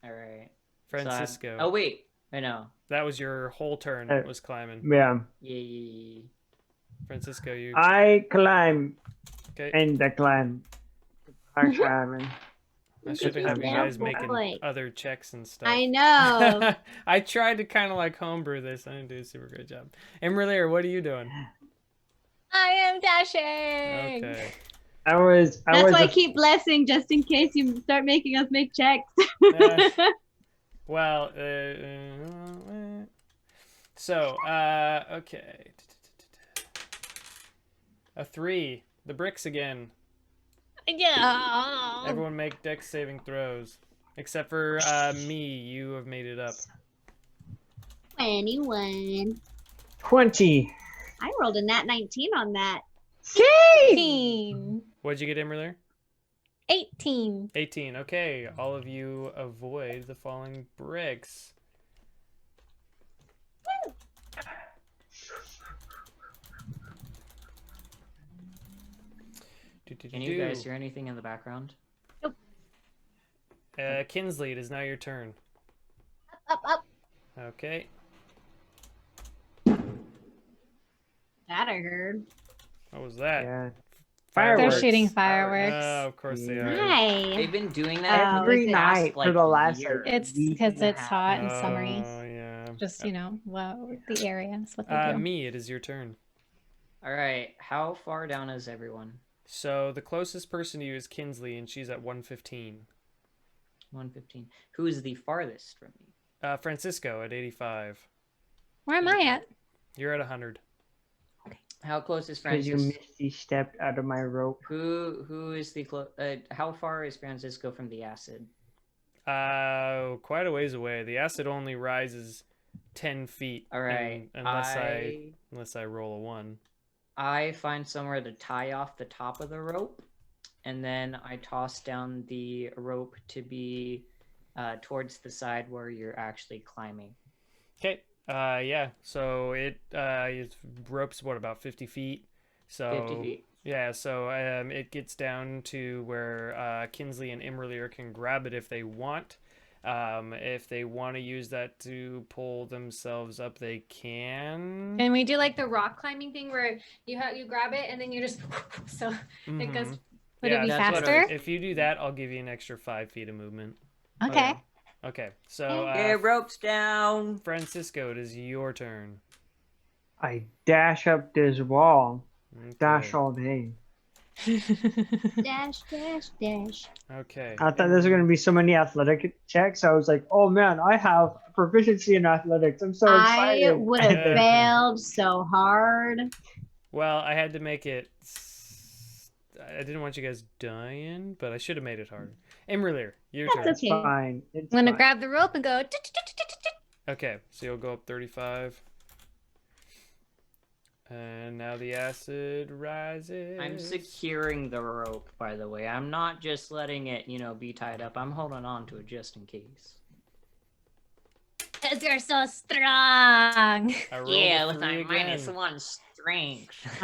Speaker 5: All right.
Speaker 1: Francisco.
Speaker 5: Oh wait, I know.
Speaker 1: That was your whole turn, was climbing.
Speaker 4: Yeah.
Speaker 5: Yeah.
Speaker 1: Francisco, you...
Speaker 4: I climb
Speaker 1: Okay.
Speaker 4: and I climb. I'm climbing.
Speaker 1: I should have had you
Speaker 7: Yeah,
Speaker 1: guys making
Speaker 7: boy.
Speaker 1: other checks and stuff.
Speaker 7: I know.
Speaker 1: I tried to kind of like homebrew this. I didn't do a super great job. imra'lyr, what are you doing?
Speaker 2: I am dashing.
Speaker 1: Okay.
Speaker 4: I was.
Speaker 7: That's why I keep blessing just in case you start making us make checks.
Speaker 1: Well, so, okay. A 3. The bricks again.
Speaker 2: Yeah.
Speaker 1: Everyone make dex saving throws. Except for me, you have made it up.
Speaker 7: 21.
Speaker 4: 20.
Speaker 7: I rolled a nat 19 on that.
Speaker 2: 18.
Speaker 1: What'd you get, imra'lyr?
Speaker 2: 18.
Speaker 1: 18. Okay, all of you avoid the falling bricks.
Speaker 5: Can you guys hear anything in the background?
Speaker 1: Kinsley, it is now your turn.
Speaker 7: Up.
Speaker 1: Okay.
Speaker 7: That I heard.
Speaker 1: What was that?
Speaker 4: Yeah.
Speaker 2: They're
Speaker 4: Fireworks.
Speaker 2: shooting fireworks.
Speaker 1: Oh, of course they are.
Speaker 7: Hi.
Speaker 5: They've been doing that
Speaker 4: Every
Speaker 5: for the past,
Speaker 4: night
Speaker 5: like,
Speaker 4: for the last
Speaker 5: year.
Speaker 2: It's
Speaker 4: week
Speaker 2: because
Speaker 4: and a
Speaker 2: it's
Speaker 4: half.
Speaker 2: hot and summery.
Speaker 1: Oh, yeah.
Speaker 2: Just, well, the area is what they do.
Speaker 1: Me, it is your turn.
Speaker 5: All right, how far down is everyone?
Speaker 1: So the closest person to you is Kinsley, and she's at 115.
Speaker 5: 115. Who is the farthest from me?
Speaker 1: Francisco at 85.
Speaker 2: Where am I at?
Speaker 1: You're at 100.
Speaker 5: How close is
Speaker 4: Because you
Speaker 5: Francis?
Speaker 4: misty stepped out of my rope.
Speaker 5: Who is the how far is Francisco from the acid?
Speaker 1: Quite a ways away. The acid only rises 10 feet.
Speaker 5: All right,
Speaker 1: Unless I roll a 1.
Speaker 5: I find somewhere to tie off the top of the rope, and then I toss down the rope to be towards the side where you're actually climbing.
Speaker 1: Okay. Yeah. So it rope's about 50 feet. So
Speaker 5: 50 feet.
Speaker 1: yeah. So it gets down to where Kinsley and imra'lyr can grab it if they want. If they want to use that to pull themselves up, they can.
Speaker 2: And we do like the rock climbing thing where you grab it and then you just so it goes.
Speaker 1: Mhm.
Speaker 2: Would
Speaker 1: Yeah,
Speaker 2: it be
Speaker 5: that's what
Speaker 2: faster?
Speaker 1: If you do that, I'll give you an extra 5 feet of movement.
Speaker 2: Okay.
Speaker 1: Okay. So
Speaker 5: Okay, rope's down.
Speaker 1: Francisco, it is your turn.
Speaker 4: I dash up this wall.
Speaker 1: Okay.
Speaker 4: Dash all day.
Speaker 7: Dash.
Speaker 1: Okay.
Speaker 4: I thought there was going to be so many athletic checks. I was like, oh man, I have proficiency in athletics. I'm so
Speaker 7: I
Speaker 4: excited.
Speaker 7: would have failed so hard.
Speaker 1: Well, I had to make it. I didn't want you guys dying, but I should have made it harder. imra'lyr, your turn.
Speaker 7: That's
Speaker 4: It's
Speaker 7: okay.
Speaker 4: fine. It's
Speaker 2: I'm gonna
Speaker 4: fine.
Speaker 2: grab the rope and go.
Speaker 1: Okay, so you'll go up 35. And now the acid rises.
Speaker 5: I'm securing the rope, by the way. I'm not just letting it, be tied up. I'm holding on to it just in case.
Speaker 2: Because you're so strong.
Speaker 1: I rolled
Speaker 5: Yeah,
Speaker 1: a
Speaker 5: with my
Speaker 1: 3 again.
Speaker 5: -1 strength.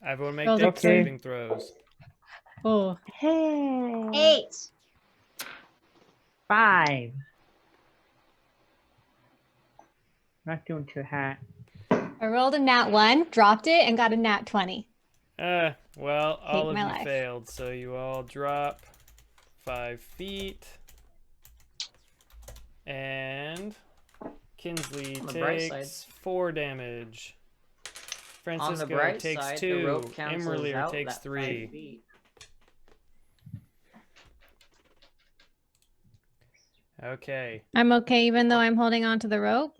Speaker 1: Everyone make
Speaker 2: Rolled a
Speaker 1: dex
Speaker 4: 2.
Speaker 1: saving throws.
Speaker 2: Oh.
Speaker 4: Hey.
Speaker 7: 8.
Speaker 4: 5. Not doing too hot.
Speaker 2: I rolled a nat 1, dropped it, and got a nat 20.
Speaker 1: Well, all of
Speaker 2: my
Speaker 1: you
Speaker 2: life.
Speaker 1: failed, so you all drop 5 feet. And Kinsley
Speaker 5: On the bright
Speaker 1: takes
Speaker 5: side.
Speaker 1: 4 damage.
Speaker 5: On the
Speaker 1: Francisco
Speaker 5: bright
Speaker 1: takes
Speaker 5: side,
Speaker 1: 2.
Speaker 5: the rope cancels
Speaker 1: imra'lyr
Speaker 5: out
Speaker 1: takes
Speaker 5: that
Speaker 1: 3.
Speaker 5: 5 feet.
Speaker 1: Okay.
Speaker 2: I'm okay even though I'm holding on to the rope.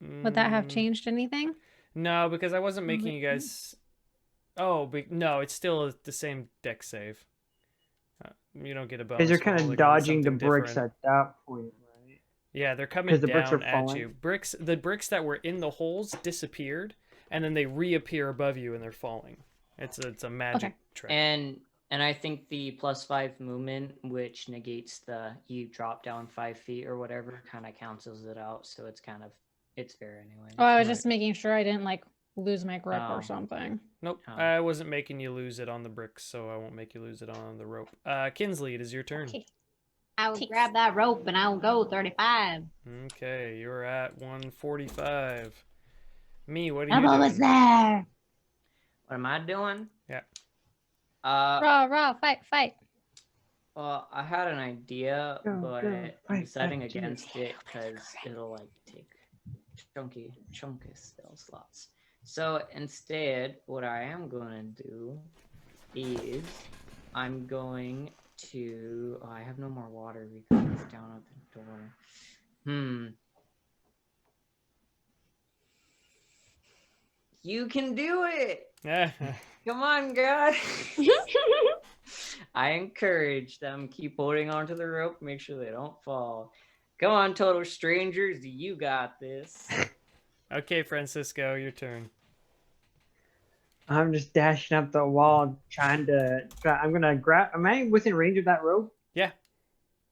Speaker 2: Would that have
Speaker 1: Mm,
Speaker 2: changed anything?
Speaker 1: No, because I wasn't making you guys... Oh, no, it's still the same dex save. You don't get a bonus.
Speaker 4: Because you're
Speaker 1: for
Speaker 4: kind
Speaker 1: rolling
Speaker 4: of
Speaker 1: on
Speaker 4: dodging the
Speaker 1: something
Speaker 4: bricks
Speaker 1: different.
Speaker 4: at that point, right?
Speaker 1: Yeah, they're coming
Speaker 4: 'Cause the bricks
Speaker 1: down
Speaker 4: are
Speaker 1: at
Speaker 4: falling.
Speaker 1: you. The bricks that were in the holes disappeared, and then they reappear above you, and they're falling. It's a magic trick.
Speaker 5: And I think the +5 movement, which negates you drop down 5 feet or whatever, kind of cancels it out. So it's fair anyway.
Speaker 2: Oh, I was
Speaker 1: Right.
Speaker 2: just making sure I didn't like lose my grip
Speaker 5: Oh.
Speaker 2: or something.
Speaker 1: Nope,
Speaker 5: Oh.
Speaker 1: I wasn't making you lose it on the bricks, so I won't make you lose it on the rope. Kinsley, it is your turn.
Speaker 2: Okay.
Speaker 7: I will
Speaker 2: Thanks.
Speaker 7: grab that rope and I will go 35.
Speaker 1: Okay, you're at 145. Me, what are
Speaker 7: I'm
Speaker 1: you
Speaker 7: almost
Speaker 1: doing?
Speaker 7: there.
Speaker 5: What am I doing?
Speaker 1: Yeah.
Speaker 2: Raw, fight.
Speaker 5: Well, I had an idea,
Speaker 4: Go,
Speaker 5: but
Speaker 4: go,
Speaker 5: I'm
Speaker 4: fight,
Speaker 5: deciding
Speaker 4: fight, do it.
Speaker 5: against it because it'll take chunky spell slots. So instead, what I am going to do is I'm going to. Oh, I have no more water because it's down at the door. You can do it. Come on, guys. I encourage them. Keep holding onto the rope. Make sure they don't fall. Come on, total strangers. You got this.
Speaker 1: Okay, Francisco, your turn.
Speaker 4: I'm just dashing up the wall, I'm gonna grab. Am I within range of that rope?
Speaker 1: Yeah.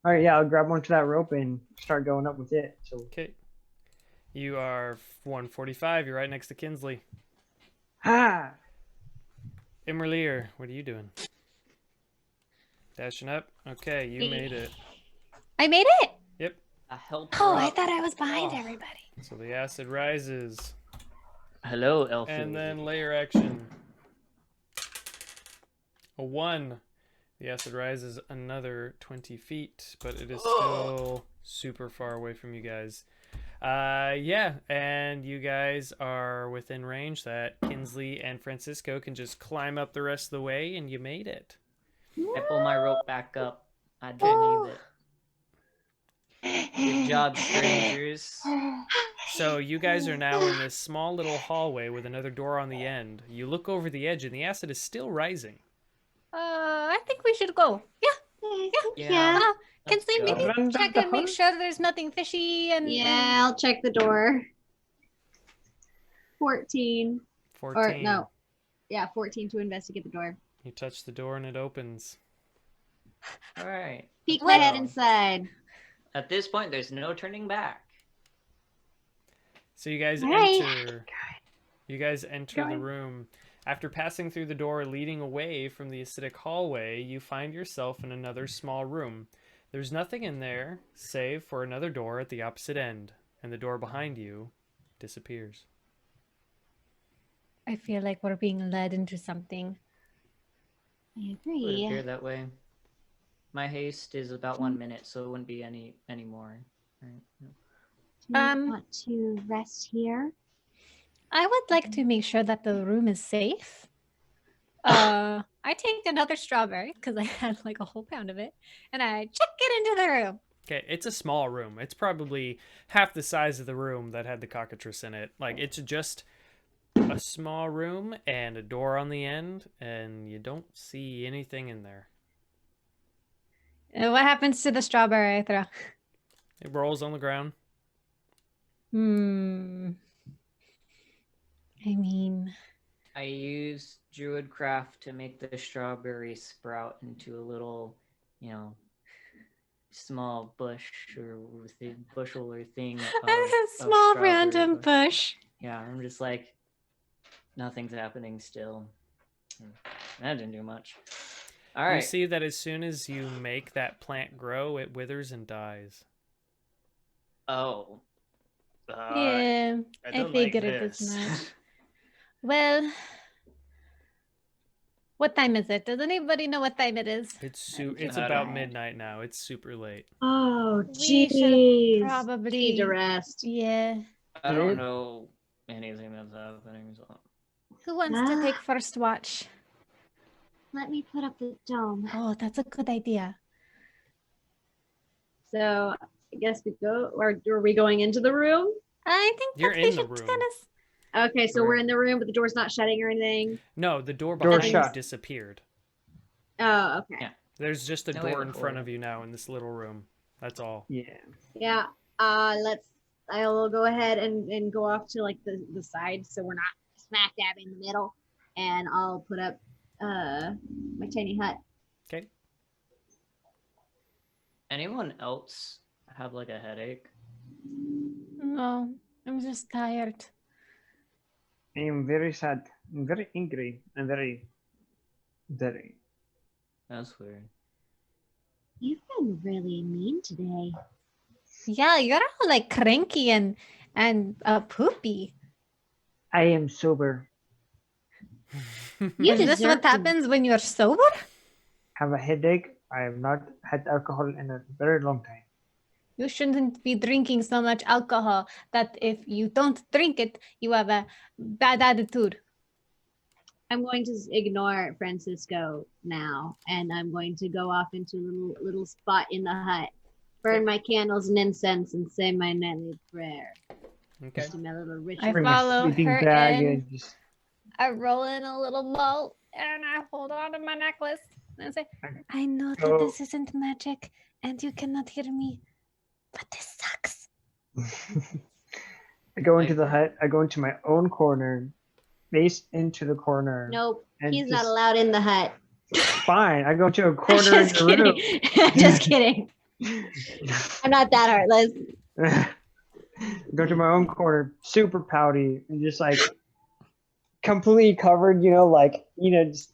Speaker 4: All right, yeah, I'll grab onto that rope and start going up with it. So.
Speaker 1: Okay. You are 145. You're right next to Kinsley.
Speaker 4: Ah.
Speaker 1: imra'lyr, what are you doing? Dashing up. Okay, you made it.
Speaker 2: I made it.
Speaker 1: Yep.
Speaker 5: I helped
Speaker 2: Oh,
Speaker 5: her
Speaker 2: I
Speaker 5: up.
Speaker 2: thought I was behind
Speaker 5: Oh.
Speaker 2: everybody.
Speaker 1: So the acid rises.
Speaker 5: Hello, Elfie.
Speaker 1: And then layer action. A 1. The acid rises another 20 feet, but it is still super far away from you guys. Yeah, and you guys are within range that Kinsley and Francisco can just climb up the rest of the way, and you made it.
Speaker 5: I pull my rope back up. I didn't need it. Good job, strangers.
Speaker 1: So you guys are now in this small little hallway with another door on the end. You look over the edge, and the acid is still rising.
Speaker 2: I think we should go.
Speaker 5: Yeah.
Speaker 2: Can
Speaker 5: Let's
Speaker 2: they maybe
Speaker 5: go.
Speaker 2: check and make sure there's nothing fishy and
Speaker 7: Yeah, I'll check the door. 14.
Speaker 1: 14.
Speaker 7: Or no. Yeah, 14 to investigate the door.
Speaker 1: You touch the door, and it opens.
Speaker 5: All right.
Speaker 7: Peek my head
Speaker 5: Well,
Speaker 7: inside.
Speaker 5: At this point, there's no turning back.
Speaker 1: So you guys
Speaker 7: Right.
Speaker 1: enter. You guys enter the room. After passing through the door leading away from the acidic hallway, you find yourself in another small room. There's nothing in there save for another door at the opposite end, and the door behind you disappears.
Speaker 2: I feel like we're being led into something.
Speaker 7: I
Speaker 5: It would
Speaker 7: agree.
Speaker 5: appear that way. My haste is about 1 minute, so it wouldn't be any more. Right? No.
Speaker 7: Do you want to rest here?
Speaker 2: I would like to make sure that the room is safe. I take another strawberry because I had like a whole pound of it, and I chuck it into the room.
Speaker 1: Okay, it's a small room. It's probably half the size of the room that had the cockatrice in it. Like, it's just a small room and a door on the end, and you don't see anything in there.
Speaker 2: What happens to the strawberry I throw?
Speaker 1: It rolls on the ground.
Speaker 2: I mean,
Speaker 5: I used druidcraft to make the strawberry sprout into a little, small bush or bushel or thing.
Speaker 2: a small random bush.
Speaker 5: Yeah, I'm just like, nothing's happening still. That didn't do much. All right.
Speaker 1: You see that as soon as you make that plant grow, it withers and dies.
Speaker 5: Oh.
Speaker 2: Yeah, I figured it as much. Well, what time is it? Does anybody know what time it is?
Speaker 1: It's about midnight now. It's super late.
Speaker 7: Oh,
Speaker 2: We should
Speaker 7: jeez.
Speaker 2: probably
Speaker 7: Need to rest.
Speaker 2: Yeah.
Speaker 5: I don't know anything that's happening. So.
Speaker 2: Who wants to take first watch?
Speaker 7: Let me put up the dome.
Speaker 2: Oh, that's a good idea.
Speaker 7: So I guess we go, or are we going into the room?
Speaker 2: I think
Speaker 1: You're
Speaker 2: that we
Speaker 1: in the
Speaker 2: should
Speaker 1: room.
Speaker 2: kind of.
Speaker 7: Okay, so we're in the room, but the door's not shutting or anything.
Speaker 1: No, the door
Speaker 4: Door
Speaker 1: behind you
Speaker 4: shut.
Speaker 1: disappeared.
Speaker 7: Oh, okay.
Speaker 5: Yeah.
Speaker 1: There's just a
Speaker 5: No,
Speaker 1: door
Speaker 5: wait,
Speaker 1: in front of you now in this little room. That's all.
Speaker 4: Yeah.
Speaker 7: Yeah. I'll go ahead and go off to like the side so we're not smack dab in the middle. And I'll put up my tiny hut.
Speaker 1: Okay.
Speaker 5: Anyone else have like a headache?
Speaker 2: No, I'm just tired.
Speaker 4: I am very sad. I'm very angry. I'm very.
Speaker 5: That's weird.
Speaker 7: You've been really mean today.
Speaker 2: Yeah, you're all like cranky and poopy.
Speaker 4: I am sober.
Speaker 7: You
Speaker 2: Is this
Speaker 7: deserve
Speaker 2: what
Speaker 7: to-
Speaker 2: happens when you're sober?
Speaker 4: Have a headache. I have not had alcohol in a very long time.
Speaker 2: You shouldn't be drinking so much alcohol that if you don't drink it, you have a bad attitude.
Speaker 7: I'm going to ignore Francisco now, and I'm going to go off into a little spot in the hut, burn my candles and incense, and say my nightly prayer.
Speaker 1: Okay.
Speaker 7: Do my little
Speaker 2: I
Speaker 7: ritual.
Speaker 4: Bring a
Speaker 2: follow
Speaker 4: sleeping
Speaker 2: her
Speaker 4: bag
Speaker 2: in.
Speaker 4: and just.
Speaker 2: I roll in a little bowl and I hold on to my necklace and I say, I know that
Speaker 4: Go.
Speaker 2: this isn't magic and you cannot hear me, but this sucks.
Speaker 4: I go into the hut. I go into my own corner, face into the corner.
Speaker 7: Nope,
Speaker 4: and
Speaker 7: he's not
Speaker 4: just-
Speaker 7: allowed in the hut.
Speaker 4: Fine. I go to a corner in
Speaker 7: Just
Speaker 4: the room.
Speaker 7: kidding. Just kidding. I'm not that heartless.
Speaker 4: Go to my own corner, super pouty, and just like completely covered, just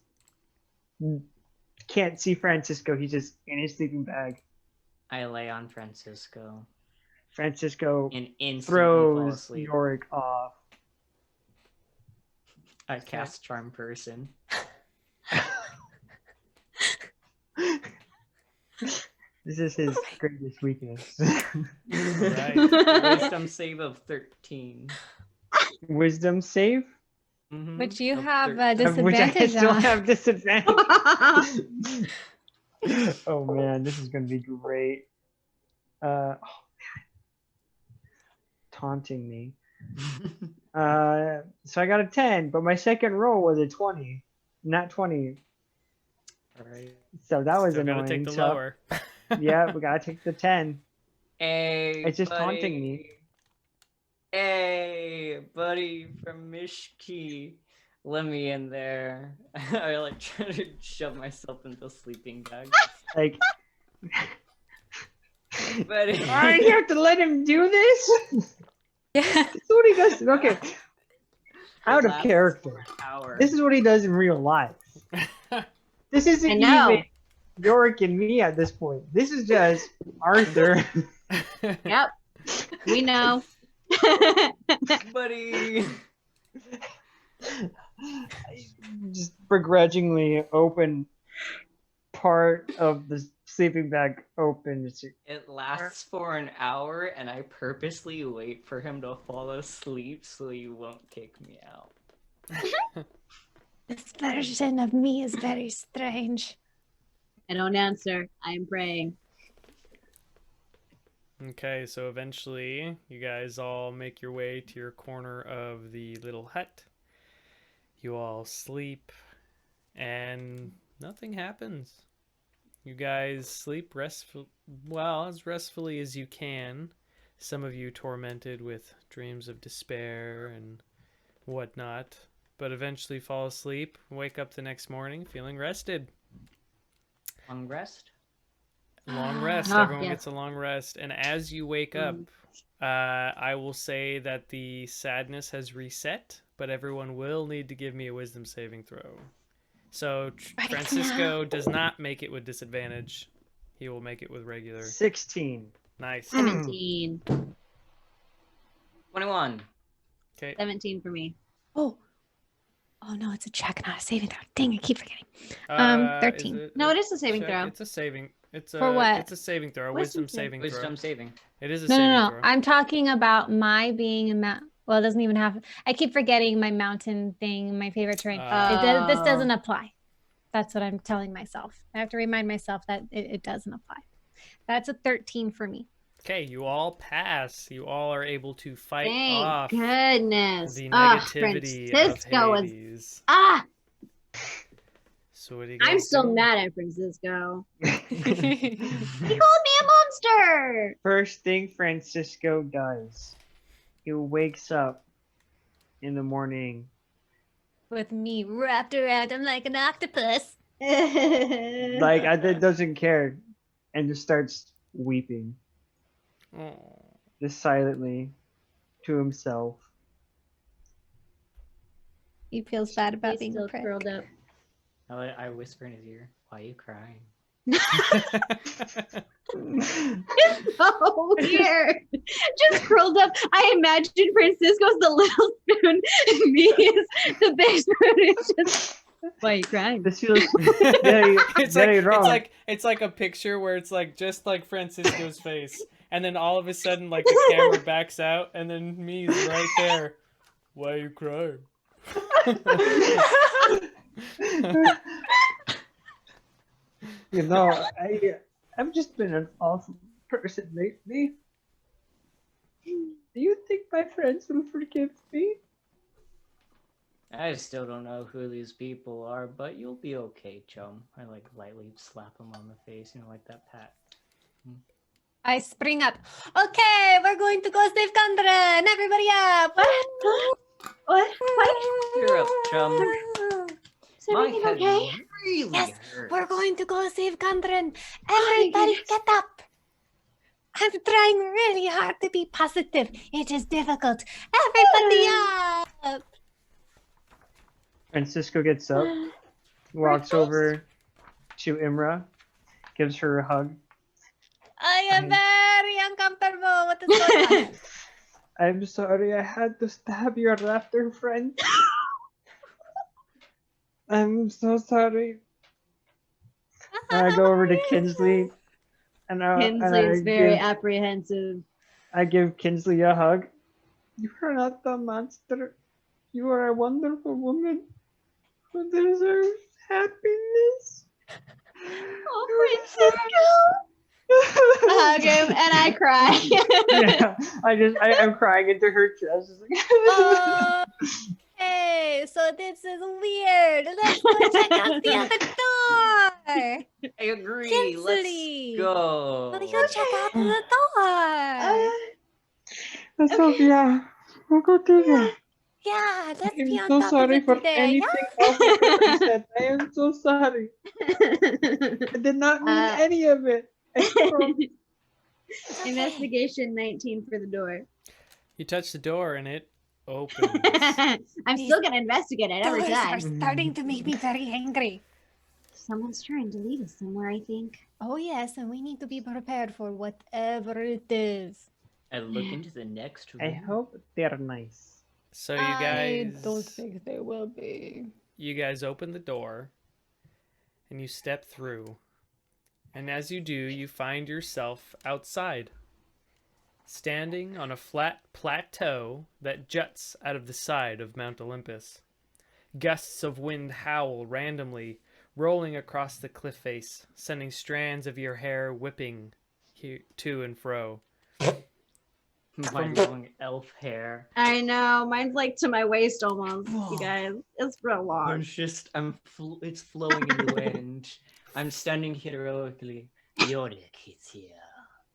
Speaker 4: can't see Francisco. He's just in his sleeping bag.
Speaker 5: I lay on Francisco
Speaker 4: Francisco
Speaker 5: and instantly fall
Speaker 4: throws
Speaker 5: asleep.
Speaker 4: Yorick off.
Speaker 5: I cast Charm Person.
Speaker 4: This is his greatest weakness.
Speaker 1: Right.
Speaker 5: Wisdom save of 13.
Speaker 4: Wisdom save?
Speaker 5: Mhm.
Speaker 2: Which you
Speaker 5: Of
Speaker 2: have
Speaker 5: 13.
Speaker 4: Which I
Speaker 2: disadvantage
Speaker 4: still
Speaker 2: on.
Speaker 4: have disadvantage. Oh man, this is gonna be great. Oh man. Taunting me. So I got a 10, but my second roll was a 20. Not 20.
Speaker 5: All right.
Speaker 4: So that was
Speaker 1: Still
Speaker 4: annoying.
Speaker 1: gotta take the
Speaker 4: So,
Speaker 1: lower.
Speaker 4: yeah, we gotta take the 10.
Speaker 5: Hey,
Speaker 4: It's just
Speaker 5: buddy.
Speaker 4: taunting me.
Speaker 5: Hey, buddy from Mishki. Let me in there. I like try to shove myself into a sleeping bag.
Speaker 4: Like,
Speaker 5: Buddy.
Speaker 4: why do you have to let him do this?
Speaker 2: Yeah.
Speaker 4: This is what he does. Okay, out of
Speaker 5: Lasts
Speaker 4: character.
Speaker 5: for an hour.
Speaker 4: This is what he does in real life. This isn't
Speaker 7: I know.
Speaker 4: even Yorick and me at this point. This is just Arthur.
Speaker 7: Yep, we know.
Speaker 5: Buddy.
Speaker 4: Just begrudgingly open part of the sleeping bag open. It's
Speaker 5: It lasts for an hour, and I purposely wait for him to fall asleep so he won't kick me out.
Speaker 2: This version of me is very strange.
Speaker 7: I don't answer. I'm praying.
Speaker 1: Okay, so eventually you guys all make your way to your corner of the little hut. You all sleep, and nothing happens. You guys sleep as restfully as you can. Some of you tormented with dreams of despair and whatnot, but eventually fall asleep, wake up the next morning feeling rested.
Speaker 5: Long rest.
Speaker 1: Long rest.
Speaker 7: Ah,
Speaker 1: Everyone
Speaker 7: yes.
Speaker 1: gets a long rest. And as you wake up, I will say that the sadness has reset, but everyone will need to give me a wisdom saving throw. So
Speaker 2: Right
Speaker 1: Francisco does not make it with disadvantage. He will make it with regular.
Speaker 4: 16.
Speaker 1: Nice.
Speaker 7: 17.
Speaker 5: 21.
Speaker 1: Okay.
Speaker 7: 17 for me.
Speaker 2: Oh no, it's a check, not a saving throw. Dang, I keep forgetting.
Speaker 1: Is
Speaker 2: 13.
Speaker 1: it
Speaker 7: No,
Speaker 1: a
Speaker 7: it is a saving
Speaker 1: check?
Speaker 7: throw.
Speaker 1: It's a saving. It's a
Speaker 2: For what?
Speaker 1: It's a saving throw. A
Speaker 7: Wisdom
Speaker 1: wisdom saving throw.
Speaker 5: Wisdom saving.
Speaker 1: It is a
Speaker 2: No,
Speaker 1: saving
Speaker 2: no, no.
Speaker 1: throw.
Speaker 2: I'm talking about my being a mount. Well, it doesn't even have. I keep forgetting my mountain thing, my favorite terrain. This doesn't apply. That's what I'm telling myself. I have to remind myself that it doesn't apply. That's a 13 for me.
Speaker 1: Okay, you all pass. You all are able to fight
Speaker 7: Thank
Speaker 1: off
Speaker 7: goodness.
Speaker 1: the
Speaker 7: Ah,
Speaker 1: negativity
Speaker 7: Francisco
Speaker 1: of
Speaker 7: was.
Speaker 1: Hades.
Speaker 7: Ah,
Speaker 1: So what do you
Speaker 7: I'm
Speaker 1: guys
Speaker 7: still
Speaker 1: do?
Speaker 7: mad at Francisco. He called me a monster.
Speaker 4: First thing Francisco does, he wakes up in the morning.
Speaker 2: With me wrapped around him like an octopus.
Speaker 4: Like, doesn't care and just starts weeping,
Speaker 1: Oh.
Speaker 4: just silently to himself.
Speaker 2: He feels bad about
Speaker 7: He's
Speaker 2: being
Speaker 7: still
Speaker 2: a prick.
Speaker 7: curled up.
Speaker 5: I whisper in his ear, "Why are you crying?"
Speaker 7: It's so weird. Just curled up. I imagine Francisco's the little spoon, and me is the big spoon. It's just. Why are you crying?
Speaker 4: This feels very, very wrong.
Speaker 1: It's like a picture where it's like just like Francisco's face, and then all of a sudden like the camera backs out, and then me's right there. Why are you crying?
Speaker 4: You know, I've just been an awful person lately. Do you think my friends will forgive me?
Speaker 5: I still don't know who these people are, but you'll be okay, chum. I like lightly slap him on the face, like that pat.
Speaker 2: I spring up. Okay, we're going to go save Kandran. Everybody up.
Speaker 7: What?
Speaker 5: You're up, chum.
Speaker 7: Is everything okay?
Speaker 5: really
Speaker 2: Yes,
Speaker 5: hurts.
Speaker 2: we're going to go save Kandran. Everybody get up. I'm trying really hard to be positive. It is difficult. Everybody up.
Speaker 4: Francisco gets up, walks over to Imra, gives her a hug.
Speaker 2: I am very uncomfortable. What is going on?
Speaker 4: I'm sorry I had to stab your raptor friend. I'm so sorry. And I go over to Kinsley, and
Speaker 7: Kinsley is very apprehensive.
Speaker 4: I give Kinsley a hug. You are not a monster. You are a wonderful woman who deserves happiness.
Speaker 7: Oh, Francisco! I hug him and I cry.
Speaker 4: Yeah, I'm crying into her chest.
Speaker 2: Oh, hey, so this is weird. Let's go check out the other door.
Speaker 5: I agree.
Speaker 2: Kinsley.
Speaker 5: Let's go.
Speaker 2: Let me go check out the door.
Speaker 4: So yeah, we'll go do that.
Speaker 2: Yeah, let's be
Speaker 4: I'm
Speaker 2: on
Speaker 4: so
Speaker 2: top
Speaker 4: sorry
Speaker 2: of it
Speaker 4: for
Speaker 2: today.
Speaker 4: anything awful that I said. I am so sorry. I did not mean any of it. I promise.
Speaker 7: Investigation 19 for the door.
Speaker 1: You touch the door and it opens.
Speaker 7: I'm still gonna investigate it every
Speaker 2: Doors
Speaker 7: time.
Speaker 2: are starting to make me very angry.
Speaker 7: Someone's trying to lead us somewhere, I think.
Speaker 2: Oh yes, and we need to be prepared for whatever it is.
Speaker 5: I look into the next room.
Speaker 4: I hope they're nice.
Speaker 1: So you
Speaker 2: I
Speaker 1: guys
Speaker 2: don't think they will be.
Speaker 1: You guys open the door and you step through. And as you do, you find yourself outside, standing on a flat plateau that juts out of the side of Mount Olympus. Gusts of wind howl randomly, rolling across the cliff face, sending strands of your hair whipping to and fro.
Speaker 5: My long elf hair.
Speaker 7: I know, mine's like to my waist almost, you guys. It's real long.
Speaker 5: It's flowing in the wind. I'm standing heroically. Yorick is here.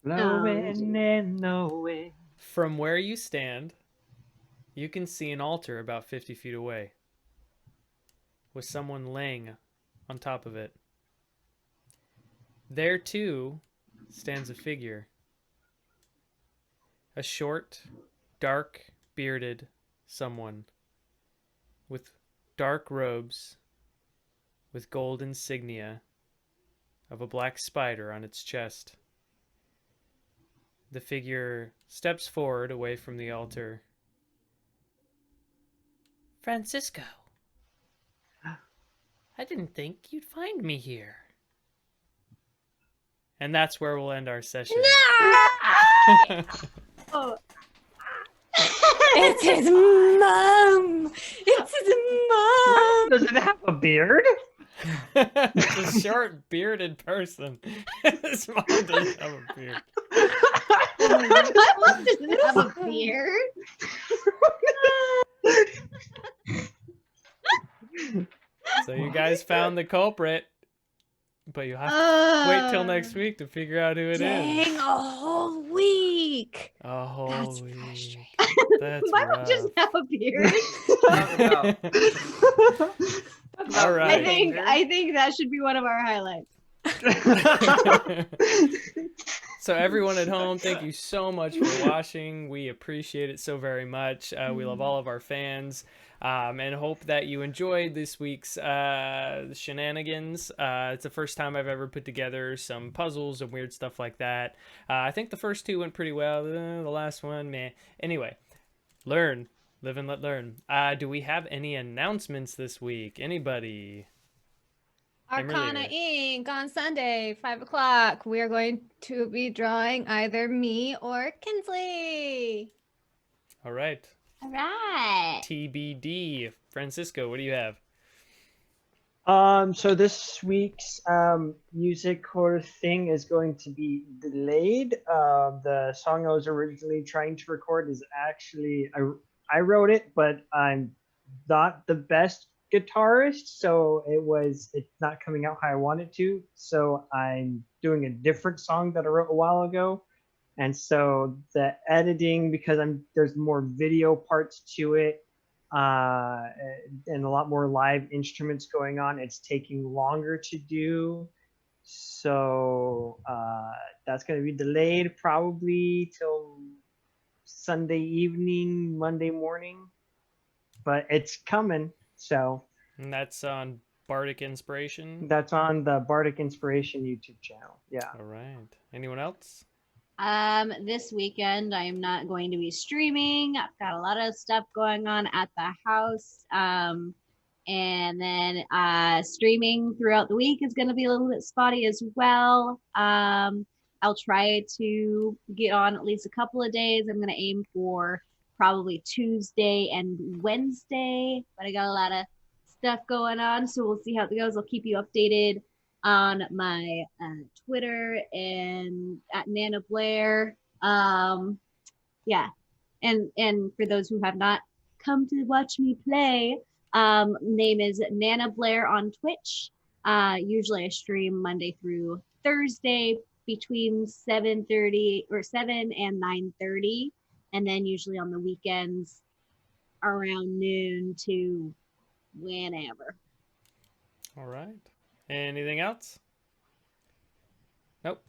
Speaker 4: Blowing and knowing.
Speaker 1: From where you stand, you can see an altar about 50 feet away with someone laying on top of it. There, too, stands a figure. A short, dark, bearded someone with dark robes with gold insignia of a black spider on its chest. The figure steps forward away from the altar.
Speaker 6: Francisco, I didn't think you'd find me here.
Speaker 1: And that's where we'll end our session.
Speaker 7: Oh,
Speaker 2: It's his mom. It's his mom.
Speaker 4: Does it have a beard?
Speaker 1: It's a short, bearded person. His mom doesn't have a beard.
Speaker 7: my mom doesn't have a beard.
Speaker 1: So you guys found the culprit, but you have to wait till next week to figure out who it is.
Speaker 2: Dang, a whole week.
Speaker 1: A whole
Speaker 2: That's
Speaker 1: week.
Speaker 2: frustrating.
Speaker 1: That's
Speaker 7: My mom
Speaker 1: rough.
Speaker 7: doesn't have a beard.
Speaker 1: All right.
Speaker 7: I think that should be one of our highlights.
Speaker 1: So everyone at home, thank you so much for watching. We appreciate it so very much. We love all of our fans, and hope that you enjoyed this week's shenanigans. It's the first time I've ever put together some puzzles and weird stuff like that. I think the first two went pretty well. The last one, meh. Anyway, learn, live and let learn. Do we have any announcements this week? Anybody?
Speaker 2: Arcana
Speaker 1: imra'lyr.
Speaker 2: Inc. on Sunday, 5 o'clock. We are going to be drawing either me or Kinsley.
Speaker 1: All right.
Speaker 3: All right.
Speaker 1: TBD. Francisco, what do you have?
Speaker 4: So this week's music horror thing is going to be delayed. The song I was originally trying to record is actually I wrote it, but I'm not the best guitarist, so it's not coming out how I want it to. So I'm doing a different song that I wrote a while ago, and so the editing, because there's more video parts to it, and a lot more live instruments going on, it's taking longer to do. So that's going to be delayed probably till Sunday evening, Monday morning, but it's coming. So
Speaker 1: And that's on Bardic Inspiration.
Speaker 4: that's on the Bardic Inspiration YouTube channel. Yeah.
Speaker 1: All right. Anyone else?
Speaker 7: This weekend I'm not going to be streaming. I've got a lot of stuff going on at the house. And then streaming throughout the week is going to be a little bit spotty as well. I'll try to get on at least a couple of days. I'm going to aim for probably Tuesday and Wednesday, but I got a lot of stuff going on, so we'll see how it goes. I'll keep you updated on my Twitter and at imra'lyr. Yeah, and for those who have not come to watch me play, name is imra'lyr on Twitch. Usually I stream Monday through Thursday between 7:30 or 7 and 9:30. And then usually on the weekends around noon to whenever.
Speaker 1: All right. Anything else? Nope.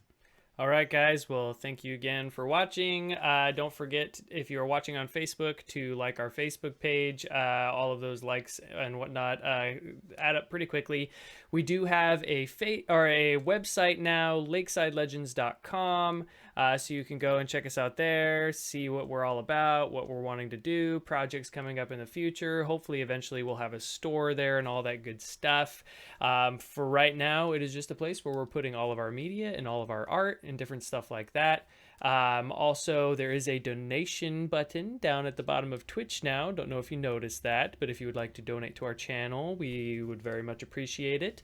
Speaker 1: All right, guys. Well, thank you again for watching. Don't forget, if you're watching on Facebook, to like our Facebook page. All of those likes and whatnot add up pretty quickly. We do have a website now, lakesidelegends.com. So you can go and check us out there, see what we're all about, what we're wanting to do, projects coming up in the future. Hopefully, eventually, we'll have a store there and all that good stuff. For right now, it is just a place where we're putting all of our media and all of our art and different stuff like that. Also, there is a donation button down at the bottom of Twitch now. Don't know if you noticed that, but if you would like to donate to our channel, we would very much appreciate it.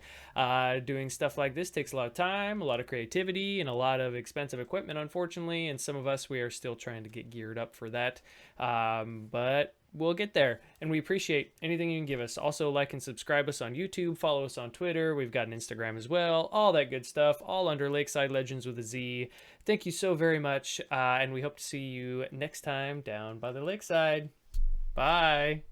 Speaker 1: Doing stuff like this takes a lot of time, a lot of creativity, and a lot of expensive equipment, unfortunately, and some of us, we are still trying to get geared up for that. But we'll get there, and we appreciate anything you can give us. Also, like and subscribe us on YouTube, follow us on Twitter. We've got an Instagram as well, all that good stuff, all under Lakeside Legendz with a Z. Thank you so very much, and we hope to see you next time down by the lakeside. Bye.